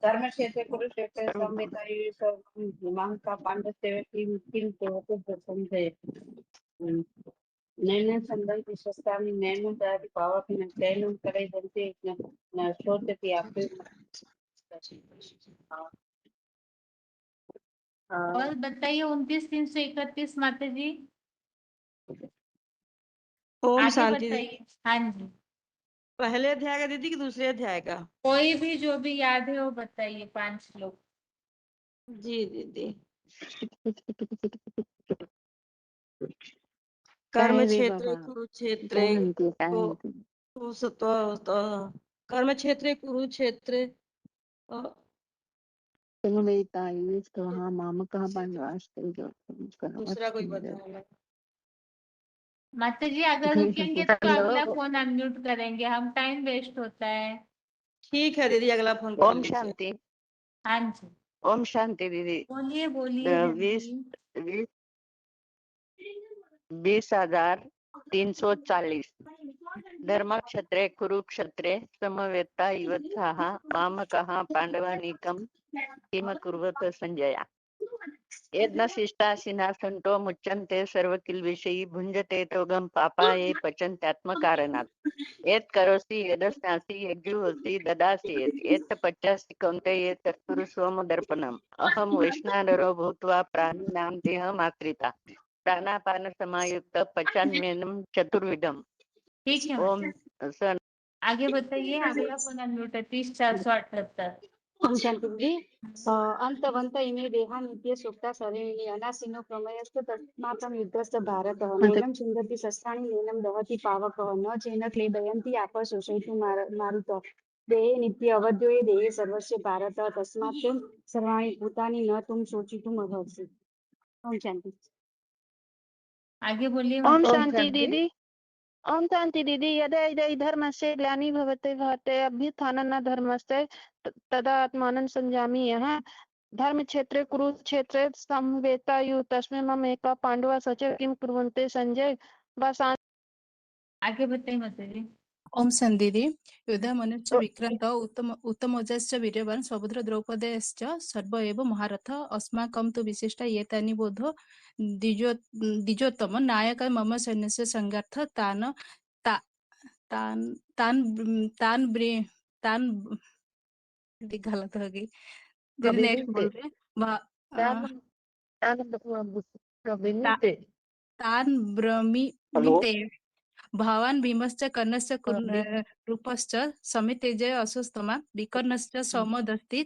धर्म क्षेत्र कुरुक्षेत्र संहिता मांका पांडव किम किम समझे नैन संदल विश्वस्तानि नैन दादि पावक न नैन करे जनते न शोधति आपे। और बताइए 29,331 माता जी, ओम आगे शांति दीदी। बताइए। हाँ जी, पहले अध्याय का दीदी कि दूसरे अध्याय का? कोई भी जो भी याद है वो बताइए, 5 श्लोक। जी दीदी। कर्म क्षेत्रे कुरुक्षेत्रे कर्म क्षेत्रे कुरुक्षेत्रे दूसरा कोई बताओ। माता जी अगर रुकेंगे तो अगला फोन अनम्यूट करेंगे, हम टाइम वेस्ट होता है। ठीक है दीदी, अगला फोन कर ओम लीजिए। शांति। हाँ जी, ओम शांति दीदी। बोलिए बोलिए। 20,340 धर्मक्षत्रे कुरुक्षेत्रे समवेता युवत्साः मामकः पाण्डवानीकं किम कुर्वत संजय। यद्न शिष्टा सिनासन्तो मुच्यन्ते सर्वकिल्बिषयी भुञ्जते तोगं पापाये पचन्त्यात्मकारणात् यत् करोसि यदस्नासि यज्जुहोसि ददासि यत् पचासि कौन्तेय तत्कुरु स्वमदर्पणम् अहं वैष्णवरो भूत्वा प्राणिनां देहमाश्रिता प्राणापान समायुक्त पचान्यन्नं चतुर्विधम्। ठीक है, ओम सन। आगे बताइए। अगला फोन अनम्यूट है 30,478। ओम शांति दीदी। अंतवंत इमे देहा नित्य सुप्ता शरीरिणी अनासीनो प्रमयस्त तस्माकं युद्धस्य भारत नैनं छिन्दति शस्त्राणि नैनं दहति पावकः न चेन क्लेदयन्ति आपः शोषयितुं मारुतः देहे नित्य अवध्योये देहे सर्वस्य भारत तस्मात् सर्वाणि भूतानि न तुम शोचितुम् अर्हसि। ओम शांति। आगे बोलिए। ओम शांति दीदी। ओम शांति दीदी। यदा यदा धर्मस्य ग्लानिर् भवति भारते अभ्युत्थानं धर्मस्य तदा आत्मानं संजामि। यहाँ धर्म क्षेत्रे कुरुक्षेत्रे समवेतायु तस्मै मम एका पांडवा सच किम कुर्वन्ते संजय बसान। आगे बताइए माता जी। ओम शांति। युद्ध मनुष्य विक्रांत उत्तमोजश्च वीर्यवान् समुद्र द्रौपदेश्च सर्व एव महारथ अस्माकं तु विशिष्टा एतानि बोधो द्विजोत्तम नायक मम सैन्यस्य संगार्थ तान् तान् तान् तान् तान् गलत हो गई दीदी, नेक्स्ट बोल रहे तान् ब्रमीते भवान् भीमश्च कर्णश्च रूपश्च समितेजय अशोस्तमा विकर्णश्च समदस्ति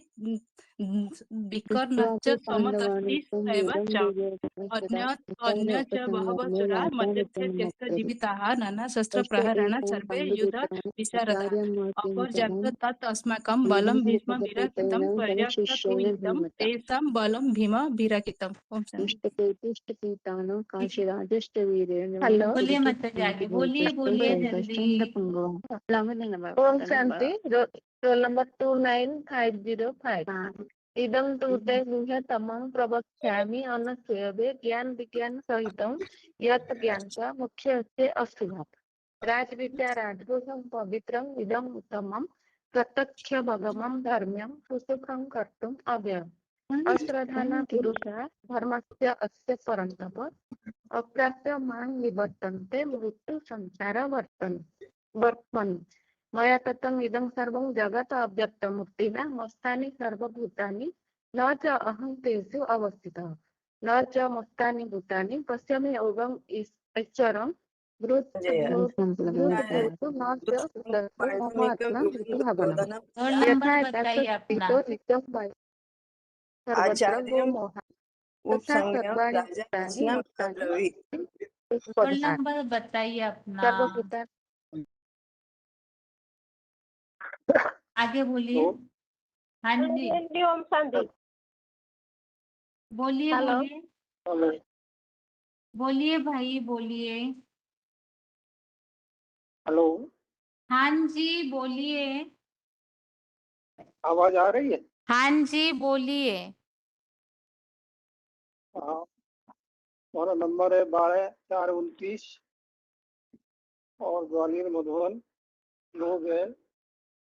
स्वयं च अन्य च बहवः सुरा मध्यस्थे त्यक्त जीविताः नाना शस्त्र प्रहरण सर्वे युद्ध विशारदा अपर्याप्त तत् अस्माकं बलं भीष्म विरकितं पर्याप्त तु इदं तेषां बलं भीम विरकितम्। ओम शांति। बोलिए माता जी, आगे बोलिए बोलिए जल्दी। ओम शांति। Roll number 29505। इदं तु ते गुह्यतमं प्रवक्ष्यामि अनसूयवे ज्ञान विज्ञान सहितं यत् ज्ञानस्य मुख्यस्य अस्ति भात् राजविद्या राजगुह्यं पवित्रम् इदम् उत्तमं प्रत्यक्ष भगमं धर्म्यं सुसुखं कर्तुम् अव्ययम् अश्रद्धाना पुरुषा धर्मस्य अस्य परन्तप अप्राप्य मां निवर्तन्ते मृत्यु संसार वर्तन् मया ततं इदं सर्वं जगत् अव्यक्तमूर्तिना मस्तानि सर्वभूतानि न च अहं तेषु अवस्थितः न च मस्तानि भूतानि पश्यामि योगम् ईश्वरं भूतभूतो न च सुतस्तु मम आत्मा इति भावना यथा एतत्स्थितो नित्यं सर्वत्र गोमोह तथा सर्वाणि भूतानि मत्तानि रोल नंबर बताइए अपना। सर्वभूतानि। आगे बोलिए। हाँ जी, ओम शांति। बोलिए बोलिए बोलिए भाई बोलिए। हेलो। हाँ जी बोलिए। आवाज आ रही है? हाँ जी, बोलिए। हाँ, हमारा नंबर है 12/4/29 और ग्वालियर मधुबन। लोग है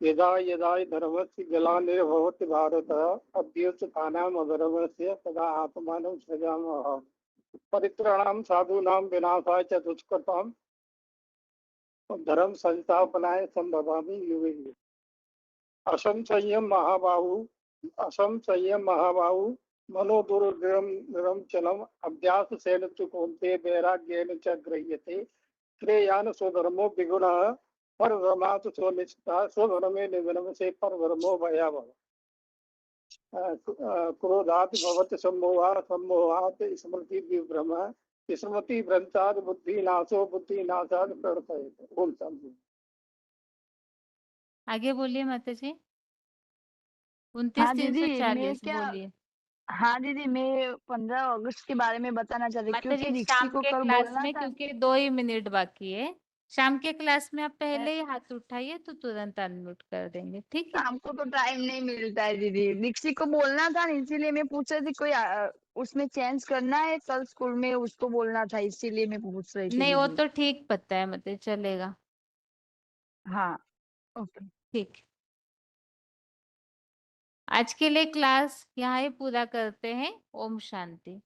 यदा यदा धर्मस्य ग्लानिर्भवति भारत अभ्युत्थानम् अधर्मस्य तदा आत्मानं सृजामः परित्राणां साधूनां विनाशाय च दुष्कृतां धर्म संस्थापनाय संभवामि युगे युगे। असंशय्यं महाबाहु मनोदुर्गम चलम अभ्यास सेन तु कौन्तेय वैराग्येन च गृह्यते श्रेयान् स्वधर्मो विगुणः परधर्मात् स्वनिष्ठः स्वधर्मे निधनं से परधर्मो भयावह क्रोधात् भवति सम्मोहात् स्मृति विभ्रम स्मृति भ्रंशात् बुद्धिनाशो बुद्धिनाशात् प्रवर्तयते। ओम शांति। आगे बोलिए माता जी। हाँ दीदी, मैं 29/340 क्या बोलिए। हाँ दीदी, मैं 15 अगस्त के बारे में बताना चाहती माता क्योंकि जी रिक्सी शाम को के कल क्लास बोलना में, था। क्योंकि 2 ही मिनट बाकी है, शाम के क्लास में आप पहले ही हाथ उठाइए तो तुरंत अनम्यूट कर देंगे, ठीक है? शाम को तो टाइम नहीं मिलता है दीदी, रिक्सी को बोलना था ना, इसीलिए मैं पूछ रही थी कोई उसमें चेंज करना है कल स्कूल में, उसको बोलना था, इसीलिए मैं पूछ रही थी नहीं, वो दीदी। तो ठीक पता है, मतलब चलेगा। हाँ ओके। ठीक, आज के लिए क्लास यहाँ ही पूरा करते हैं। ओम शांति।